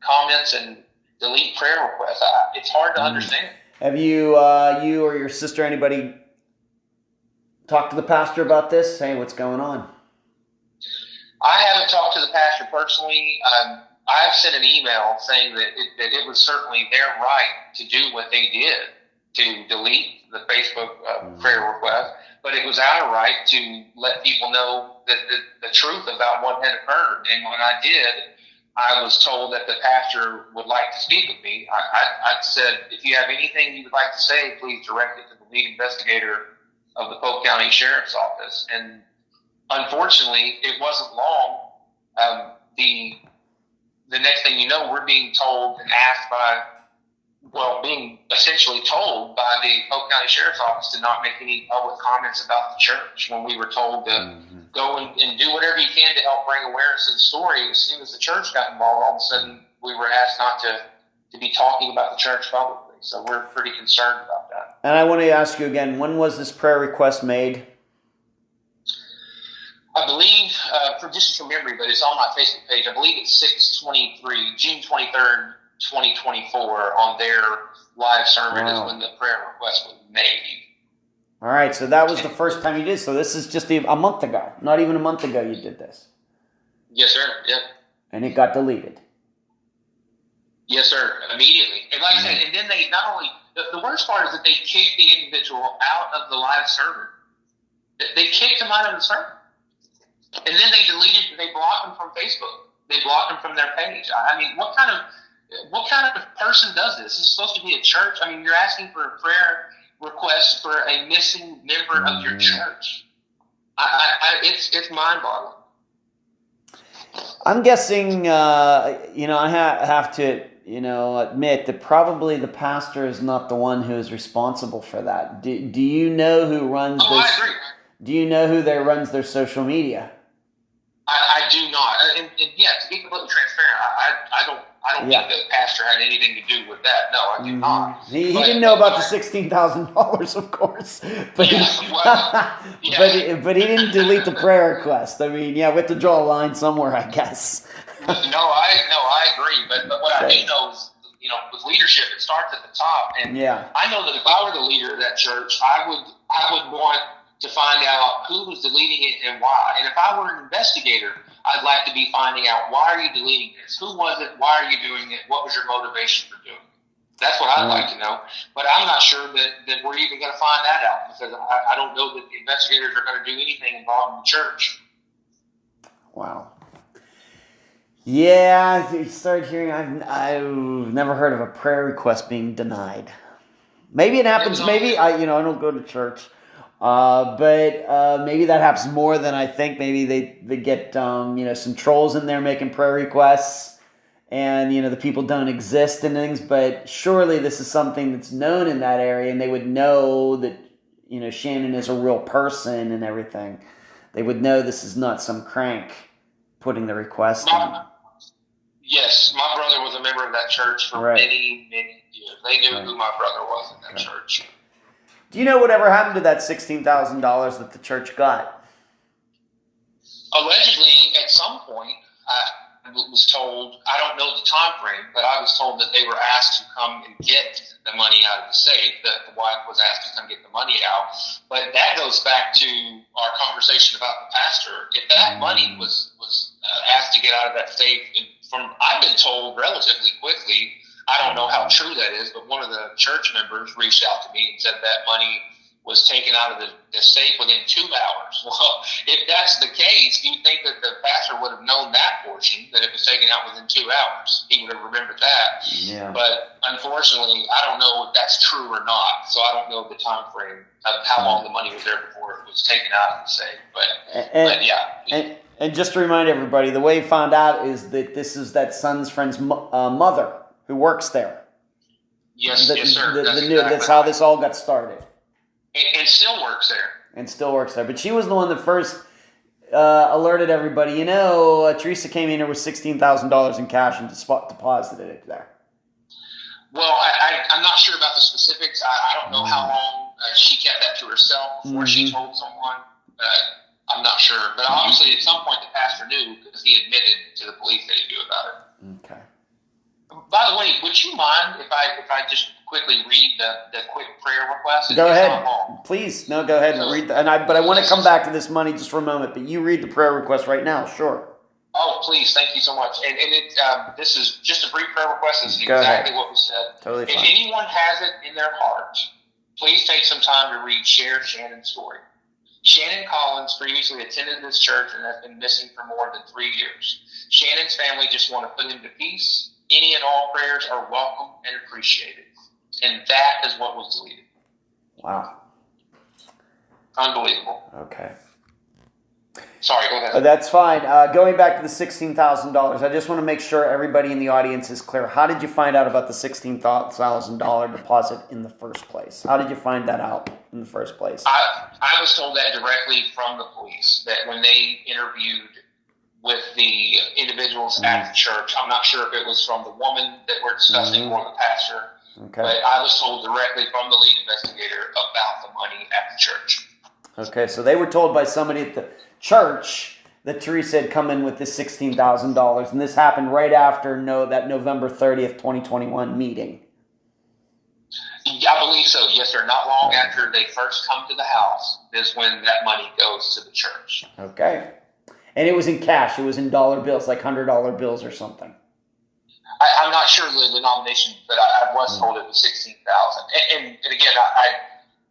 S2: comments and delete prayer requests. It's hard to understand.
S1: Have you or your sister, anybody, talked to the pastor about this? Hey, what's going on?
S2: I haven't talked to the pastor personally. I've sent an email saying that it was certainly their right to do what they did, to delete the Facebook prayer request, but it was our right to let people know that the truth about what had occurred. And when I did, I was told that the pastor would like to speak with me. I said, if you have anything you would like to say, please direct it to the lead investigator of the Polk County Sheriff's Office. And unfortunately, it wasn't long. The next thing you know, we're being told and asked being essentially told by the Polk County Sheriff's Office to not make any public comments about the church, when we were told to go and do whatever you can to help bring awareness to the story. As soon as the church got involved, all of a sudden we were asked not to be talking about the church publicly. So we're pretty concerned about that. And
S1: I want to ask you again, when was this prayer request made?
S2: I believe, just from memory, but it's on my Facebook page, I believe it's June 23rd, 2024, on their live sermon is when the prayer request was made.
S1: All right, so that was the first time you did. So this is just a month ago. Not even a month ago you did this.
S2: Yes, sir. Yep.
S1: And it got deleted.
S2: Yes, sir. Immediately. And like I said, and then they not only, the worst part is that they kicked the individual out of the live sermon. They kicked him out of the sermon. And then they blocked him from Facebook. They blocked him from their page. I mean, what kind of person does this? It's supposed to be a church. I mean, you're asking for a prayer request for a missing member of your church. It's mind-boggling.
S1: I'm guessing, I have to, admit that probably the pastor is not the one who is responsible for that. Do you know who runs this?
S2: I agree.
S1: Do you know who runs their social media?
S2: I do not. And yeah, to be completely transparent, I don't think the pastor had anything to do with that. No, I do not.
S1: He didn't know about the $16,000, of course. But but he didn't delete the prayer request. I mean, we have to draw a line somewhere, I guess.
S2: No, I agree. But what I do know is, with leadership, it starts at the top. And I know that if I were the leader of that church, I would want to find out who was deleting it and why. And if I were an investigator, I'd like to be finding out, why are you deleting this? Who was it? Why are you doing it? What was your motivation for doing it? That's what I'd like to know. But I'm not sure that we're even going to find that out, because I don't know that the investigators are going to do anything involving the church.
S1: Wow. Yeah, you started hearing, I've never heard of a prayer request being denied. Maybe it happens. Maybe I don't go to church. But maybe that happens more than I think. Maybe they get, some trolls in there making prayer requests, and, the people don't exist and things, but surely this is something that's known in that area, and they would know that, Shannon is a real person and everything. They would know this is not some crank putting the request in.
S2: Yes, my brother was a member of that church for many, many years. They knew who my brother was in that church.
S1: Do you know whatever happened to that $16,000 that the church got?
S2: Allegedly, at some point, I was told, I don't know the time frame, but I was told that they were asked to come and get the money out of the safe, that the wife was asked to come get the money out. But that goes back to our conversation about the pastor. If that money was asked to get out of that safe, I've been told relatively quickly, I don't know how true that is, but one of the church members reached out to me and said that money was taken out of the safe within 2 hours. Well, if that's the case, do you think that the pastor would have known that portion, that it was taken out within 2 hours? He would have remembered that. Yeah. But unfortunately, I don't know if that's true or not, so I don't know the time frame of how long the money was there before it was taken out of the safe. But yeah.
S1: And just to remind everybody, the way he found out is that this is that son's friend's mother who works there.
S2: Yes, yes, sir.
S1: That's how this all got started.
S2: And still works there.
S1: But she was the one that first alerted everybody, Teresa came in here with $16,000 in cash and deposited it there.
S2: Well, I'm not sure about the specifics. I don't know how long she kept that to herself before she told someone. I'm not sure. But obviously at some point the pastor knew because he admitted to the police that he knew about it. Okay. By the way, would you mind if I just quickly read the quick prayer request?
S1: Go ahead. Please. No, go ahead and read that. But I want to come back to this money just for a moment. But you read the prayer request right now. Sure.
S2: Oh, please. Thank you so much. And this is just a brief prayer request. This is exactly what was said.
S1: Totally fine.
S2: If anyone has it in their heart, please take some time to read Share Shannon's story. Shannon Collins previously attended this church and has been missing for more than 3 years. Shannon's family just want to put him to peace. Any and all prayers are welcome and appreciated. And that is what was deleted.
S1: Wow.
S2: Unbelievable.
S1: Okay.
S2: Sorry, go ahead.
S1: That's fine. Going back to the $16,000, I just want to make sure everybody in the audience is clear. How did you find out about the $16,000 deposit in the first place? How did you find that out in the first place?
S2: I was told that directly from the police, that when they interviewed with the individuals at the church, I'm not sure if it was from the woman that we're discussing or the pastor, but I was told directly from the lead investigator about the money at the church. Okay,
S1: so they were told by somebody at the church that Teresa had come in with this $16,000, and this happened right after that November 30th, 2021 meeting.
S2: I believe so, yes, sir. Not long after they first come to the house is when that money goes to the church.
S1: Okay. And it was in cash. It was in dollar bills, like $100 bills or something.
S2: I'm not sure the denomination, but I was told it was $16,000. And again,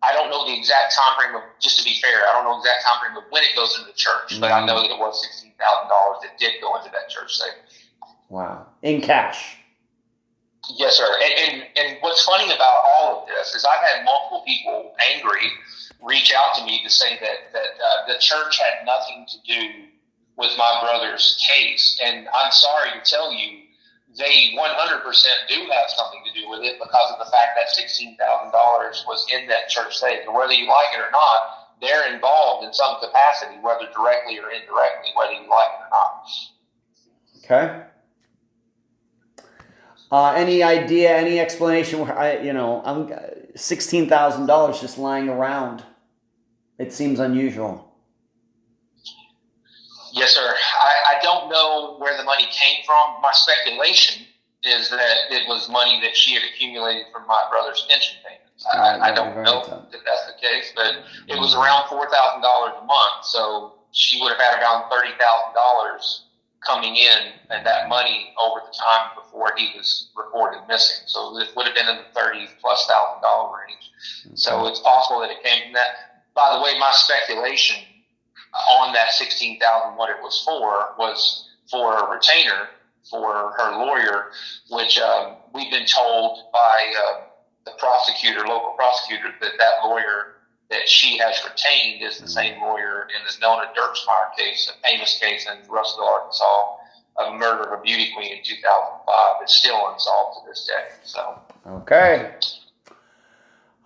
S2: I don't know the exact time frame of, just to be fair, I don't know the exact time frame of when it goes into the church, but I know that it was $16,000 that did go into that church safe.
S1: Wow. In cash.
S2: Yes, sir. And what's funny about all of this is I've had multiple people angry reach out to me to say that the church had nothing to do with my brother's case. And I'm sorry to tell you, they 100% do have something to do with it because of the fact that $16,000 was in that church safe. And whether you like it or not, they're involved in some capacity, whether directly or indirectly, whether you like it or not.
S1: Okay. Any idea, any explanation where I'm $16,000 just lying around? It seems unusual.
S2: Yes, sir. I don't know where the money came from. My speculation is that it was money that she had accumulated from my brother's pension payments. I don't know if that's the case, but it was around $4,000 a month, so she would have had around $30,000 coming in, and that money over the time before he was reported missing. So it would have been in the $30,000+ range. So it's possible that it came from that. By the way, my speculation on that $16,000, what it was for a retainer for her lawyer, which we've been told by the local prosecutor, that lawyer that she has retained is the same lawyer in the Nona Dirksmeyer case, a famous case in Russellville, Arkansas, of murder of a beauty queen in 2005. It's still unsolved to this day. So
S1: okay.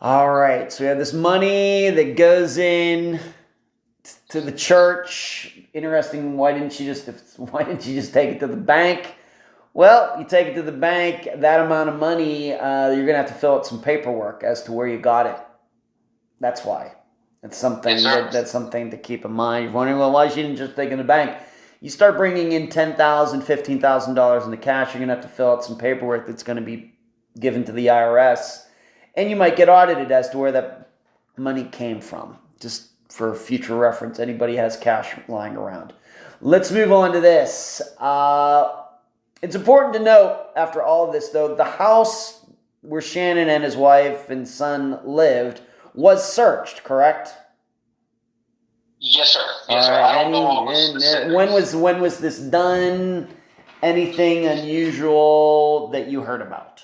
S1: All right. So we have this money that goes in to the church. Interesting. Why didn't you just take it to the bank? Well, you take it to the bank. That amount of money, you're gonna have to fill out some paperwork as to where you got it. That's why. That's something that's something to keep in mind. You're wondering, well, why she didn't just take it to the bank? You start bringing in $10,000, $15,000 in the cash, you're gonna have to fill out some paperwork that's gonna be given to the IRS, and you might get audited as to where that money came from. Just for future reference, anybody has cash lying around. Let's move on to this. It's important to note, after all of this, though, the house where Shannon and his wife and son lived was searched, correct?
S2: Yes, sir. Yes, sir. I don't know all the specifics.
S1: When was this done? Anything unusual that you heard about?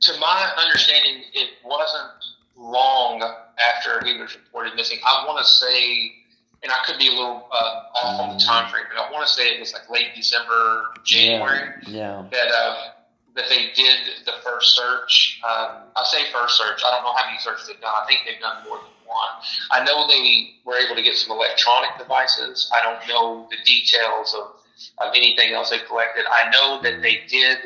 S2: To my understanding, it wasn't long after he was reported missing. I want to say, and I could be a little off on the time frame, but I want to say it was like late December, January.
S1: Yeah.
S2: That they did the first search. I say first search. I don't know how many searches they've done. I think they've done more than one. I know they were able to get some electronic devices. I don't know the details of anything else they collected. I know that they did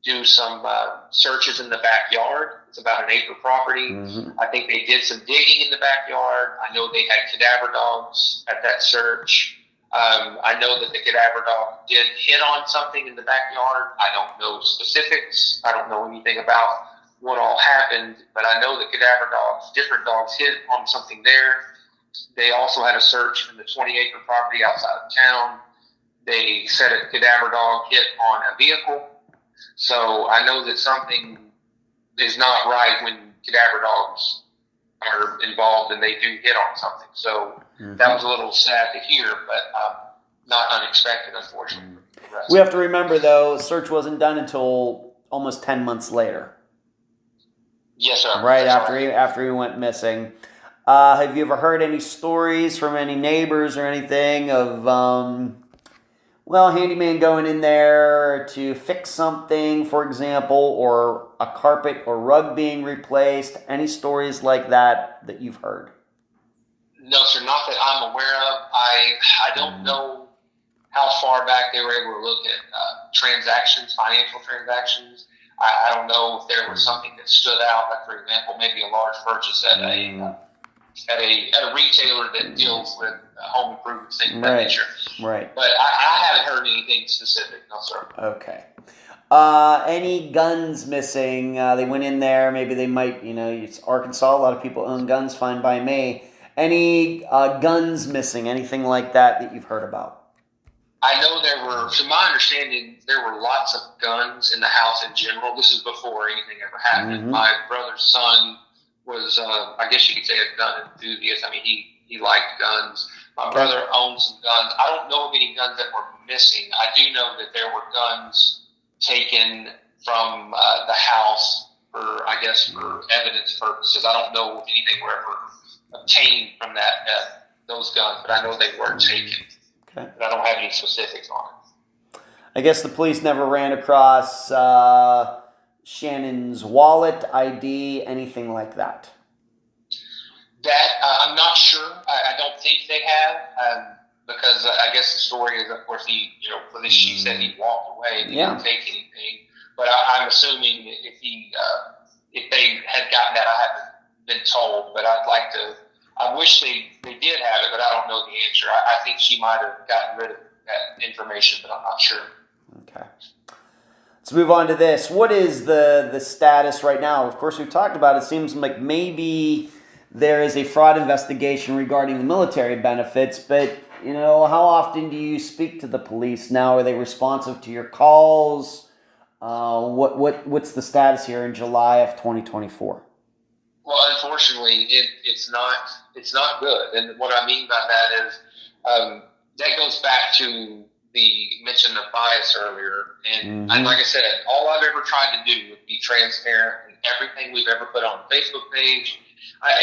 S2: do some searches in the backyard. It's about an acre property. Mm-hmm. I think they did some digging in the backyard. I know they had cadaver dogs at that search. I know that the cadaver dog did hit on something in the backyard. I don't know specifics. I don't know anything about what all happened, but I know the cadaver dogs, different dogs hit on something there. They also had a search in the 20-acre property outside of town. They said a cadaver dog hit on a vehicle. So I know that something is not right when cadaver dogs are involved and they do hit on something. So that was a little sad to hear, but not unexpected, unfortunately.
S1: We have to remember, though, search wasn't done until almost 10 months later.
S2: Yes, sir.
S1: Right after he went missing. Have you ever heard any stories from any neighbors or anything of, handyman going in there to fix something, for example, or a carpet or rug being replaced? Any stories like that you've heard?
S2: No, sir, not that I'm aware of. I don't know how far back they were able to look at transactions, financial transactions. I don't know if there was something that stood out, like, for example, maybe a large purchase at a retailer that deals with home improvement, things of that nature. Right. But I haven't heard anything specific, no, sir.
S1: Okay. Any guns missing? They went in there. Maybe they might, it's Arkansas. A lot of people own guns. Fine by me. Any guns missing? Anything like that you've heard about?
S2: I know there were, to my understanding, there were lots of guns in the house in general. This is before anything ever happened. Mm-hmm. My brother's son was, I guess you could say, a gun enthusiast. I mean, he liked guns. My brother owned some guns. I don't know of any guns that were missing. I do know that there were guns taken from the house for evidence purposes. I don't know if anything were ever obtained from those guns, but I know they were taken. Okay. But I don't have any specifics on it.
S1: I guess the police never ran across Shannon's wallet, ID, anything like that.
S2: That I'm not sure. I don't think they have, because I guess the story is, of course, police she said he walked away. He didn't take anything. But I'm assuming if they had gotten that, I haven't been told. But I wish they did have it, but I don't know the answer. I think she might have gotten rid of that information, but I'm not sure.
S1: Okay. Let's move on to this. What is the status right now? Of course, we've talked about it. It seems like maybe there is a fraud investigation regarding the military benefits, but, how often do you speak to the police now? Are they responsive to your calls? What's the status here in July of 2024?
S2: Well, unfortunately, it's not good. And what I mean by that is that goes back to the mention of bias earlier. And like I said, all I've ever tried to do would be transparent in everything we've ever put on the Facebook page.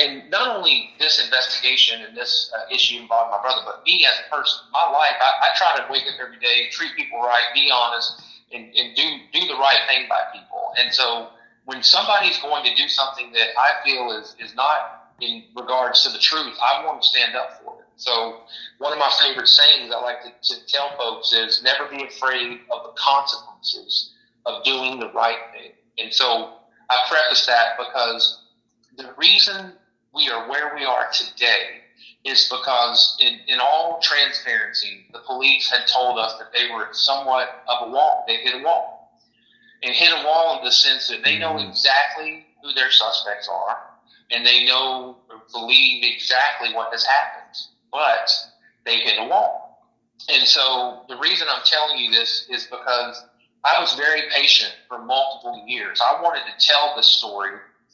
S2: And not only this investigation and this issue involving my brother, but me as a person, my life, I try to wake up every day, treat people right, be honest, and do the right thing by people. And so when somebody's going to do something that I feel is not in regards to the truth, I want to stand up for it. So one of my favorite sayings I like to tell folks is never be afraid of the consequences of doing the right thing. And so I preface that because the reason we are where we are today is because in all transparency, the police had told us that they were somewhat of a wall. They hit a wall. And hit a wall in the sense that they know exactly who their suspects are, and they know or believe exactly what has happened, but they hit a wall. And so the reason I'm telling you this is because I was very patient for multiple years. I wanted to tell the story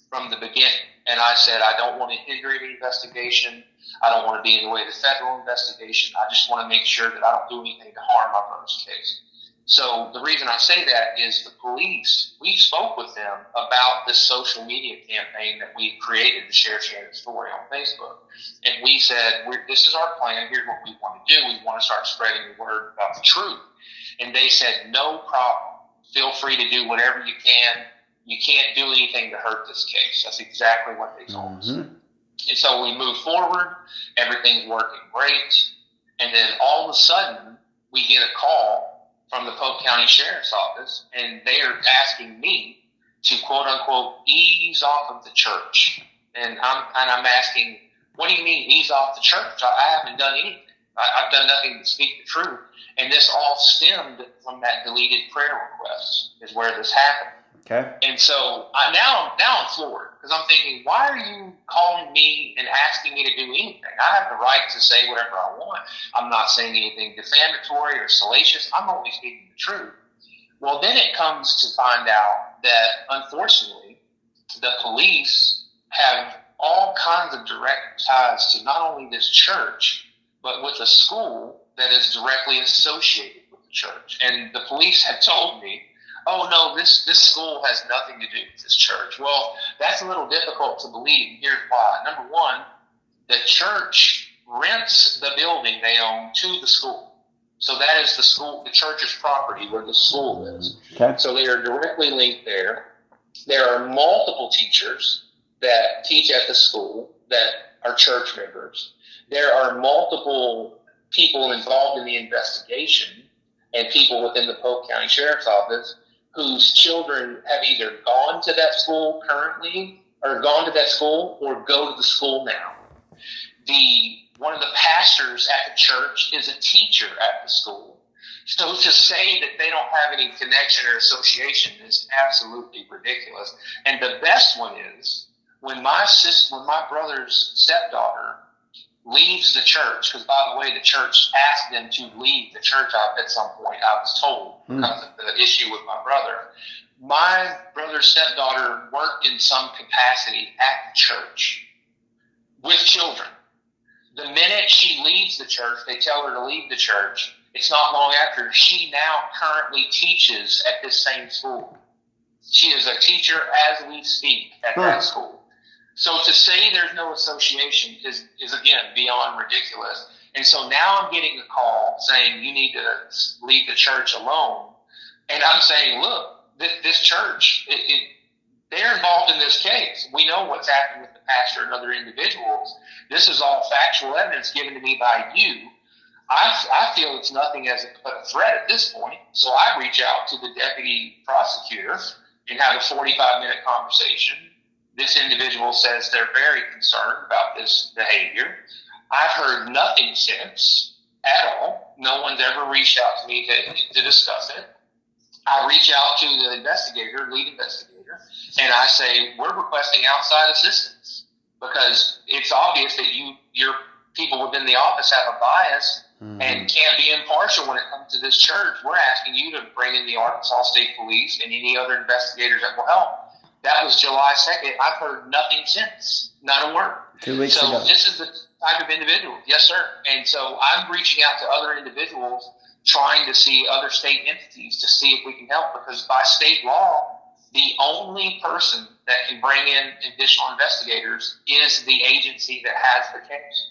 S2: from the beginning. And I said, I don't want to hinder any investigation. I don't want to be in the way of the federal investigation. I just want to make sure that I don't do anything to harm my brother's case. So the reason I say that is the police, we spoke with them about this social media campaign that we created to share Shannon's story on Facebook. And we said, this is our plan. Here's what we want to do. We want to start spreading the word about the truth. And they said, no problem. Feel free to do whatever you can. You can't do anything to hurt this case. That's exactly what they told us. And so we move forward. Everything's working great. And then all of a sudden, we get a call from the Polk County Sheriff's Office, and they are asking me to quote unquote ease off of the church. And I'm asking, what do you mean ease off the church? I haven't done anything. I've done nothing to speak the truth. And this all stemmed from that deleted prayer request is where this happened.
S1: Okay.
S2: And so now I'm floored because I'm thinking, why are you calling me and asking me to do anything? I have the right to say whatever I want. I'm not saying anything defamatory or salacious. I'm only speaking the truth. Well, then it comes to find out that, unfortunately, the police have all kinds of direct ties to not only this church, but with a school that is directly associated with the church. And the police had told me, oh, no, this school has nothing to do with this church. Well, that's a little difficult to believe, and here's why. Number one, the church rents the building they own to the school. So that is the church's property where the school is.
S1: Okay.
S2: So they are directly linked there. There are multiple teachers that teach at the school that are church members. There are multiple people involved in the investigation and people within the Polk County Sheriff's Office whose children have either gone to that school currently or gone to that school or go to the school now. One of the pastors at the church is a teacher at the school. So to say that they don't have any connection or association is absolutely ridiculous. And the best one is when my brother's stepdaughter leaves the church, because by the way, the church asked them to leave the church at some point, I was told, because of the issue with my brother. My brother's stepdaughter worked in some capacity at the church with children. The minute she leaves the church, they tell her to leave the church. It's not long after. She now currently teaches at this same school. She is a teacher as we speak at that school. So to say there's no association is again, beyond ridiculous. And so now I'm getting a call saying you need to leave the church alone. And I'm saying, look, this church, they're involved in this case. We know what's happened with the pastor and other individuals. This is all factual evidence given to me by you. I feel it's nothing but a threat at this point. So I reach out to the deputy prosecutor and have a 45-minute conversation. This individual says they're very concerned about this behavior. I've heard nothing since at all. No one's ever reached out to me to discuss it. I reach out to the lead investigator, and I say, we're requesting outside assistance because it's obvious that your people within the office have a bias and can't be impartial when it comes to this church. We're asking you to bring in the Arkansas State Police and any other investigators that will help. That was July 2nd. I've heard nothing since. Not a word.
S1: 2 weeks ago.
S2: So this is the type of individual. Yes, sir. And so I'm reaching out to other individuals, trying to see other state entities to see if we can help, because by state law, the only person that can bring in additional investigators is the agency that has the case.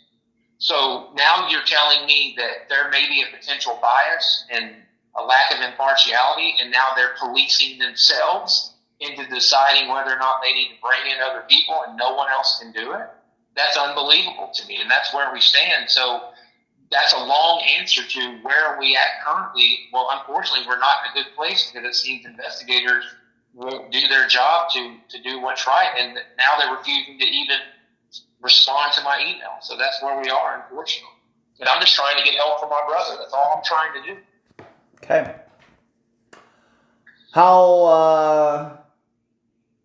S2: So now you're telling me that there may be a potential bias and a lack of impartiality, and now they're policing themselves into deciding whether or not they need to bring in other people and no one else can do it? that's unbelievable to me, and that's where we stand. So that's a long answer to where are we at currently. Well, unfortunately, we're not in a good place because it seems investigators won't do their job to do what's right, and now they're refusing to even respond to my email. So that's where we are, unfortunately. And I'm just trying to get help from my brother. That's all I'm trying to do.
S1: Okay. How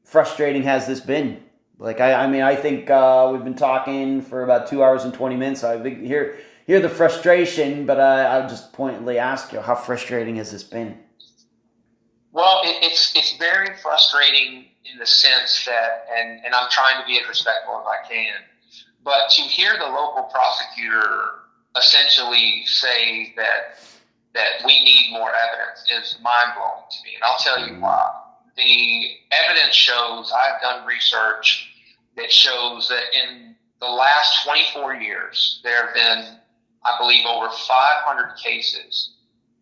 S1: frustrating has this been? Like, I mean, I think we've been talking for about 2 hours and 20 minutes. I hear the frustration, but I'll just pointedly ask you, how frustrating has this been?
S2: Well, it's very frustrating in the sense that, and I'm trying to be as respectful as I can, but to hear the local prosecutor essentially say that we need more evidence is mind-blowing to me, and I'll tell you why. The evidence shows, I've done research that shows that in the last 24 years, there have been, I believe, over 500 cases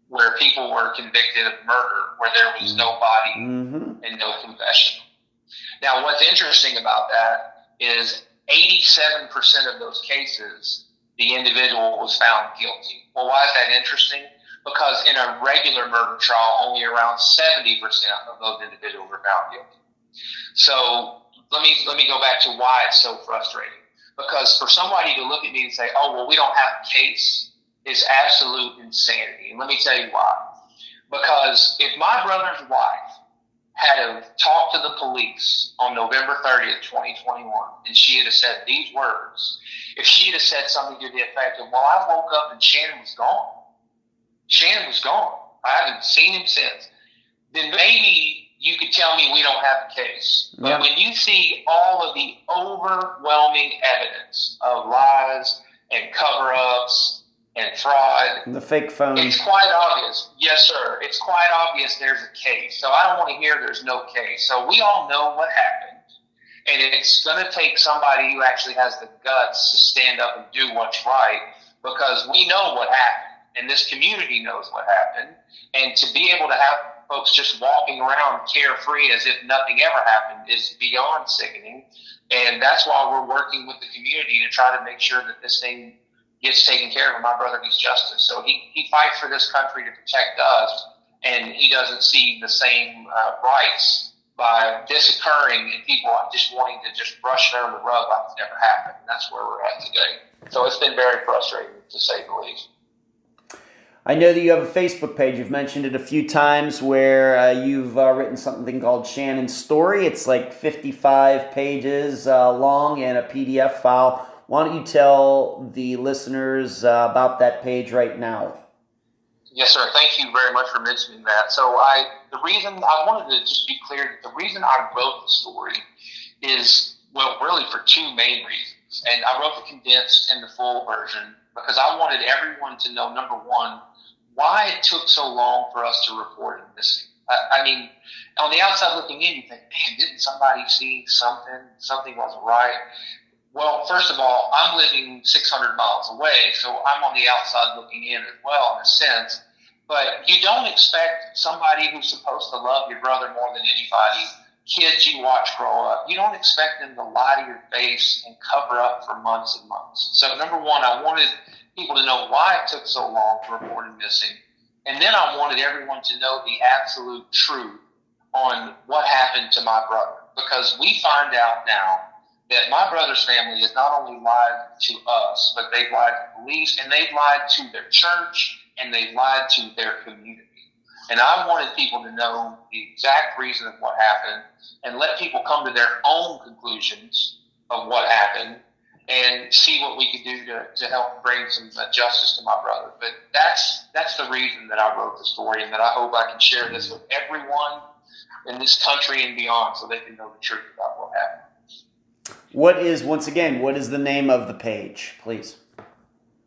S2: where people were convicted of murder, where there was no body and no confession. Now, what's interesting about that is 87% of those cases, the individual was found guilty. Well, why is that interesting? Because in a regular murder trial, only around 70% of those individuals were found guilty. So let me go back to why it's so frustrating. Because for somebody to look at me and say, oh, well, we don't have a case, is absolute insanity. And let me tell you why. Because if my brother's wife had talked to the police on November 30th, 2021, and she had said these words, if she had said something to the effect of, well, I woke up and Shannon was gone. Shannon was gone. I haven't seen him since. Then maybe you could tell me we don't have a case. But when you see all of the overwhelming evidence of lies and cover-ups and fraud,
S1: And the fake phone.
S2: it's quite obvious. Yes, sir. It's quite obvious there's a case. So I don't want to hear there's no case. So we all know what happened. And it's going to take somebody who actually has the guts to stand up and do what's right, because we know what happened. And this community knows what happened. And to be able to have folks just walking around carefree as if nothing ever happened is beyond sickening. And that's why we're working with the community to try to make sure that this thing gets taken care of and my brother gets justice. So he fights for this country to protect us, and he doesn't see the same rights by this occurring and people just wanting to just brush it under the rug like it's never happened. And that's where we're at today. So it's been very frustrating, to say the least.
S1: I know that you have a Facebook page. You've mentioned it a few times, where you've written something called Shannon's Story. It's like 55 pages long and a PDF file. Why don't you tell the listeners about that page right now?
S2: Yes, sir. Thank you very much for mentioning that. So the reason I wanted to just be clear, that the reason I wrote the story is, well, really for two main reasons. And I wrote the condensed and the full version because I wanted everyone to know, number one, why it took so long for us to report it missing. I mean, on the outside looking in, you think, man, didn't somebody see something? Something wasn't right. Well, first of all, I'm living 600 miles away, so I'm on the outside looking in as well, in a sense. But you don't expect somebody who's supposed to love your brother more than anybody, kids you watch grow up, you don't expect them to lie to your face and cover up for months and months. So number one, I wanted people to know why it took so long to report him missing. And then I wanted everyone to know the absolute truth on what happened to my brother. Because we find out now that my brother's family has not only lied to us, but they've lied to police, and they've lied to their church, and they've lied to their community. And I wanted people to know the exact reason of what happened and let people come to their own conclusions of what happened and see what we could do to help bring some justice to my brother. But that's the reason that I wrote the story, and that I hope I can share this with everyone in this country and beyond so they can know the truth about what happened.
S1: What is the name of the page, please?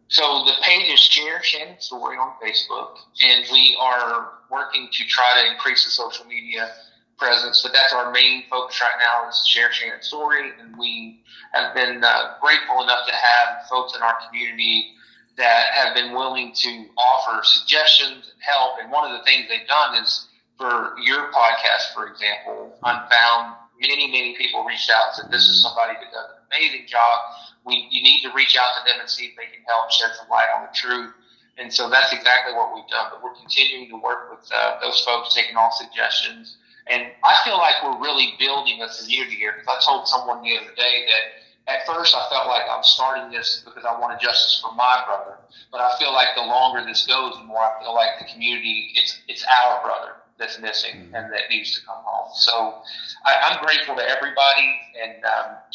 S2: So the page is Share Shannon's Story on Facebook, and we are working to try to increase the social media presence, but that's our main focus right now, is Share Shannon's Story, and we have been grateful enough to have folks in our community that have been willing to offer suggestions and help. And one of the things they've done is, for your podcast, for example, Unfound, many people reached out and said, this is somebody that does an amazing job. you need to reach out to them and see if they can help shed some light on the truth. And so that's exactly what we've done. But we're continuing to work with those folks, taking all suggestions. And I feel like we're really building a community here, because I told someone the other day that at first I felt like I'm starting this because I wanted justice for my brother. But I feel like the longer this goes, the more I feel like the community, it's our brother that's missing and that needs to come home. So I'm grateful to everybody, and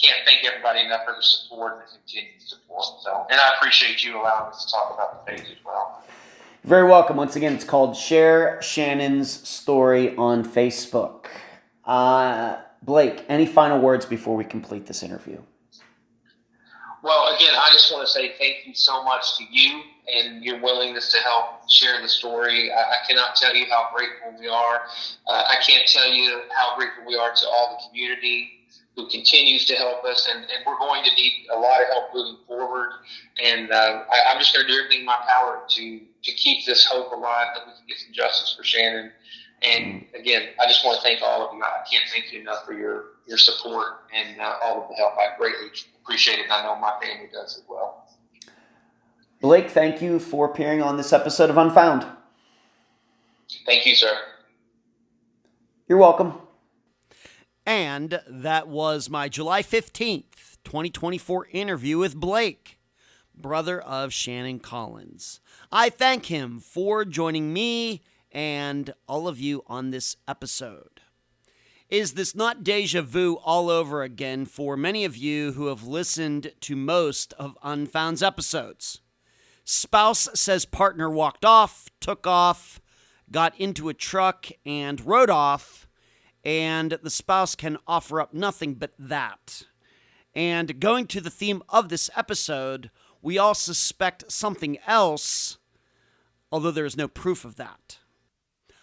S2: can't thank everybody enough for the support and the continued support. So, and I appreciate you allowing us to talk about the page as well.
S1: Very welcome. Once again, it's called Share Shannon's Story on Facebook. Blake, any final words before we complete this interview?
S2: Well, again, I just want to say thank you so much to you and your willingness to help share the story. I cannot tell you how grateful we are. I can't tell you how grateful we are to all the community who continues to help us, and we're going to need a lot of help moving forward. And I'm just going to do everything in my power to keep this hope alive, that we can get some justice for Shannon. And again, I just want to thank all of you. I can't thank you enough for your support and all of the help. I greatly appreciate it, and I know my family does as well.
S1: Blake, thank you for appearing on this episode of Unfound.
S2: Thank you, sir.
S1: You're welcome. And that was my July 15th, 2024 interview with Blake, brother of Shannon Collins. I thank him for joining me and all of you on this episode. Is this not deja vu all over again for many of you who have listened to most of Unfound's episodes? Spouse says partner walked off, took off, got into a truck, and rode off, and the spouse can offer up nothing but that. And going to the theme of this episode, we all suspect something else, although there is no proof of that.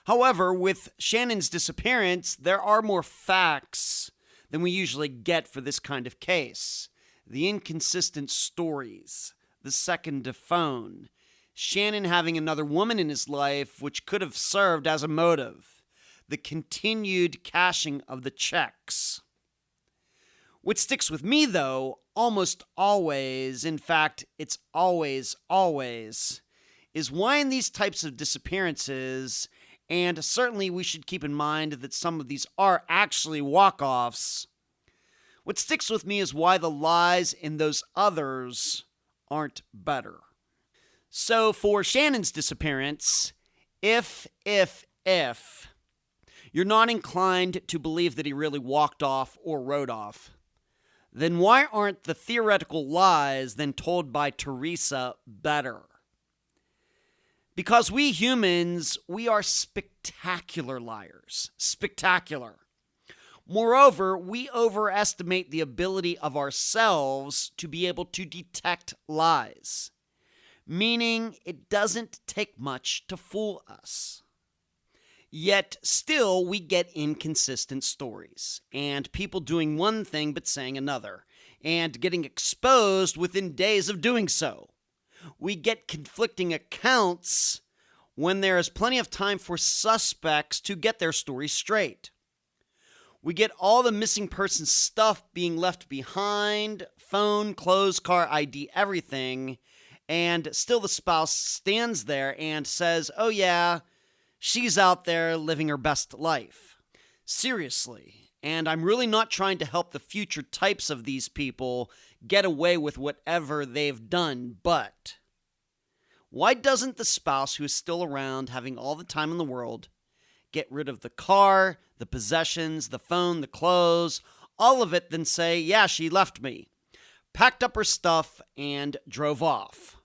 S1: However, with Shannon's disappearance, there are more facts than we usually get for this kind of case. The inconsistent stories, the second to phone, Shannon having another woman in his life, which could have served as a motive, the continued cashing of the checks. What sticks with me, though, almost always, in fact, it's always, is why in these types of disappearances, and certainly we should keep in mind that some of these are actually walk-offs, what sticks with me is why the lies in those others aren't better. So for Shannon's disappearance, if you're not inclined to believe that he really walked off or rode off, then why aren't the theoretical lies then told by Teresa better? Because we humans, we are spectacular liars. Spectacular. Moreover, we overestimate the ability of ourselves to be able to detect lies, meaning it doesn't take much to fool us. Yet still, we get inconsistent stories, and people doing one thing but saying another, and getting exposed within days of doing so. We get conflicting accounts when there is plenty of time for suspects to get their story straight. We get all the missing person stuff being left behind, phone, clothes, car, ID, everything, and still the spouse stands there and says, oh yeah, she's out there living her best life. Seriously. And I'm really not trying to help the future types of these people get away with whatever they've done, but why doesn't the spouse who is still around, having all the time in the world, get rid of the car, the possessions, the phone, the clothes, all of it, then say, yeah, she left me, packed up her stuff, and drove off?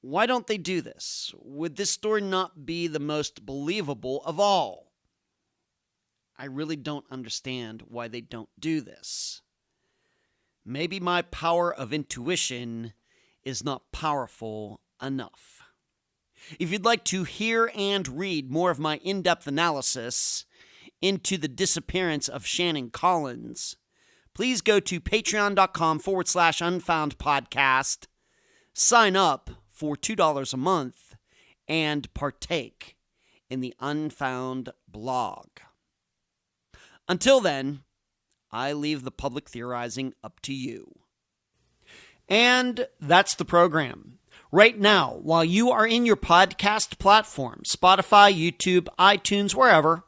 S1: Why don't they do this? Would this story not be the most believable of all? I really don't understand why they don't do this. Maybe my power of intuition is not powerful enough. If you'd like to hear and read more of my in-depth analysis into the disappearance of Shannon Collins, please go to patreon.com/Unfound Podcast, sign up for $2 a month, and partake in the Unfound blog. Until then, I leave the public theorizing up to you. And that's the program. Right now, while you are in your podcast platform, Spotify, YouTube, iTunes, wherever,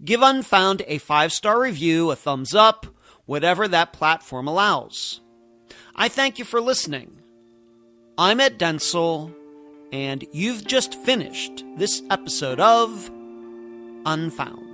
S1: give Unfound a 5-star review, a thumbs up, whatever that platform allows. I thank you for listening. I'm Ed Densel, and you've just finished this episode of Unfound.